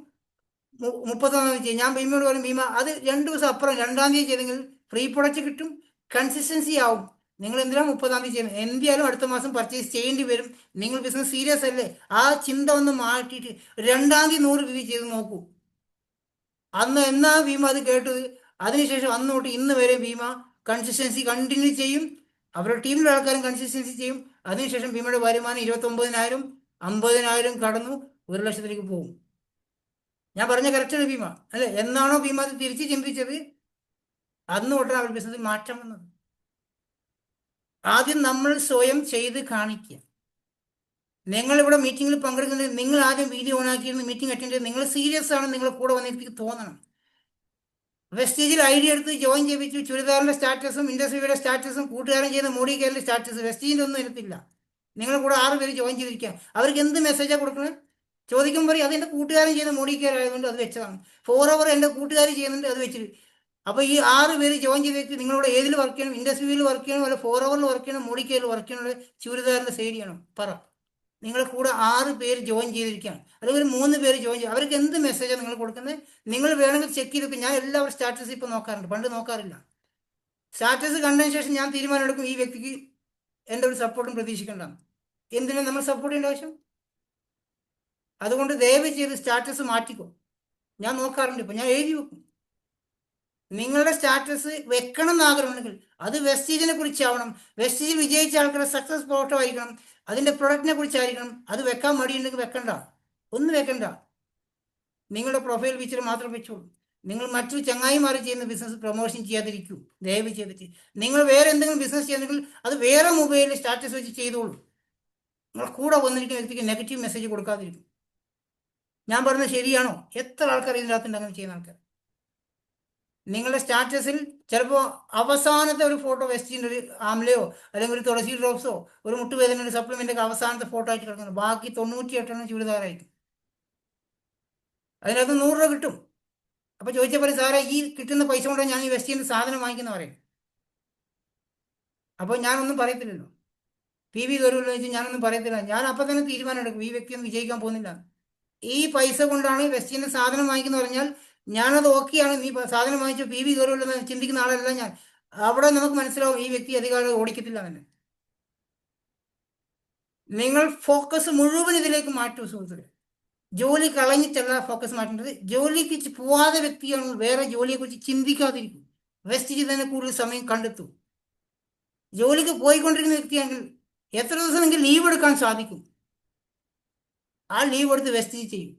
31-ാം തീയതി ചെയ്യും. ഞാൻ ഭീമയോട് പറയും, ഭീമ അത് 2 ദിവസം അപ്പുറം 2-ാം തീയതി ചെയ്തെങ്കിൽ ഫ്രീ പ്രൊഡക്റ്റ് കിട്ടും, കൺസിസ്റ്റൻസി ആവും. നിങ്ങൾ എന്തിനാണ് 30-ാം തീയതി ചെയ്യുന്നത്? എന്തായാലും അടുത്ത മാസം പർച്ചേസ് ചെയ്യേണ്ടി വരും. നിങ്ങൾ ബിസിനസ് സീരിയസ് അല്ലേ? ആ ചിന്ത ഒന്ന് മാറ്റിയിട്ട് 2-ാം തീയതി 100 PB ചെയ്ത് നോക്കൂ. അന്ന് എന്നാ ഭീമ അത് കേട്ടത്, അതിനുശേഷം അന്ന് തൊട്ട് ഇന്ന് വരെ ഭീമ കൺസിസ്റ്റൻസി കണ്ടിന്യൂ ചെയ്യും. അവരുടെ ടീമിലുള്ള ആൾക്കാരും കൺസിസ്റ്റൻസി ചെയ്യും. അതിനുശേഷം ഭീമയുടെ വരുമാനം 29,000 50,000 കടന്നു 1 ലക്ഷത്തിലേക്ക് പോകും. ഞാൻ പറഞ്ഞ കറക്റ്റാണ് ഭീമ അല്ലെ? എന്നാണോ ഭീമ അത് തിരിച്ച് ചിന്തിച്ചത്, അന്ന് തൊട്ടാണ് അവർ ബിസിനസ്സിൽ മാറ്റം വന്നത്. ആദ്യം നമ്മൾ സ്വയം ചെയ്ത് കാണിക്കുക. നിങ്ങളിവിടെ മീറ്റിങ്ങിൽ പങ്കെടുക്കുന്നുണ്ട്, നിങ്ങൾ ആദ്യം വീഡിയോ ഓൺ ആക്കിയിരുന്ന് മീറ്റിംഗ് അറ്റൻഡ് ചെയ്ത് നിങ്ങൾ സീരിയസ് ആണ്, നിങ്ങൾ കൂടെ വന്നെനിക്ക് തോന്നണം. വെസ്റ്റേജിൽ ഐഡിയ എടുത്ത് ജോയിൻ ചെയ്യിച്ചു. ചുരിദാറിൻ്റെ സ്റ്റാറ്റസും ഇൻഡസ്ട്രിയുടെ സ്റ്റാറ്റസും കൂട്ടുകാരൻ ചെയ്യുന്ന മോഡി കെയറിൻ്റെ സ്റ്റാറ്റസ് വെസ്റ്റേജിൻ്റെ ഒന്നും എടുത്തില്ല. നിങ്ങളുടെ കൂടെ 6 പേര് ജോയിൻ ചെയ്തിരിക്കുക. അവർക്ക് എന്ത് മെസ്സേജാണ് കൊടുക്കുന്നത്? ചോദിക്കുമ്പോൾ പറയും അതെൻ്റെ കൂട്ടുകാരൻ ചെയ്യുന്ന മോഡി കെയർ ആയതുകൊണ്ട് അത് വെച്ചതാണ്. 4 അവർ എൻ്റെ കൂട്ടുകാർ ചെയ്യുന്നുണ്ട്, അത് വെച്ചിട്ട്. അപ്പോൾ ഈ 6 പേര് ജോയിൻ ചെയ്തിട്ട് നിങ്ങളോട് ഏതിൽ വർക്ക് ചെയ്യണം? ഇൻഡസ്ട്രിയിൽ വർക്ക് ചെയ്യണം, അല്ല 4 അവറിൽ വർക്ക് ചെയ്യണം, മോഡി കെയറിൽ വർക്ക് ചെയ്യണം, ചുരിദാറിൻ്റെ സൈഡ് ചെയ്യണം? പറ. നിങ്ങളുടെ കൂടെ 6 പേര് ജോയിൻ ചെയ്തിരിക്കുകയാണ്, അല്ലെങ്കിൽ 3 പേര് ജോയിൻ ചെയ്യും. അവർക്ക് എന്ത് മെസ്സേജാണ് നിങ്ങൾ കൊടുക്കുന്നത്? നിങ്ങൾ വേണമെങ്കിൽ ചെക്ക് ചെയ്തൊക്കെ. ഞാൻ എല്ലാവരും സ്റ്റാറ്റസ് ഇപ്പോൾ നോക്കാറുണ്ട്, പണ്ട് നോക്കാറില്ല. സ്റ്റാറ്റസ് കണ്ടതിന് ശേഷം ഞാൻ തീരുമാനം എടുക്കും, ഈ വ്യക്തിക്ക് എൻ്റെ ഒരു സപ്പോർട്ടും പ്രതീക്ഷിക്കേണ്ടതാണ്. എന്തിനാണ് നമ്മൾ സപ്പോർട്ട് ചെയ്യേണ്ട ആവശ്യം? അതുകൊണ്ട് ദയവ് ചെയ്ത് സ്റ്റാറ്റസ് മാറ്റിക്കോ. ഞാൻ നോക്കാറുണ്ട്, ഇപ്പോൾ ഞാൻ എഴുതി വെക്കും. നിങ്ങളുടെ സ്റ്റാറ്റസ് വെക്കണം എന്ന് ആഗ്രഹമുണ്ടെങ്കിൽ അത് വെസ്റ്റീജിനെ കുറിച്ചാവണം. വെസ്റ്റീജിൽ വിജയിച്ച ആൾക്കാരുടെ സക്സസ് ഫോട്ടോ ആയിരിക്കണം, അതിൻ്റെ പ്രൊഡക്റ്റിനെ കുറിച്ചായിരിക്കണം. അത് വെക്കാൻ മടിയുണ്ടെങ്കിൽ വെക്കണ്ട, ഒന്നും വെക്കണ്ട. നിങ്ങളുടെ പ്രൊഫൈൽ പിക്ചർ മാത്രം വെച്ചോളൂ. നിങ്ങൾ മറ്റൊരു ചങ്ങായിമാർ ചെയ്യുന്ന ബിസിനസ് പ്രൊമോഷൻ ചെയ്യാതിരിക്കൂ, ദയവ് ചെയ്തിട്ട്. നിങ്ങൾ വേറെ എന്തെങ്കിലും ബിസിനസ് ചെയ്യുന്നെങ്കിൽ അത് വേറെ മൊബൈലിൽ സ്റ്റാറ്റസ് വെച്ച് ചെയ്തോളൂ. നിങ്ങൾ കൂടെ വന്നിരിക്കുന്ന വ്യക്തിക്ക് നെഗറ്റീവ് മെസ്സേജ് കൊടുക്കാതിരിക്കും. ഞാൻ പറഞ്ഞത് ശരിയാണോ? എത്ര ആൾക്കാർ ഇതിനകത്തുണ്ട് അങ്ങനെ ചെയ്യുന്ന ആൾക്കാർ? നിങ്ങളുടെ സ്റ്റാറ്റസിൽ ചിലപ്പോൾ അവസാനത്തെ ഒരു ഫോട്ടോ വെസ്റ്റിൻ്റെ ഒരു ആംലയോ അല്ലെങ്കിൽ ഒരു തുളസി ഡ്രോപ്സോ ഒരു മുട്ടുവേദനയുടെ സപ്ലിമെൻ്റ് ഒക്കെ അവസാനത്തെ ഫോട്ടോ ആയിട്ട് കിടക്കുന്നത്. ബാക്കി 98 ചുരിദാറായിരിക്കും. അതിനകത്ത് 100 രൂപ കിട്ടും. അപ്പോൾ ചോദിച്ചാൽ പറയും, സാറേ ഈ കിട്ടുന്ന പൈസ കൊണ്ടാണ് ഞാൻ ഈ വെസ്റ്റിൻ്റെ സാധനം വാങ്ങിക്കുന്ന പറയും. അപ്പോൾ ഞാനൊന്നും പറയത്തില്ലല്ലോ. PV കയറുമല്ലോ വെച്ചാൽ ഞാനൊന്നും പറയത്തില്ല. ഞാൻ അപ്പം തന്നെ തീരുമാനം എടുക്കും, ഈ വ്യക്തിയൊന്നും വിജയിക്കാൻ പോകുന്നില്ല. ഈ പൈസ കൊണ്ടാണ് വെസ്റ്റിൻ്റെ സാധനം വാങ്ങിക്കുന്ന പറഞ്ഞാൽ ഞാനത് ഓക്കെയാണ്. നീ സാധനം വാങ്ങിച്ചു PV കയറുമല്ലോ എന്ന് ചിന്തിക്കുന്ന ആളല്ല ഞാൻ. അവിടെ നമുക്ക് മനസ്സിലാവും ഈ വ്യക്തി അധികാരം ഓടിക്കത്തില്ല തന്നെ. നിങ്ങൾ ഫോക്കസ് മുഴുവൻ ഇതിലേക്ക് മാറ്റൂ സുഹൃത്തുക്കളെ. ജോലി കളഞ്ഞിട്ടല്ല ഫോക്കസ് മാറ്റേണ്ടത്. ജോലിക്ക് പോവാതെ വ്യക്തിയാണ് വേറെ ജോലിയെക്കുറിച്ച് ചിന്തിക്കാതിരിക്കും. വെസ്റ്റിജ് തന്നെ കൂടുതൽ സമയം കണ്ടെത്തും. ജോലിക്ക് പോയിക്കൊണ്ടിരിക്കുന്ന വ്യക്തിയാണെങ്കിൽ എത്ര ദിവസം നിങ്ങൾക്ക് ലീവ് എടുക്കാൻ സാധിക്കും, ആ ലീവ് എടുത്ത് വെസ്റ്റിജ് ചെയ്യും.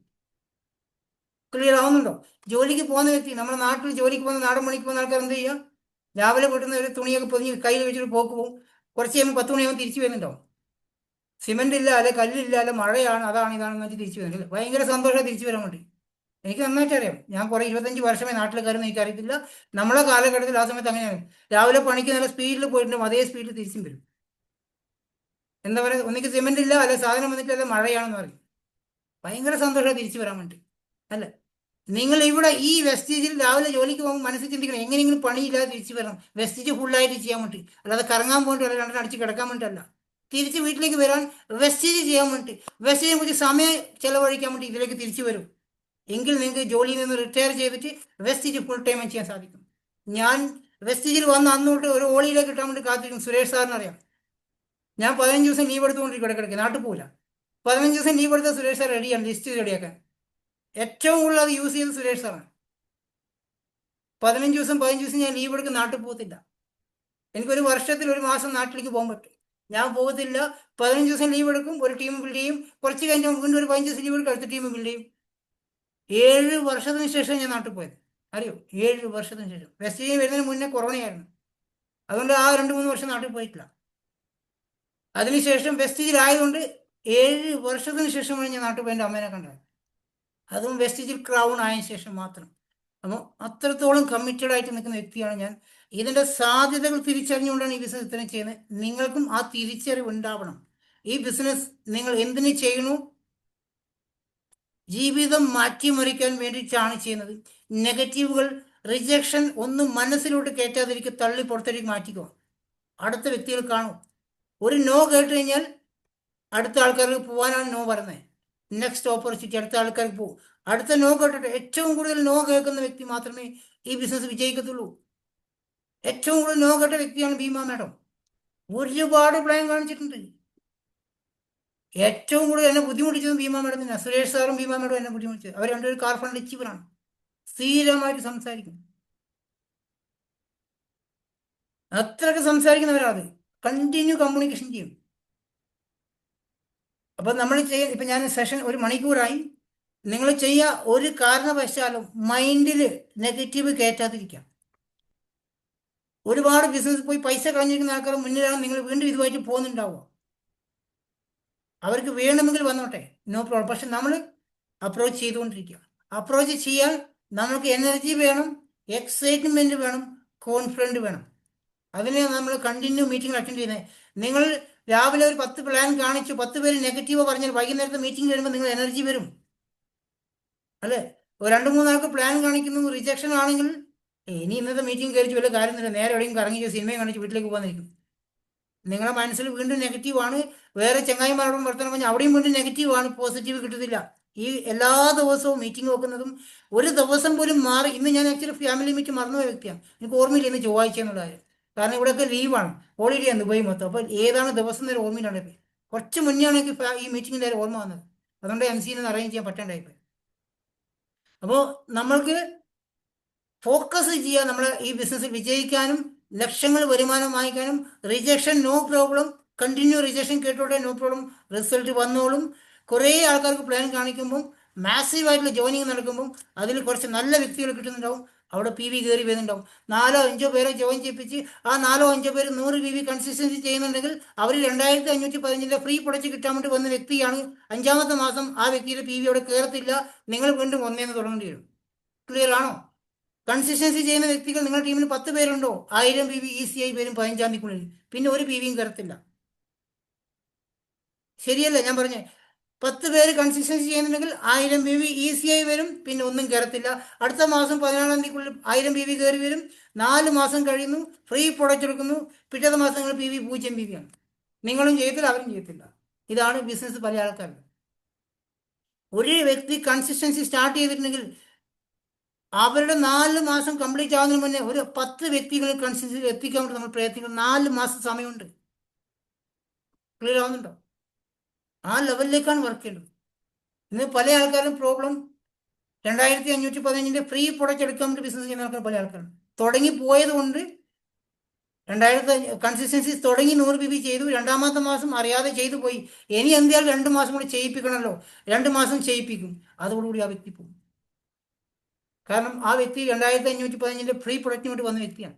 ക്ലിയർ ആവുന്നുണ്ടോ? ജോലിക്ക് പോകുന്ന വ്യക്തി, നമ്മുടെ നാട്ടിൽ ജോലിക്ക് പോകുന്ന നാടൻ പണിക്ക് പോകുന്ന ആൾക്കാർ എന്ത് ചെയ്യുക? രാവിലെ വീട്ടുന്ന ഒരു തുണിയൊക്കെ പൊതിഞ്ഞ് കയ്യിൽ വെച്ചിട്ട് പോക്ക് പോകും. കുറച്ച് കഴിയുമ്പോൾ 10 മണിയാകുമ്പോൾ തിരിച്ചു വരുന്നുണ്ടോ? സിമെൻ്റ് ഇല്ല, അല്ലെ കല്ലില്ല, അല്ലെ മഴയാണ്, അതാണ് ഇതാണെന്ന് വെച്ച് തിരിച്ചു വരുന്നില്ല. ഭയങ്കര സന്തോഷം തിരിച്ചു വരാൻ വേണ്ടി. എനിക്ക് നന്നായിട്ട് അറിയാം. ഞാൻ കുറേ 25 വർഷമേ നാട്ടിൽ കയറുന്ന എനിക്കറിയത്തില്ല. നമ്മളെ കാലഘട്ടത്തിൽ ആ സമയത്ത് അങ്ങനെയാണ്. രാവിലെ പണിക്ക് നല്ല സ്പീഡിൽ പോയിട്ടുണ്ടെങ്കിൽ അതേ സ്പീഡിൽ തിരിച്ചും വരും. എന്താ പറയുക, ഒന്നിക്ക് സിമെൻ്റ് ഇല്ല, അല്ലെ സാധനം വന്നിട്ട് അല്ലെ മഴയാണെന്ന് പറയും. ഭയങ്കര സന്തോഷം തിരിച്ചു വരാൻ വേണ്ടി അല്ലേ? നിങ്ങൾ ഇവിടെ ഈ വെസ്റ്റീജിൽ രാവിലെ ജോലിക്ക് പോകുമ്പോൾ മനസ്സിൽ ചിന്തിക്കണം, എങ്ങനെയെങ്കിലും പണിയില്ലാതെ തിരിച്ചു വരണം, വെസ്റ്റീജ് ഫുള്ളായിട്ട് ചെയ്യാൻ വേണ്ടി. അല്ലാതെ കറങ്ങാൻ പോയിട്ട് അല്ല, രണ്ടെണ്ണം അടിച്ച് കിടക്കാൻ വേണ്ടിയിട്ടല്ല. തിരിച്ച് വീട്ടിലേക്ക് വരാൻ വെസ്റ്റീജ് ചെയ്യാൻ വേണ്ടി, വെസ്റ്റീജിനെ കുറിച്ച് സമയം ചെലവഴിക്കാൻ വേണ്ടി ഇതിലേക്ക് തിരിച്ചു വരും. എങ്കിൽ നിങ്ങൾക്ക് ജോലിയിൽ നിന്ന് റിട്ടയർ ചെയ്തിട്ട് വെസ്റ്റീജ് ഫുൾ ടൈം ചെയ്യാൻ സാധിക്കും. ഞാൻ വെസ്റ്റീജിൽ വന്ന് അന്നോട്ട് ഒരു ഓളിയിലേക്ക് കിട്ടാൻ വേണ്ടി കാത്തിരിക്കും. സുരേഷ് സാറിന് അറിയാം, ഞാൻ 15 ദിവസം ലീവ് എടുത്തുകൊണ്ടിരിക്കും ഇടയ്ക്കിടയ്ക്ക്, നാട്ടിൽ പോകില്ല. 15 ദിവസം ലീവ് എടുത്ത സുരേഷ് സാർ റെഡിയാണ്, ലിസ്റ്റ് റെഡിയാക്കാൻ. ഏറ്റവും കൂടുതൽ അത് യൂസ് ചെയ്ത് സുരേഷ് സാറാണ്. 15 ദിവസം ഞാൻ ലീവ് എടുക്കും, നാട്ടിൽ പോകത്തില്ല. എനിക്കൊരു വർഷത്തിൽ 1 മാസം നാട്ടിലേക്ക് പോകാൻ പറ്റും. ഞാൻ പോകത്തില്ല. 15 ദിവസം ലീവ് എടുക്കും, ഒരു ടീം ബിൽഡ് ചെയ്യും. കുറച്ച് കഴിഞ്ഞാൽ വീണ്ടും ഒരു 15 ദിവസം ലീവ് എടുക്കും, അടുത്ത ടീം ബിൽഡ് ചെയ്യും. 7 വർഷത്തിന് ശേഷം ഞാൻ നാട്ടിൽ പോയത്, അറിയോ? 7 വർഷത്തിന് ശേഷം. വെസ്റ്റീജിൽ വരുന്നതിന് മുന്നേ കൊറോണയായിരുന്നു, അതുകൊണ്ട് ആ 2-3 വർഷം നാട്ടിൽ പോയിട്ടില്ല. അതിനുശേഷം വെസ്റ്റീജിലായതുകൊണ്ട് 7 വർഷത്തിന് ശേഷമാണ് ഞാൻ നാട്ടിൽ പോയി എൻ്റെ അമ്മേനെ കണ്ടത്. അതും വെസ്റ്റീജിൽ ക്രൗൺ ആയതിനു ശേഷം മാത്രം. അപ്പോൾ അത്രത്തോളം കമ്മിറ്റഡ് ആയിട്ട് നിൽക്കുന്ന വ്യക്തിയാണ് ഞാൻ. ഇതിൻ്റെ സാധ്യതകൾ തിരിച്ചറിഞ്ഞുകൊണ്ടാണ് ഈ ബിസിനസ് ഇത്രയും ചെയ്യുന്നത്. നിങ്ങൾക്കും ആ തിരിച്ചറിവ് ഉണ്ടാവണം. ഈ ബിസിനസ് നിങ്ങൾ എന്തിനു ചെയ്യണു? ജീവിതം മാറ്റിമറിക്കാൻ വേണ്ടിയിട്ടാണ് ചെയ്യുന്നത്. നെഗറ്റീവുകൾ, റിജക്ഷൻ ഒന്നും മനസ്സിലോട്ട് കയറ്റാതിരിക്കുക, തള്ളി പുറത്തേക്ക് മാറ്റിക്കുക. അടുത്ത വ്യക്തികൾ കാണും. ഒരു നോ കേട്ട് കഴിഞ്ഞാൽ അടുത്ത ആൾക്കാർക്ക് പോകാനാണ് നോ പറയുന്നത്. നെക്സ്റ്റ് ഓപ്പർച്യൂണിറ്റി അടുത്ത ആൾക്കാർക്ക് പോകും. അടുത്ത നോ കേട്ടിട്ട് ഏറ്റവും കൂടുതൽ നോ കേൾക്കുന്ന വ്യക്തി മാത്രമേ ഈ ബിസിനസ് വിജയിക്കത്തുള്ളൂ. ഏറ്റവും കൂടുതൽ നോ കേട്ട വ്യക്തിയാണ് ഭീമ മാഡം. ഒരുപാട് പ്ലാൻ കാണിച്ചിട്ടുണ്ട്. ഏറ്റവും കൂടുതൽ എന്നെ ബുദ്ധിമുട്ടിച്ചതും ഭീമ മാഡം തന്നെയാണ്. സുരേഷ് സാറും ഭീമ മാഡം എന്നെ ബുദ്ധിമുട്ടിച്ചത്. അവർ രണ്ടുപേരും കാർ ഫണ്ട് അച്ചീവറാണ്. സ്ഥിരമായിട്ട് സംസാരിക്കും, അത്രയൊക്കെ സംസാരിക്കുന്നവരാണ്. കണ്ടിന്യൂ കമ്മ്യൂണിക്കേഷൻ ചെയ്യും. അപ്പം നമ്മൾ ഇപ്പം ഞാൻ സെഷൻ 1 മണിക്കൂറായി. നിങ്ങൾ ചെയ്യുക, ഒരു കാരണവശാലും മൈൻഡിൽ നെഗറ്റീവ് കയറ്റാതിരിക്കാം. ഒരുപാട് ബിസിനസ് പോയി പൈസ കളഞ്ഞിരിക്കുന്ന ആൾക്കാർ മുന്നിലാണ് നിങ്ങൾ വീണ്ടും ഇതുമായിട്ട് പോകുന്നുണ്ടാവുക. അവർക്ക് വേണമെങ്കിൽ വന്നോട്ടെ, നോ പ്രോബ്ലം. പക്ഷെ നമ്മൾ അപ്രോച്ച് ചെയ്തുകൊണ്ടിരിക്കുക. അപ്രോച്ച് ചെയ്യാൻ നമുക്ക് എനർജി വേണം, എക്സൈറ്റ്മെൻറ്റ് വേണം, കോൺഫിഡൻറ്റ് വേണം. അതിനെ നമ്മൾ കണ്ടിന്യൂ മീറ്റിംഗ് അറ്റൻഡ് ചെയ്യുന്നത്. നിങ്ങൾ രാവിലെ ഒരു 10 പ്ലാൻ കാണിച്ചു, 10 പേര് നെഗറ്റീവ് പറഞ്ഞാൽ വൈകുന്നേരത്തെ മീറ്റിംഗ് വരുമ്പോൾ നിങ്ങൾ എനർജി വരും അല്ലേ? ഒരു 2-3 ആൾക്ക് പ്ലാൻ കാണിക്കുന്നു, റിജക്ഷൻ ആണെങ്കിൽ ഇനി ഇന്നത്തെ മീറ്റിംഗ് കയറിച്ച് വല്ല കാര്യമൊന്നുമില്ല, നേരെ എവിടെയും കറങ്ങി സിനിമയും കാണിച്ച് വീട്ടിലേക്ക് പോകാനിരിക്കും. നിങ്ങളുടെ മനസ്സിൽ വീണ്ടും നെഗറ്റീവാണ്. വേറെ ചങ്ങായിമാരോടും വർത്തമാനം പറഞ്ഞാൽ അവിടെയും വീണ്ടും നെഗറ്റീവാണ്, പോസിറ്റീവ് കിട്ടത്തില്ല. ഈ എല്ലാ ദിവസവും മീറ്റിംഗ് വെക്കുന്നതും ഒരു ദിവസം പോലും മാറി. ഇന്ന് ഞാൻ ആക്ച്വലി ഫാമിലി മീറ്റ് മറന്നുപോയ വ്യക്തിയാണ്. എനിക്ക് ഓർമ്മയില്ല ഇന്ന് ചൊവ്വാഴ്ച എന്നുള്ള കാര്യം. കാരണം ഇവിടെയൊക്കെ ലീവാണ്, ഹോളിഡേ ആണ് ദുബായ് മൊത്തം. അപ്പോൾ ഏതാണ് ദിവസം നേരെ ഓർമ്മയിലാണ്. കുറച്ച് മുന്നെയാണ് എനിക്ക് ഈ മീറ്റിങ്ങിൻ്റെ നേരെ ഓർമ്മ വന്നത്. അതുകൊണ്ട് MC അറേഞ്ച് ചെയ്യാൻ പറ്റേണ്ടായിപ്പോയി. അപ്പോൾ നമ്മൾക്ക് ഫോക്കസ് ചെയ്യുക നമ്മൾ ഈ ബിസിനസ്സിൽ വിജയിക്കാനും ലക്ഷങ്ങൾ വരുമാനം വാങ്ങിക്കാനും. Rejection no problem, continue rejection കേട്ടോട്ടെ, നോ പ്രോബ്ലം, റിസൾട്ട് വന്നോളും. കുറേ ആൾക്കാർക്ക് പ്ലാൻ കാണിക്കുമ്പം മാസീവായിട്ടുള്ള ജോയിനിങ് നടക്കുമ്പം അതിൽ കുറച്ച് നല്ല വ്യക്തികൾ കിട്ടുന്നുണ്ടാവും, അവിടെ PV കയറി വരുന്നുണ്ടാവും. 4-5 പേരെ ജോയിൻ ചെയ്യിപ്പിച്ച് ആ 4-5 പേര് 100 PV കൺസിസ്റ്റൻസി ചെയ്യുന്നുണ്ടെങ്കിൽ അവർ 2515 ഫ്രീ പ്രൊഡക്റ്റ് കിട്ടാൻ വേണ്ടി വന്ന വ്യക്തിയാണ്. 5ാമത്തെ മാസം ആ വ്യക്തിയുടെ PV അവിടെ കയറത്തില്ല, നിങ്ങൾ വീണ്ടും ഒന്നേന്ന് തുടങ്ങേണ്ടി വരും. ക്ലിയർ ആണോ? കൺസിസ്റ്റൻസി ചെയ്യുന്ന വ്യക്തികൾ നിങ്ങളുടെ ടീമിൽ 10 പേരുണ്ടോ, 1000 PV ഈസിയായി വരും 15ാം തീയതിക്കുള്ളിൽ, പിന്നെ ഒരു PVയും കയറത്തില്ല. ശരിയല്ല ഞാൻ പറഞ്ഞേ? 10 പേര് കൺസിസ്റ്റൻസി ചെയ്യുന്നുണ്ടെങ്കിൽ 1000 PV ഈസിയായി വരും, പിന്നെ ഒന്നും കയറത്തില്ല. അടുത്ത മാസം 14ാം തീയതിക്കുള്ളിൽ 1000 PV കയറി വരും. 4 മാസം കഴിയുന്നു, ഫ്രീ പ്രൊഡക്റ്റ് എടുക്കുന്നു, പിറ്റത്തെ മാസം നിങ്ങൾ PV 0 PV ആണ്. നിങ്ങളും ചെയ്യത്തില്ല, അവരും ചെയ്യത്തില്ല. ഇതാണ് ബിസിനസ് പല ആൾക്കാർക്ക്. ഒരു വ്യക്തി കൺസിസ്റ്റൻസി സ്റ്റാർട്ട് ചെയ്തിട്ടുണ്ടെങ്കിൽ അവരുടെ 4 മാസം കംപ്ലീറ്റ് ആവുന്നതിന് മുന്നേ ഒരു 10 വ്യക്തികളെ കൺസിസ്റ്റൻസി എത്തിക്കാൻ വേണ്ടി നമ്മൾ പ്രയത്നിക്കണം. 4 മാസം സമയമുണ്ട്. ക്ലിയർ ആവുന്നുണ്ടോ? ആ ലെവലിലേക്കാണ് വർക്ക് ചെയ്യേണ്ടത്. ഇന്ന് പല ആൾക്കാരും പ്രോബ്ലം 2515 ഫ്രീ പ്രൊഡക്റ്റ് എടുക്കാൻ വേണ്ടി ബിസിനസ് ചെയ്യുന്ന ആൾക്കാർ പല ആൾക്കാരും തുടങ്ങി പോയത് കൊണ്ട് 2000 കൺസിസ്റ്റൻസി തുടങ്ങി 100 PV ചെയ്തു, 2ാമത്തെ മാസം അറിയാതെ ചെയ്തു പോയി. ഇനി എന്തായാലും 2 മാസം കൂടി ചെയ്യിപ്പിക്കണമല്ലോ, 2 മാസം ചെയ്യിപ്പിക്കും, അതോടുകൂടി ആ വ്യക്തി പോകും. കാരണം ആ വ്യക്തി 2515 ഫ്രീ പ്രൊഡക്റ്റിന് വേണ്ടി വന്ന വ്യക്തിയാണ്.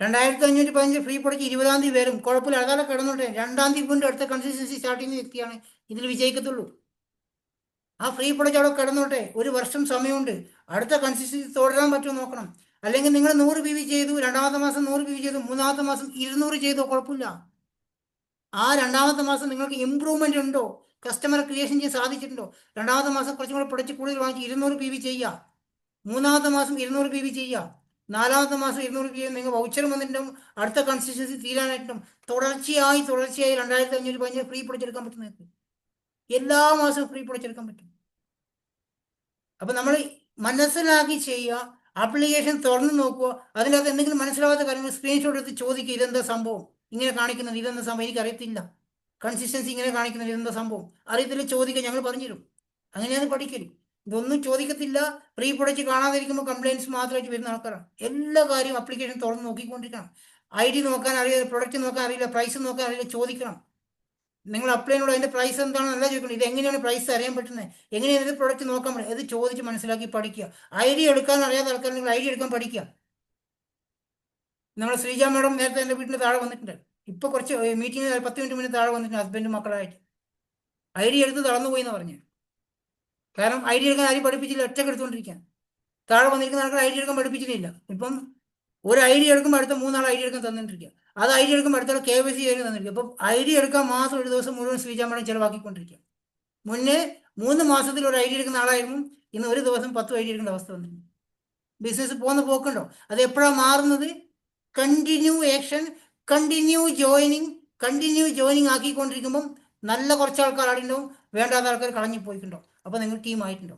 2515 ഫ്രീ പ്രൊഡക്റ്റ് 20ാം തീയതി വരും, കുഴപ്പമില്ല, അതാലെ കിടന്നോട്ടെ. 2ാം തീയതി വീണ്ടും അടുത്ത കൺസിസ്റ്റൻസി സ്റ്റാർട്ട് ചെയ്യുന്ന വ്യക്തിയാണ്, ഇതിൽ വിജയിക്കത്തുള്ളൂ. ആ ഫ്രീ പ്രൊഡക്റ്റ് അവിടെ കിടന്നോട്ടെ, 1 വർഷം സമയമുണ്ട്. അടുത്ത കൺസിസ്റ്റൻസി തുടരാൻ പറ്റുമോ നോക്കണം. അല്ലെങ്കിൽ നിങ്ങൾ 100 PV ചെയ്തു, 2ാമത്തെ മാസം 100 PV ചെയ്തു, 3ാമത്തെ മാസം 200 ചെയ്തോ, കുഴപ്പമില്ല. ആ 2ാമത്തെ മാസം നിങ്ങൾക്ക് ഇമ്പ്രൂവ്മെന്റ് ഉണ്ടോ, കസ്റ്റമർ ക്രിയേഷൻ ചെയ്യാൻ സാധിച്ചിട്ടുണ്ടോ? 2ാമത്തെ മാസം കുറച്ചും കൂടെ പ്രൊഡക്റ്റ് കൂടുതൽ വാങ്ങിച്ച് 200 PV ചെയ്യുക, 3ാമത്തെ മാസം 200 PV ചെയ്യുക, 4ാമത്തെ മാസം 200 PV. നിങ്ങൾ വൗച്ചർ വന്നിട്ടുണ്ടാവും, അടുത്ത കൺസിസ്റ്റൻസി തീരാനായിട്ടും തുടർച്ചയായി 2515 ഫ്രീ പ്രൊഡക്റ്റ് എടുക്കാൻ പറ്റും. നിങ്ങൾക്ക് എല്ലാ മാസവും ഫ്രീ പ്രൊഡക്റ്റ് എടുക്കാൻ പറ്റും. അപ്പം നമ്മൾ മനസ്സിലാക്കി ചെയ്യുക, ആപ്ലിക്കേഷൻ തുറന്ന് നോക്കുക, അതിനകത്ത് എന്തെങ്കിലും മനസ്സിലാവാത്ത കാര്യങ്ങൾ സ്ക്രീൻഷോട്ട് എടുത്ത് ചോദിക്കുക, ഇതെന്താ സംഭവം, ഇങ്ങനെ കാണിക്കുന്നത്, ഇതെന്താ സംഭവം, എനിക്ക് അറിയത്തില്ല, കൺസിസ്റ്റൻസി ഇങ്ങനെ കാണിക്കുന്നത്, ഇതെന്താ സംഭവം, അറിയത്തില്ല, ചോദിക്കുക, ഞങ്ങൾ പറഞ്ഞുതരും. അങ്ങനെയാണ് പഠിക്കല്. ഇതൊന്നും ചോദിക്കത്തില്ല. ഫ്രീ പ്രൊഡക്റ്റ് കാണാതിരിക്കുമ്പോൾ കംപ്ലയിൻസ് മാത്രമായിട്ട് വരുന്ന ആൾക്കാരാണ്. എല്ലാ കാര്യവും ആപ്ലിക്കേഷൻ തുറന്ന് നോക്കിക്കൊണ്ടിരിക്കണം. ID നോക്കാൻ അറിയില്ല, പ്രൊഡക്റ്റ് നോക്കാൻ അറിയില്ല, പ്രൈസ് നോക്കാൻ അറിയില്ല, ചോദിക്കണം. നിങ്ങൾ അപ്ലൈനോട് അതിൻ്റെ പ്രൈസ് എന്താണെന്നല്ല ചോദിക്കണം, ഇത് എങ്ങനെയാണ് പ്രൈസ് അറിയാൻ പറ്റുന്നത്, എങ്ങനെയാണ് ഇത് പ്രൊഡക്റ്റ് നോക്കാൻ പറ്റും, ഇത് ചോദിച്ച് മനസ്സിലാക്കി പഠിക്കുക. ID എടുക്കാൻ അറിയാത്ത ആൾക്കാർ നിങ്ങൾ ID എടുക്കാൻ പഠിക്കുക. നമ്മൾ ശ്രീജ മാഡം നേരത്തെ എൻ്റെ വീട്ടിൽ താഴെ വന്നിട്ടുണ്ട്, ഇപ്പോൾ കുറച്ച് മീറ്റിംഗ് 10 മിനിറ്റ് മുന്നേ താഴെ വന്നിട്ടുണ്ട്, ഹസ്ബൻഡും മക്കളായിട്ട്. ID എടുത്ത് തളർന്നുപോയി എന്ന് പറഞ്ഞു. കാരണം ID എടുക്കാൻ ആരും പഠിപ്പിച്ചില്ല, ഒറ്റയ്ക്ക് എടുത്തുകൊണ്ടിരിക്കാൻ. താഴെ വന്നിരിക്കുന്ന ആൾക്കാർ ID എടുക്കാൻ പഠിപ്പിച്ചിട്ടില്ല. ഇപ്പം ഒരു ID എടുക്കുമ്പോൾ അടുത്ത 3 ആൾ ID എടുക്കാൻ തന്നിട്ടിരിക്കുക, അത് ID എടുക്കുമ്പോൾ അടുത്ത KYC ചെയ്ത് തന്നിരിക്കുക. അപ്പം ID എടുക്കാൻ മാത്രം ഒരു ദിവസം മുഴുവൻ ശ്രീജ മാഡം ചിലവാക്കിക്കൊണ്ടിരിക്കുക. മുന്നേ 3 മാസത്തിൽ ഒരു ID എടുക്കുന്ന ആളായിരുന്നു, ഇന്ന് ഒരു ദിവസം 10 ID എടുക്കേണ്ട അവസ്ഥ വന്നിട്ടുണ്ട്. ബിസിനസ് പോകുന്ന പോക്കുണ്ടോ? അത് എപ്പോഴാണ് മാറുന്നത്? കണ്ടിന്യൂ ആക്ഷൻ, കണ്ടിന്യൂ ജോയിനിങ് ആക്കിക്കൊണ്ടിരിക്കുമ്പം നല്ല കുറച്ച് ആൾക്കാർ ആയിട്ടുണ്ടാവും, വേണ്ടാത്ത ആൾക്കാർ കളഞ്ഞു പോയിട്ടുണ്ടോ, അപ്പോൾ നിങ്ങൾ ടീമായിട്ടുണ്ടോ.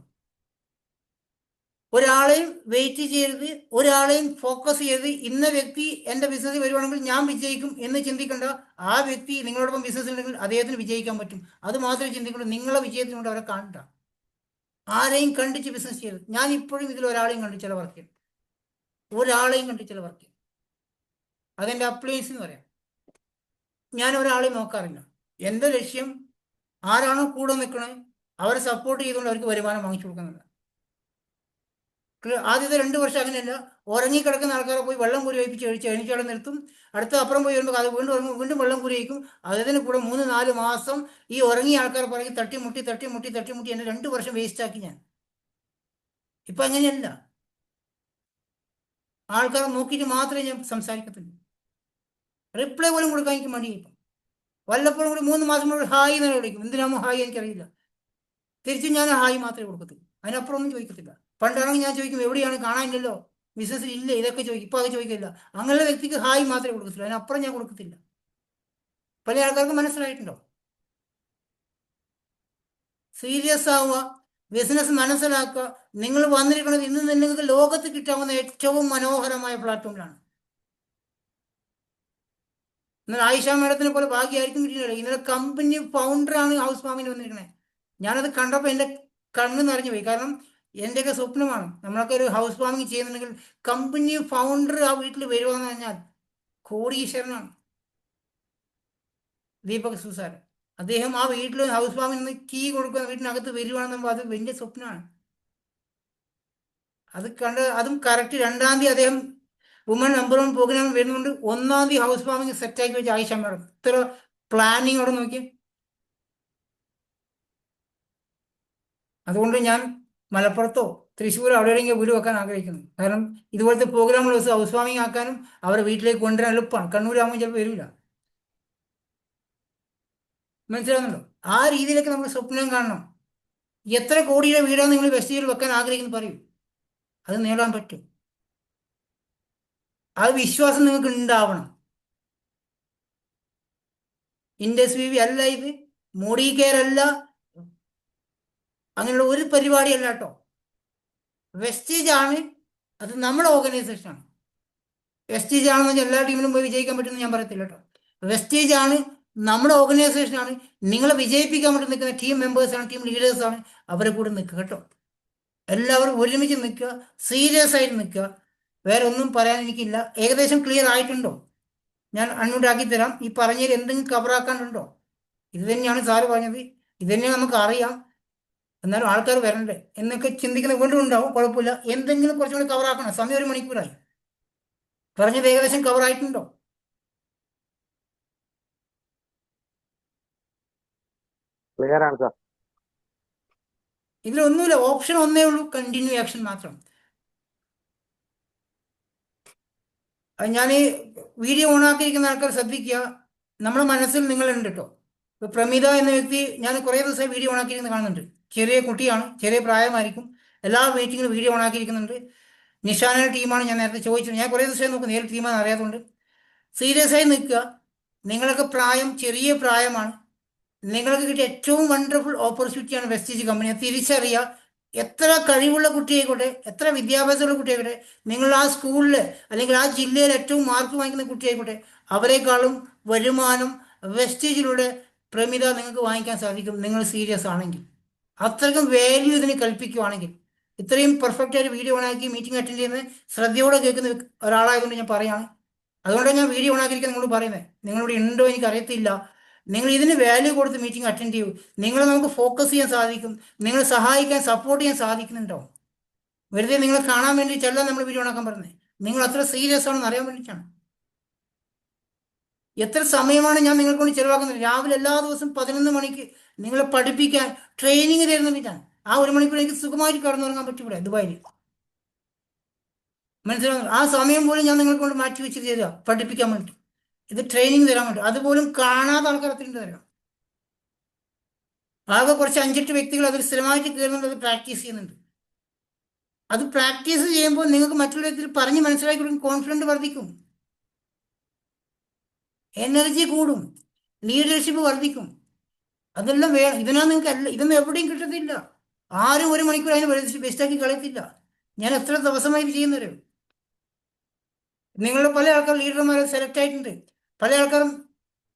ഒരാളെയും വെയിറ്റ് ചെയ്യരുത്, ഒരാളെയും ഫോക്കസ് ചെയ്ത് ഇന്ന വ്യക്തി എൻ്റെ ബിസിനസ്സിൽ വരുവാണെങ്കിൽ ഞാൻ വിജയിക്കും എന്ന് ചിന്തിക്കേണ്ട. ആ വ്യക്തി നിങ്ങളോടൊപ്പം ബിസിനസ് ഉണ്ടെങ്കിൽ അദ്ദേഹത്തിന് വിജയിക്കാൻ പറ്റും, അത് മാത്രമേ ചിന്തിക്കുള്ളൂ. നിങ്ങളെ വിജയത്തിനോട് അവരെ കാണണ്ട. ആരെയും കണ്ടിച്ച് ബിസിനസ് ചെയ്യരുത്. ഞാൻ ഇപ്പോഴും ഇതിൽ ഒരാളെയും കണ്ടിച്ച് ചില വർക്ക് ചെയ്യും, ഒരാളെയും കണ്ടിച്ച് ചില വർക്ക് ചെയ്യും. അതെൻ്റെ അപ്ലയൻസ് എന്ന് പറയാം. ഞാൻ ഒരാളെയും നോക്കാറില്ല. എൻ്റെ ലക്ഷ്യം ആരാണോ കൂടെ നിൽക്കണേ അവരെ സപ്പോർട്ട് ചെയ്തുകൊണ്ട് അവർക്ക് വരുമാനം വാങ്ങിച്ചു കൊടുക്കുന്നില്ല. ആദ്യത്തെ 2 വർഷം അങ്ങനെയല്ല. ഉറങ്ങിക്കിടക്കുന്ന ആൾക്കാരെ പോയി വെള്ളം കുരി വയ്പ്പിച്ച് എണിച്ചവിടെ നിർത്തും. അടുത്ത അപ്പുറം പോയി വരുമ്പോൾ അത് വീണ്ടും ഉറങ്ങും, വീണ്ടും വെള്ളം കുരി വയ്ക്കും. അതിന് കൂടെ 3-4 മാസം ഈ ഉറങ്ങിയ ആൾക്കാരെ പറയും തട്ടിമുട്ടി എന്നെ 2 വർഷം വേസ്റ്റാക്കി ഞാൻ. ഇപ്പം അങ്ങനെയല്ല. ആൾക്കാരെ നോക്കിയിട്ട് മാത്രമേ ഞാൻ സംസാരിക്കത്തുള്ളൂ. റിപ്ലൈ പോലും കൊടുക്കാൻ എനിക്ക് മടി. ഇപ്പം വല്ലപ്പോഴും കൂടി 3 മാസം കൂടി ഹായ് എന്ന് വിളിക്കും. എന്തിനാമോ ഹായ് എനിക്കറിയില്ല. തിരിച്ചും ഞാൻ ഹായ് മാത്രമേ കൊടുക്കത്തുള്ളൂ, അതിനപ്പുറം ഒന്നും ചോദിക്കത്തില്ല. പണ്ടാണെങ്കിൽ ഞാൻ ചോദിക്കും എവിടെയാണ്, കാണാനില്ലല്ലോ, ബിസിനസ്സിൽ ഇല്ല, ഇതൊക്കെ ചോദിക്കും. ഇപ്പോൾ അത് ചോദിക്കില്ല. അങ്ങനെയുള്ള വ്യക്തിക്ക് ഹായ് മാത്രമേ കൊടുക്കത്തുള്ളൂ, അതിനപ്പുറം ഞാൻ കൊടുക്കത്തില്ല. പല ആൾക്കാർക്ക് മനസ്സിലായിട്ടുണ്ടോ? സീരിയസ് ആവുക, ബിസിനസ് മനസ്സിലാക്കുക. നിങ്ങൾ വന്നിരിക്കുന്നത് ഇന്ന് നിങ്ങൾക്ക് ലോകത്ത് കിട്ടാവുന്ന ഏറ്റവും മനോഹരമായ പ്ലാറ്റ്ഫോമിലാണ്. എന്നാൽ ആയിഷ മാഡത്തിനെ പോലെ ഭാഗ്യമായിരിക്കും കിട്ടിയില്ല. ഇന്നലെ കമ്പനി ഫൗണ്ടറാണ് ഹൗസ് ഫാമിൽ വന്നിരിക്കണേ. ഞാനത് കണ്ടപ്പോൾ എൻ്റെ കണ്ണ് നിറഞ്ഞു പോയി. കാരണം എൻ്റെയൊക്കെ സ്വപ്നമാണ്. നമ്മളൊക്കെ ഒരു ഹൗസ് വാമിങ് ചെയ്യുന്നുണ്ടെങ്കിൽ കമ്പനി ഫൗണ്ടർ ആ വീട്ടിൽ വരുവാന്ന് പറഞ്ഞാൽ കോടീശ്വരനാണ്. ദീപക് സുസാർ അദ്ദേഹം ആ വീട്ടിൽ ഹൗസ് വാമിങ് നിന്ന് കീ കൊടുക്കുന്ന വീട്ടിനകത്ത് വരുവാണെന്ന് അത് വലിയ സ്വപ്നമാണ്. അത് കണ്ട് അതും കറക്റ്റ് 2-ാം തീയതി അദ്ദേഹം വുമൺ നമ്പർ 1 പ്രോഗ്രാം വരുന്നുണ്ട്. 1-ാം തീയതി ഹൗസ് വാമിങ് സെറ്റാക്കി വെച്ച് ആയിഷ മാഡം ഇത്ര പ്ലാനിങ് അവിടെ നോക്കി. അതുകൊണ്ട് ഞാൻ മലപ്പുറത്തോ തൃശ്ശൂരോ അവിടെ എവിടെയെങ്കിലും വീട് വെക്കാൻ ആഗ്രഹിക്കുന്നു. കാരണം ഇതുപോലത്തെ പ്രോഗ്രാമുള്ള ദിവസം ഹൗസ് വാമിങ് ആക്കാനും അവരെ വീട്ടിലേക്ക് കൊണ്ടുവരാൻ എളുപ്പമാണ്. കണ്ണൂരാകുമ്പോൾ ചിലപ്പോൾ വരില്ല. മനസ്സിലാകുന്നുണ്ടോ? ആ രീതിയിലൊക്കെ നമ്മൾ സ്വപ്നം കാണണം. എത്ര കോടിയുടെ വീടാണ് നിങ്ങൾ വെസ്റ്റേജിൽ വെക്കാൻ ആഗ്രഹിക്കുന്നു പറയൂ. അത് നേടാൻ പറ്റും. ആ വിശ്വാസം നിങ്ങൾക്ക് ഉണ്ടാവണം. ഇൻഡസ് വി അല്ല ഇത്, മോഡി കെയർ അല്ല, അങ്ങനെയുള്ള ഒരു പരിപാടിയല്ല കേട്ടോ. വെസ്റ്റേജ് ആണ്, അത് നമ്മുടെ ഓർഗനൈസേഷനാണ്. വെസ്റ്റേജ് ആണെന്ന് വെച്ചാൽ എല്ലാ ടീമിലും പോയി വിജയിക്കാൻ പറ്റുമെന്ന് ഞാൻ പറയത്തില്ല കേട്ടോ. വെസ്റ്റേജ് ആണ്, നമ്മുടെ ഓർഗനൈസേഷനാണ്. നിങ്ങളെ വിജയിപ്പിക്കാൻ വേണ്ടി നിൽക്കുന്ന ടീം മെമ്പേഴ്സാണ്, ടീം ലീഡേഴ്സാണ്. അവരെ കൂടെ നിൽക്കുക കേട്ടോ. എല്ലാവരും ഒരുമിച്ച് നിൽക്കുക, സീരിയസ് ആയിട്ട് നിൽക്കുക. വേറെ ഒന്നും പറയാൻ എനിക്കില്ല. ഏകദേശം ക്ലിയർ ആയിട്ടുണ്ടോ? ഞാൻ അൺമ്യൂട്ടാക്കി തരാം. ഈ പറഞ്ഞതിൽ എന്തെങ്കിലും കവറാക്കാനുണ്ടോ? ഇത് തന്നെയാണ് സാറ് പറഞ്ഞത്, ഇത് തന്നെ നമുക്ക് അറിയാം, എന്നാലും ആൾക്കാർ വരണ്ടേ എന്നൊക്കെ ചിന്തിക്കുന്ന വീണ്ടും ഉണ്ടാവും. കുഴപ്പമില്ല, എന്തെങ്കിലും കുറച്ചുകൂടി കവറാക്കണം. സമയം 1 മണിക്കൂറായി. പറഞ്ഞത് ഏകദേശം കവറായിട്ടുണ്ടോ? ക്ലിയർ ആണ് സാർ. ഇതിലൊന്നുമില്ല, ഓപ്ഷൻ ഒന്നേ ഉള്ളൂ, കണ്ടിന്യൂ ആക്ഷൻ മാത്രം. ഞാൻ വീഡിയോ ഓണാക്കിയിരിക്കുന്ന ആൾക്കാർ ശ്രദ്ധിക്കുക, നമ്മുടെ മനസ്സിൽ നിങ്ങളുണ്ട് കേട്ടോ. ഇപ്പോൾ പ്രമിത എന്ന വ്യക്തി ഞാൻ കുറേ ദിവസമായി വീഡിയോ ഓണാക്കിയിരിക്കുന്നത് കാണുന്നുണ്ട്. ചെറിയ കുട്ടിയാണ്, ചെറിയ പ്രായമായിരിക്കും, എല്ലാ മീറ്റിങ്ങിലും വീഡിയോ ഓണാക്കിയിരിക്കുന്നുണ്ട്. നിഷാന ടീമാണ്, ഞാൻ നേരത്തെ ചോദിച്ചത്. ഞാൻ കുറേ ദിവസമായി നോക്കും, നേരിട്ട് ടീമാണെന്ന് അറിയാത്തതുകൊണ്ട്. സീരിയസ് ആയി നിൽക്കുക. നിങ്ങളൊക്കെ പ്രായം ചെറിയ പ്രായമാണ്. നിങ്ങൾക്ക് കിട്ടിയ ഏറ്റവും വണ്ടർഫുൾ ഓപ്പർച്യൂണിറ്റിയാണ് വെസ്റ്റേജ് കമ്പനി. തിരിച്ചറിയുക. എത്ര കഴിവുള്ള കുട്ടിയായിക്കോട്ടെ, എത്ര വിദ്യാഭ്യാസമുള്ള കുട്ടിയായിക്കോട്ടെ, നിങ്ങൾ ആ സ്കൂളിൽ അല്ലെങ്കിൽ ആ ജില്ലയിൽ ഏറ്റവും മാർക്ക് വാങ്ങിക്കുന്ന കുട്ടിയായിക്കോട്ടെ, അവരെക്കാളും വരുമാനം വെസ്റ്റേജിലൂടെ പ്രമിത നിങ്ങൾക്ക് വാങ്ങിക്കാൻ സാധിക്കും, നിങ്ങൾ സീരിയസ് ആണെങ്കിൽ. അത്രയ്ക്കും വാല്യൂ ഇതിന് കൽപ്പിക്കുവാണെങ്കിൽ. ഇത്രയും പെർഫെക്റ്റ് ആയിട്ട് വീഡിയോ ഓണാക്കി മീറ്റിംഗ് അറ്റൻഡ് ചെയ്യുന്നത് ശ്രദ്ധയോടെ കേൾക്കുന്ന ഒരാളായതുകൊണ്ട് ഞാൻ പറയുകയാണ്. അതുകൊണ്ടാണ് ഞാൻ വീഡിയോ ഓണാക്കിയിരിക്കാൻ നിങ്ങളോട് പറയുന്നത്. നിങ്ങളിവിടെ ഉണ്ടോ എനിക്കറിയത്തില്ല. നിങ്ങൾ ഇതിന് വാല്യൂ കൊടുത്ത് മീറ്റിംഗ് അറ്റൻഡ് ചെയ്യൂ. നിങ്ങളെ നമുക്ക് ഫോക്കസ് ചെയ്യാൻ സാധിക്കും, നിങ്ങളെ സഹായിക്കാൻ സപ്പോർട്ട് ചെയ്യാൻ സാധിക്കുന്നുണ്ടോ? വെറുതെ നിങ്ങളെ കാണാൻ വേണ്ടിയിട്ടല്ല നമ്മൾ വീഡിയോ ഓണാക്കാൻ പറഞ്ഞത്. നിങ്ങൾ അത്ര സീരിയസ് ആണെന്ന് അറിയാൻ വേണ്ടിയിട്ടാണ്. എത്ര സമയമാണ് ഞാൻ നിങ്ങൾക്ക് വേണ്ടി ചിലവാക്കുന്നത്? രാവിലെ എല്ലാ ദിവസവും 11 മണിക്ക് നിങ്ങളെ പഠിപ്പിക്കാൻ ട്രെയിനിങ് തരുന്ന വേണ്ടിയിട്ടാണ്. ആ 1 മണിക്കൂർ എനിക്ക് സുഖമായിട്ട് കടന്നുറങ്ങാൻ പറ്റും ഇവിടെ ദുബായിൽ. മനസ്സിലാവുന്നു? ആ സമയം പോലും ഞാൻ നിങ്ങൾക്ക് കൊണ്ട് മാറ്റി വെച്ച് തരിക പഠിപ്പിക്കാൻ വേണ്ടി, ഇത് ട്രെയിനിങ് തരാൻ വേണ്ടി. അതുപോലും കാണാതെ ആൾക്കാർ എത്തിയിട്ട് തരാം. ആകെ കുറച്ച് 5-8 വ്യക്തികൾ അതിൽ സ്ഥിരമായിട്ട് കയറുന്നുണ്ട്, അത് പ്രാക്ടീസ് ചെയ്യുന്നുണ്ട്. അത് പ്രാക്ടീസ് ചെയ്യുമ്പോൾ നിങ്ങൾക്ക് മറ്റുള്ള വ്യക്തികൾ പറഞ്ഞ് മനസ്സിലാക്കി കൊടുക്കും, കോൺഫിഡൻറ്റ് വർദ്ധിക്കും, എനർജി കൂടും, ലീഡർഷിപ്പ് വർദ്ധിക്കും. അതെല്ലാം വേണം. ഇതിനാണ് നിങ്ങൾക്ക് ഇതൊന്നും എവിടെയും കിട്ടത്തില്ല. ആരും 1 മണിക്കൂർ അതിന് ബെസ്റ്റാക്കി കളയത്തില്ല. ഞാൻ എത്ര ദിവസമായി ഇത് ചെയ്യുന്നവരും. നിങ്ങളുടെ പല ആൾക്കാർ ലീഡർമാരെ സെലക്ട് ആയിട്ടുണ്ട്. പല ആൾക്കാരും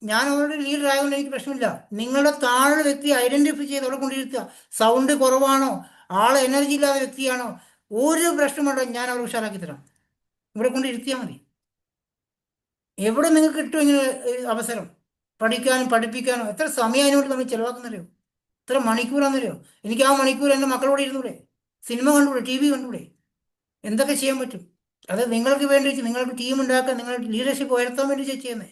ഞാൻ അവരുടെ ലീഡർ ആയതുകൊണ്ട് എനിക്ക് പ്രശ്നമില്ല. നിങ്ങളുടെ താഴെ വ്യക്തി ഐഡന്റിഫൈ ചെയ്ത് അവിടെ കൊണ്ടിരുത്തുക. സൗണ്ട് കുറവാണോ, ആൾ എനർജി ഇല്ലാത്ത വ്യക്തിയാണോ, ഒരു പ്രശ്നമുണ്ടോ, ഞാൻ അവർ ഉഷാറാക്കി തരാം. ഇവിടെ കൊണ്ടിരുത്തിയാൽ മതി. എവിടെ നിങ്ങൾക്ക് കിട്ടും ഇങ്ങനെ അവസരം പഠിക്കാനും പഠിപ്പിക്കാനും? എത്ര സമയം അതിനോട് നമ്മൾ ചിലവാക്കുന്നറിയോ? എത്ര മണിക്കൂറാണെന്നറിയോ? എനിക്ക് ആ മണിക്കൂർ എൻ്റെ മക്കളോട് ഇരുന്നൂടെ, സിനിമ കണ്ടുകൂടെ, TV കണ്ടുകൂടെ, എന്തൊക്കെ ചെയ്യാൻ പറ്റും? അത് നിങ്ങൾക്ക് വേണ്ടി, നിങ്ങൾക്ക് ടീം ഉണ്ടാക്കാൻ, നിങ്ങളുടെ ലീഡർഷിപ്പ് ഉയർത്താൻ വേണ്ടി ചെയ്യുന്നത്.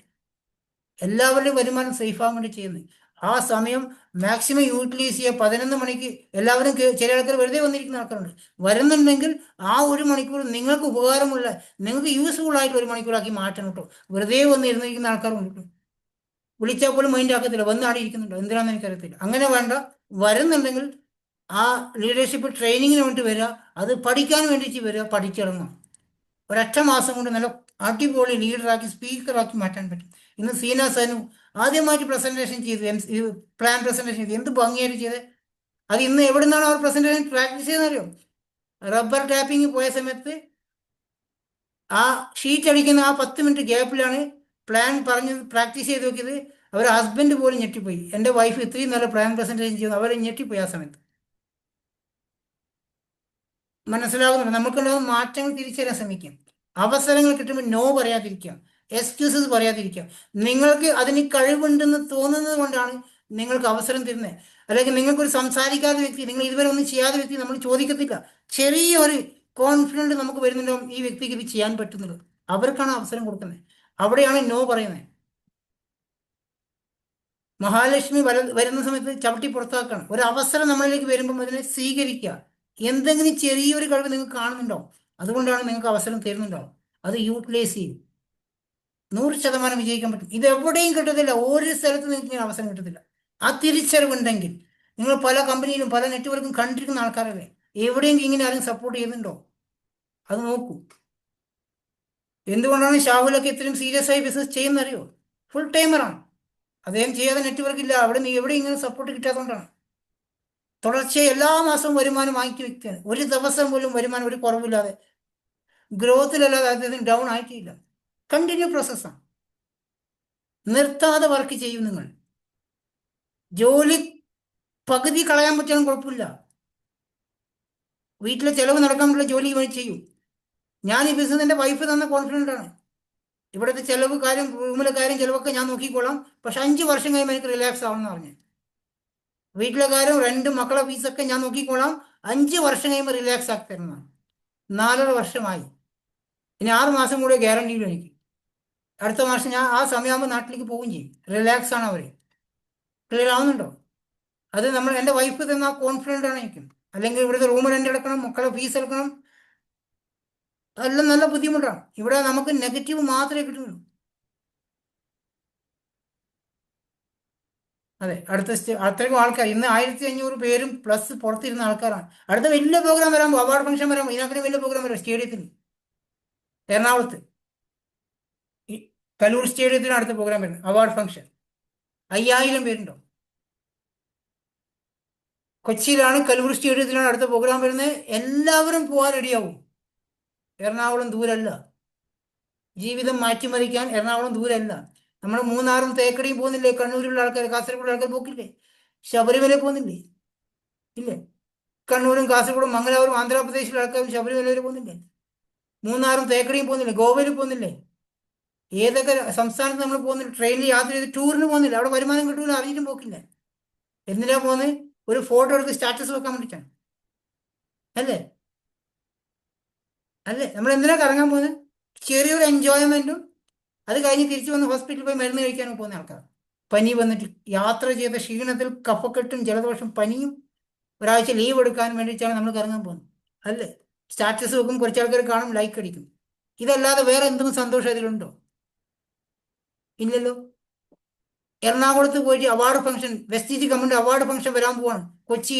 എല്ലാവരുടെയും വരുമാനം സേഫ് ആകാൻ വേണ്ടി ചെയ്യുന്നത്. ആ സമയം മാക്സിമം യൂട്ടിലൈസ് ചെയ്യുക. 11 മണിക്ക് എല്ലാവരും, ചില ആൾക്കാർ വെറുതെ വന്നിരിക്കുന്ന ആൾക്കാരുണ്ട്, വരുന്നുണ്ടെങ്കിൽ ആ 1 മണിക്കൂർ നിങ്ങൾക്ക് ഉപകാരമുള്ള, നിങ്ങൾക്ക് യൂസ്ഫുൾ ആയിട്ട് 1 മണിക്കൂറാക്കി മാറ്റണം കേട്ടോ. വെറുതെ വന്ന് ഇരുന്നിരിക്കുന്ന ആൾക്കാരുണ്ട്, വിളിച്ചാൽ പോലും മൈൻഡ് ആക്കത്തില്ല, വന്ന് ആടെ ഇരിക്കുന്നുണ്ടോ, എന്തിനാണെന്ന് എനിക്കറിയത്തില്ല. അങ്ങനെ വേണ്ട. വരുന്നുണ്ടെങ്കിൽ ആ ലീഡർഷിപ്പ് ട്രെയിനിങ്ങിന് വേണ്ടി വരിക, അത് പഠിക്കാൻ വേണ്ടിയിട്ട് വരിക, പഠിച്ചിറങ്ങുക. 1 മാസം കൊണ്ട് നല്ല അടിപൊളി ലീഡറാക്കി, സ്പീക്കറാക്കി മാറ്റാൻ പറ്റും. ഇന്ന് സീന സനു ആദ്യമായിട്ട് പ്രസന്റേഷൻ ചെയ്തു, പ്ലാൻ പ്രസന്റേഷൻ ചെയ്തു, എന്ത് ഭംഗിയായിട്ട് ചെയ്തത്. അത് ഇന്ന് എവിടെ നിന്നാണ് അവർ പ്രസന്റേഷൻ പ്രാക്ടീസ് ചെയ്തെന്നറിയോ? റബ്ബർ ടാപ്പിംഗ് പോയ സമയത്ത് ആ ഷീറ്റ് അടിക്കുന്ന ആ 10 മിനിറ്റ് ഗ്യാപ്പിലാണ് പ്ലാൻ പറഞ്ഞ് പ്രാക്ടീസ് ചെയ്ത് നോക്കിയത്. അവർ ഹസ്ബൻഡ് പോലും ഞെട്ടിപ്പോയി. എൻ്റെ വൈഫ് ഇത്രയും നല്ല പ്ലാൻ പ്രസന്റേഷൻ ചെയ്യുന്നു, അവർ ഞെട്ടിപ്പോയി ആ സമയത്ത്. മനസ്സിലാകുന്നുണ്ട്. നമുക്കുണ്ടാകുന്ന മാറ്റങ്ങൾ തിരിച്ചറിയാൻ ശ്രമിക്കാം. അവസരങ്ങൾ കിട്ടുമ്പോൾ നോ പറയാതിരിക്കുക, എക്സ്ക്യൂസസ് പറയാതിരിക്കുക. നിങ്ങൾക്ക് അതിന് കഴിവുണ്ടെന്ന് തോന്നുന്നത് കൊണ്ടാണ് നിങ്ങൾക്ക് അവസരം തരുന്നത്. അല്ലെങ്കിൽ നിങ്ങൾക്കൊരു സംസാരിക്കാത്ത വ്യക്തി, നിങ്ങൾ ഇതുവരെ ഒന്നും ചെയ്യാത്ത വ്യക്തി നമ്മൾ ചോദിക്കത്തില്ല. ചെറിയൊരു കോൺഫിഡൻറ്റ് നമുക്ക് വരുന്നുണ്ടാവും, ഈ വ്യക്തിക്ക് ഇത് ചെയ്യാൻ പറ്റുന്നത്. അവർക്കാണ് അവസരം കൊടുക്കുന്നത്. അവിടെയാണ് നോ പറയുന്നത്. മഹാലക്ഷ്മി വരുന്ന സമയത്ത് ചവിട്ടി പുറത്താക്കണം. ഒരു അവസരം നമ്മളിലേക്ക് വരുമ്പം അതിനെ സ്വീകരിക്കുക. എന്തെങ്കിലും ചെറിയൊരു കഴിവ് നിങ്ങൾക്ക് കാണുന്നുണ്ടോ, അതുകൊണ്ടാണ് നിങ്ങൾക്ക് അവസരം തരുന്നുണ്ടോ, അത് യൂട്ടിലൈസ് ചെയ്യും. 100% വിജയിക്കാൻ പറ്റും. ഇത് എവിടെയും കിട്ടത്തില്ല, ഒരു സ്ഥലത്ത് നിങ്ങൾക്ക് ഇങ്ങനെ അവസരം കിട്ടത്തില്ല. ആ തിരിച്ചറിവുണ്ടെങ്കിൽ നിങ്ങൾ പല കമ്പനിയിലും പല നെറ്റ്വർക്കും കണ്ടിരിക്കുന്ന ആൾക്കാരല്ലേ, എവിടെയെങ്കിലും ഇങ്ങനെ ആരും സപ്പോർട്ട് ചെയ്യുന്നുണ്ടോ, അത് നോക്കൂ. എന്തുകൊണ്ടാണ് ഷാഹുലൊക്കെ ഇത്രയും സീരിയസ് ആയി ബിസിനസ് ചെയ്യുന്നറിയോ? ഫുൾ ടൈമറാണ്. അദ്ദേഹം ചെയ്യാതെ നെറ്റ്വർക്ക് ഇല്ല. അവിടെ നിന്ന് എവിടെ ഇങ്ങനെ സപ്പോർട്ട് കിട്ടാത്തതുകൊണ്ടാണ്. തുടർച്ചയായി എല്ലാ മാസവും വരുമാനം വാങ്ങിക്കുന്ന വ്യക്തിയാണ്. ഒരു ദിവസം പോലും വരുമാനം ഒരു കുറവില്ലാതെ, ഗ്രോത്തിലല്ലാതെ അദ്ദേഹത്തിന് ഡൗൺ ആയിട്ടില്ല. കണ്ടിന്യൂ പ്രോസസ്സാണ്. നിർത്താതെ വർക്ക് ചെയ്യും. നിങ്ങൾ ജോലി പകുതി കളയാൻ പറ്റാനും കുഴപ്പമില്ല. വീട്ടിലെ ചെലവ് നടക്കാനുള്ള ജോലി ചെയ്യും. ഞാൻ ഈ ബിസിനസ് എൻ്റെ വൈഫ് തന്ന കോൺഫിഡൻ്റ് ആണ്. ഇവിടുത്തെ ചെലവ് കാര്യം, റൂമിലെ കാര്യം, ചിലവൊക്കെ ഞാൻ നോക്കിക്കോളാം. പക്ഷെ 5 വർഷം കഴിയുമ്പോൾ എനിക്ക് റിലാക്സ് ആവണമെന്ന് പറഞ്ഞു. വീട്ടിലെ കാര്യം, 2 മക്കളെ ഫീസൊക്കെ ഞാൻ നോക്കിക്കോളാം. 5 വർഷം കഴിയുമ്പോൾ റിലാക്സ് ആക്കി തരുന്നതാണ്. 4.5 വർഷമായി. ഇനി 6 മാസം കൂടെ ഗ്യാരണ്ടിയിലും എനിക്ക്. അടുത്ത മാസം ഞാൻ ആ സമയമാകുമ്പോൾ നാട്ടിലേക്ക് പോവുകയും ചെയ്യും. റിലാക്സ് ആണ് അവർ. ക്ലിയർ ആവുന്നുണ്ടോ? അത് എൻ്റെ വൈഫ് തന്ന കോൺഫിഡൻ്റ് ആണ് എനിക്ക്. അല്ലെങ്കിൽ ഇവിടുത്തെ റൂം റെൻ്റ് എടുക്കണം, മക്കളെ ഫീസ് എടുക്കണം, എല്ലാം നല്ല ബുദ്ധിമുട്ടാണ്. ഇവിടെ നമുക്ക് നെഗറ്റീവ് മാത്രമേ കിട്ടുള്ളൂ. അതെ, അത്രയും ആൾക്കാർ ഇന്ന് 1500 പേരും പ്ലസ് പുറത്തിരുന്ന ആൾക്കാരാണ്. അടുത്ത വലിയ പ്രോഗ്രാം വരാമ്പോൾ, അവാർഡ് ഫംഗ്ഷൻ വരാമ്പോൾ, ഇതിനകത്ത് വലിയ പ്രോഗ്രാം വരാം സ്റ്റേഡിയത്തിൽ, എറണാകുളത്ത് കലൂർ സ്റ്റേഡിയത്തിന് അടുത്ത പ്രോഗ്രാം വരുന്നത് അവാർഡ് ഫംഗ്ഷൻ. 5000 പേരുണ്ടോ? കൊച്ചിയിലാണ്, കലൂർ സ്റ്റേഡിയത്തിലാണ് അടുത്ത പ്രോഗ്രാം വരുന്നത്. എല്ലാവരും പോകാൻ റെഡിയാവും. എറണാകുളം ദൂരല്ല. ജീവിതം മാറ്റിമറിക്കാൻ എറണാകുളം ദൂരല്ല. നമ്മൾ മൂന്നാറും തേക്കടിയും പോകുന്നില്ലേ? കണ്ണൂരിലുള്ള ആൾക്കാർ, കാസർഗോഡുള്ള ആൾക്കാർ പോക്കില്ലേ? ശബരിമല പോകുന്നില്ലേ? ഇല്ലേ? കണ്ണൂരും കാസർഗോഡും മംഗലാപുരം ആന്ധ്രാപ്രദേശിലുള്ള ആൾക്കാർ ശബരിമല വരെ പോകുന്നില്ലേ? മൂന്നാറും തേക്കടിയും പോകുന്നില്ലേ? ഗോവയിൽ പോകുന്നില്ലേ? ഏതൊക്കെ സംസ്ഥാനത്ത് നമ്മൾ പോകുന്നില്ല? ട്രെയിനിൽ യാത്ര ചെയ്ത് ടൂറിന് പോകുന്നില്ല? അവിടെ വരുമാനം കിട്ടൂല, അറിഞ്ഞിട്ടും പോക്കില്ല. എന്തിനാ പോകുന്നത്? ഒരു ഫോട്ടോ എടുത്ത് സ്റ്റാറ്റസ് വെക്കാൻ വേണ്ടിയിട്ടാണ്. അല്ലേ? നമ്മൾ എന്തിനാ കറങ്ങാൻ പോകുന്നത്? ചെറിയൊരു എൻജോയ്മെന്റും അത് കഴിഞ്ഞ് തിരിച്ചു വന്ന് ഹോസ്പിറ്റലിൽ പോയി മരുന്ന് കഴിക്കാനും പോകുന്ന ആൾക്കാർ. പനി വന്നിട്ട് യാത്ര ചെയ്ത ക്ഷീണത്തിൽ കഫക്കെട്ടും ജലദോഷം പനിയും ഒരാഴ്ച ലീവ് എടുക്കാൻ വേണ്ടിയിട്ടാണ് നമ്മൾ കറങ്ങാൻ പോകുന്നത്. അല്ലേ? സ്റ്റാറ്റസ് വെക്കും, കുറച്ച് ആൾക്കാർ കാണും, ലൈക്ക് അടിക്കും. ഇതല്ലാതെ വേറെ എന്തെങ്കിലും സന്തോഷം അതിലുണ്ടോ? ഇല്ലല്ലോ. എറണാകുളത്ത് പോയിട്ട് award function, Vestige company award function വരാൻ പോവാണ് കൊച്ചി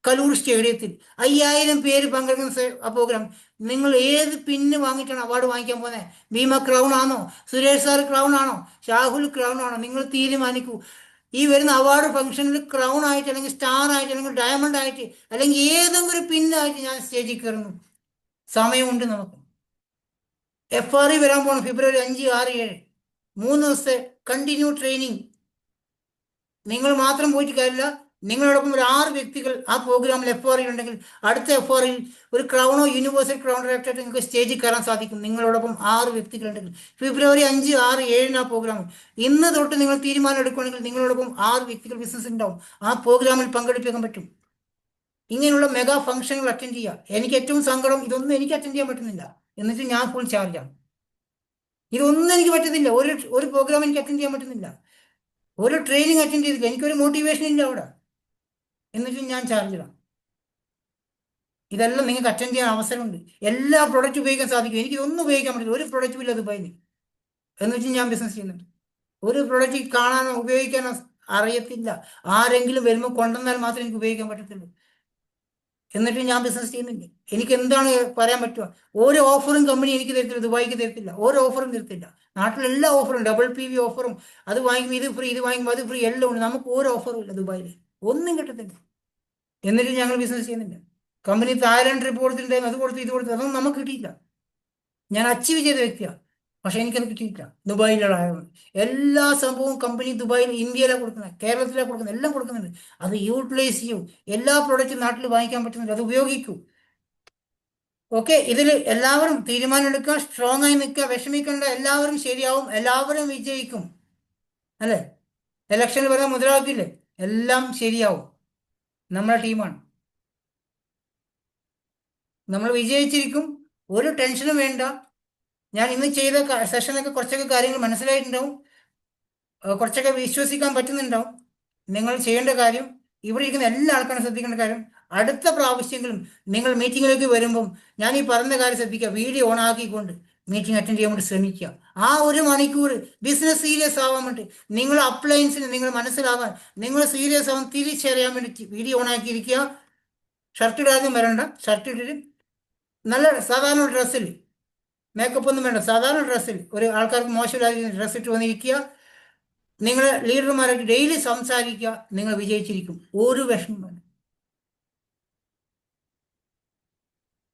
കലൂർ സ്റ്റേഡിയത്തിൽ. 5000 പേര് പങ്കെടുക്കുന്ന ആ പ്രോഗ്രാം. നിങ്ങൾ ഏത് പിന്ന് വാങ്ങിയിട്ടാണ് അവാർഡ് വാങ്ങിക്കാൻ പോകുന്നത്? ഭീമ ക്രൗൺ ആണോ? സുരേഷ് സാർ ക്രൗൺ ആണോ? ഷാഹുൽ ക്രൗൺ ആണോ? നിങ്ങൾ തീരുമാനിക്കൂ. ഈ വരുന്ന അവാർഡ് ഫംഗ്ഷനിൽ ക്രൗൺ ആയിട്ട്, അല്ലെങ്കിൽ സ്റ്റാർ ആയിട്ട്, അല്ലെങ്കിൽ ഡയമണ്ട് ആയിട്ട്, അല്ലെങ്കിൽ ഏതെങ്കിലും ഒരു പിന്നായിട്ട് ഞാൻ സ്റ്റേജിൽ കയറുന്നു. സമയമുണ്ട് നമുക്ക്. FRE വരാൻ പോകണം ഫെബ്രുവരി 5, 6, 7. 3 ദിവസത്തെ കണ്ടിന്യൂ ട്രെയിനിങ്. നിങ്ങൾ മാത്രം പോയിട്ട് കാര്യമില്ല. നിങ്ങളോടൊപ്പം ഒരു 6 വ്യക്തികൾ ആ പ്രോഗ്രാമിൽ FRE ഉണ്ടെങ്കിൽ, അടുത്ത FRE ഒരു ക്രൗണോ യൂണിവേഴ്സൽ ക്രൗൺ ഡയറക്ടറായിട്ട് നിങ്ങൾക്ക് സ്റ്റേജിൽ കയറാൻ സാധിക്കും. നിങ്ങളോടൊപ്പം 6 വ്യക്തികൾ ഉണ്ടെങ്കിൽ ഫെബ്രുവരി 5, 6, 7 ആ പ്രോഗ്രാം. ഇന്ന് തൊട്ട് നിങ്ങൾ തീരുമാനം എടുക്കുകയാണെങ്കിൽ നിങ്ങളോടൊപ്പം 6 വ്യക്തികൾ ബിസിനസ് ഉണ്ടാവും. ആ പ്രോഗ്രാമിൽ പങ്കെടുപ്പിക്കാൻ പറ്റും. ഇങ്ങനെയുള്ള മെഗാ ഫംഗ്ഷനുകൾ അറ്റൻഡ് ചെയ്യുക. എനിക്ക് ഏറ്റവും സങ്കടം, ഇതൊന്നും എനിക്ക് അറ്റൻഡ് ചെയ്യാൻ പറ്റുന്നില്ല. എന്നിട്ട് ഞാൻ ഫുൾ ചാർജാണ്. ഇതൊന്നും എനിക്ക് പറ്റുന്നില്ല. ഒരു പ്രോഗ്രാം എനിക്ക് അറ്റൻഡ് ചെയ്യാൻ പറ്റുന്നില്ല. ഒരു ട്രെയിനിങ് അറ്റൻഡ് ചെയ്തില്ല. എനിക്കൊരു മോട്ടിവേഷൻ ഇല്ല അവിടെ. എന്നിട്ടും ഞാൻ ചാർജിലാണ്. ഇതെല്ലാം നിങ്ങൾക്ക് അറ്റൻഡ് ചെയ്യാൻ അവസരമുണ്ട്. എല്ലാ പ്രൊഡക്റ്റ് ഉപയോഗിക്കാൻ സാധിക്കും. എനിക്കിതൊന്നും ഉപയോഗിക്കാൻ പറ്റില്ല. ഒരു പ്രൊഡക്റ്റും ഇല്ല ദുബായിൽ. എന്നിട്ടും ഞാൻ ബിസിനസ് ചെയ്യുന്നുണ്ട്. ഒരു പ്രൊഡക്റ്റ് കാണാനോ ഉപയോഗിക്കാനോ അറിയത്തില്ല. ആരെങ്കിലും വരുമ്പോൾ കൊണ്ടുവന്നാൽ മാത്രമേ എനിക്ക് ഉപയോഗിക്കാൻ പറ്റത്തുള്ളൂ. എന്നിട്ടും ഞാൻ ബിസിനസ് ചെയ്യുന്നില്ല. എനിക്ക് എന്താണ് പറയാൻ പറ്റുക? ഓരോ ഓഫറും കമ്പനി എനിക്ക് തരത്തില്ല, ദുബായിക്ക് തരത്തില്ല. ഓരോ ഓഫറും തരത്തില്ല. നാട്ടിലെല്ലാ ഓഫറും, ഡബിൾ PV ഓഫറും, അത് വാങ്ങിക്കുമ്പോൾ ഇത് ഫ്രീ, ഇത് വാങ്ങിക്കുമ്പോൾ അത് ഫ്രീ, എല്ലാം ഉണ്ട്. നമുക്ക് ഓരോ ഓഫറും ഇല്ല ദുബായിൽ. ഒന്നും കിട്ടത്തില്ല. എന്നിട്ട് ഞങ്ങൾ ബിസിനസ് ചെയ്യുന്നില്ല. കമ്പനി തായ്ലാൻഡ് ട്രിപ്പ് കൊടുത്തിട്ടുണ്ടായിരുന്നു, അത് കൊടുത്തു, ഇത് കൊടുത്തു, അതൊന്നും നമുക്ക് കിട്ടിയില്ല. ഞാൻ അച്ചീവ് ചെയ്ത വ്യക്തിയാണ്, പക്ഷെ എനിക്കത് കിട്ടിയില്ല. ദുബായിലുള്ള ആയതുകൊണ്ട് എല്ലാ സംഭവവും കമ്പനി ദുബായിൽ, ഇന്ത്യയിലാണ് കൊടുക്കുന്നത്, കേരളത്തിലാണ് കൊടുക്കുന്നത്, എല്ലാം കൊടുക്കുന്നുണ്ട്. അത് യൂട്ടിലൈസ് ചെയ്യൂ. എല്ലാ പ്രോഡക്റ്റും നാട്ടിൽ വാങ്ങിക്കാൻ പറ്റുന്നുണ്ട്, അത് ഉപയോഗിക്കൂ. ഓക്കെ, ഇതിൽ എല്ലാവരും തീരുമാനം എടുക്കുക, സ്ട്രോങ് ആയി നിൽക്കുക, വിഷമിക്കേണ്ട, എല്ലാവരും ശരിയാവും, എല്ലാവരും വിജയിക്കും, അല്ലേ? ഇലക്ഷനിൽ വരുന്ന മുദ്രാവാക്യമില്ലേ, എല്ലാം ശരിയാവും, നമ്മുടെ ടീമാണ്, നമ്മൾ വിജയിച്ചിരിക്കും, ഒരു ടെൻഷനും വേണ്ട. ഞാൻ ഇന്ന് ചെയ്ത സെഷനൊക്കെ കുറച്ചൊക്കെ കാര്യങ്ങൾ മനസ്സിലായിട്ടുണ്ടാവും, കുറച്ചൊക്കെ വിശ്വസിക്കാൻ പറ്റുന്നുണ്ടാവും. നിങ്ങൾ ചെയ്യേണ്ട കാര്യം, ഇവിടെ ഇരിക്കുന്ന എല്ലാ ആൾക്കാരും ശ്രദ്ധിക്കേണ്ട കാര്യം, അടുത്ത പ്രാവശ്യങ്ങളും നിങ്ങൾ മീറ്റിങ്ങിലേക്ക് വരുമ്പം ഞാൻ ഈ പറഞ്ഞ കാര്യം ശ്രദ്ധിക്കുക, വീഡിയോ ഓൺ ആക്കിക്കൊണ്ട് മീറ്റിംഗ് അറ്റൻഡ് ചെയ്യാൻ വേണ്ടി ശ്രമിക്കുക. ആ 1 മണിക്കൂർ ബിസിനസ് സീരിയസ് ആവാൻ വേണ്ടി, നിങ്ങൾ അപ്ലയൻസിന് നിങ്ങൾ മനസ്സിലാവാൻ, നിങ്ങൾ സീരിയസ് ആവാൻ തിരിച്ചറിയാൻ വേണ്ടി വീഡിയോ ഓൺ ആക്കിയിരിക്കുക. ഷർട്ട് ഇടാതെ വരണ്ട, ഷർട്ട് ഇട്ടിട്ട് നല്ല സാധാരണ ഡ്രസ്സിൽ, മേക്കപ്പ് ഒന്നും വേണ്ട, സാധാരണ ഡ്രസ്സിൽ, ഒരു ആൾക്കാർക്ക് മോശമില്ലാതെ ഡ്രസ്സ് ഇട്ട് വന്നിരിക്കുക. നിങ്ങൾ ലീഡർമാരായിട്ട് ഡെയിലി സംസാരിക്കുക, നിങ്ങൾ വിജയിച്ചിരിക്കും, ഒരു വിഷമം വേണ്ട.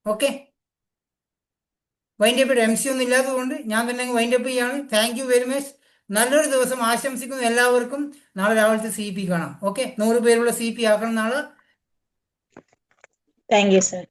ഓക്കെ, വൈൻഡപ്പ് MC ഒന്നും ഇല്ലാത്തതുകൊണ്ട് ഞാൻ തന്നെ വൈൻഡപ്പ് ചെയ്യാണ്. Thank you very much. നല്ലൊരു ദിവസം ആശംസിക്കുന്നു എല്ലാവർക്കും. നാളെ രാവിലത്തെ CP കാണാം. ഓക്കെ, 100 പേരുള്ള CP ആക്കണം നാളെ. Thank you sir.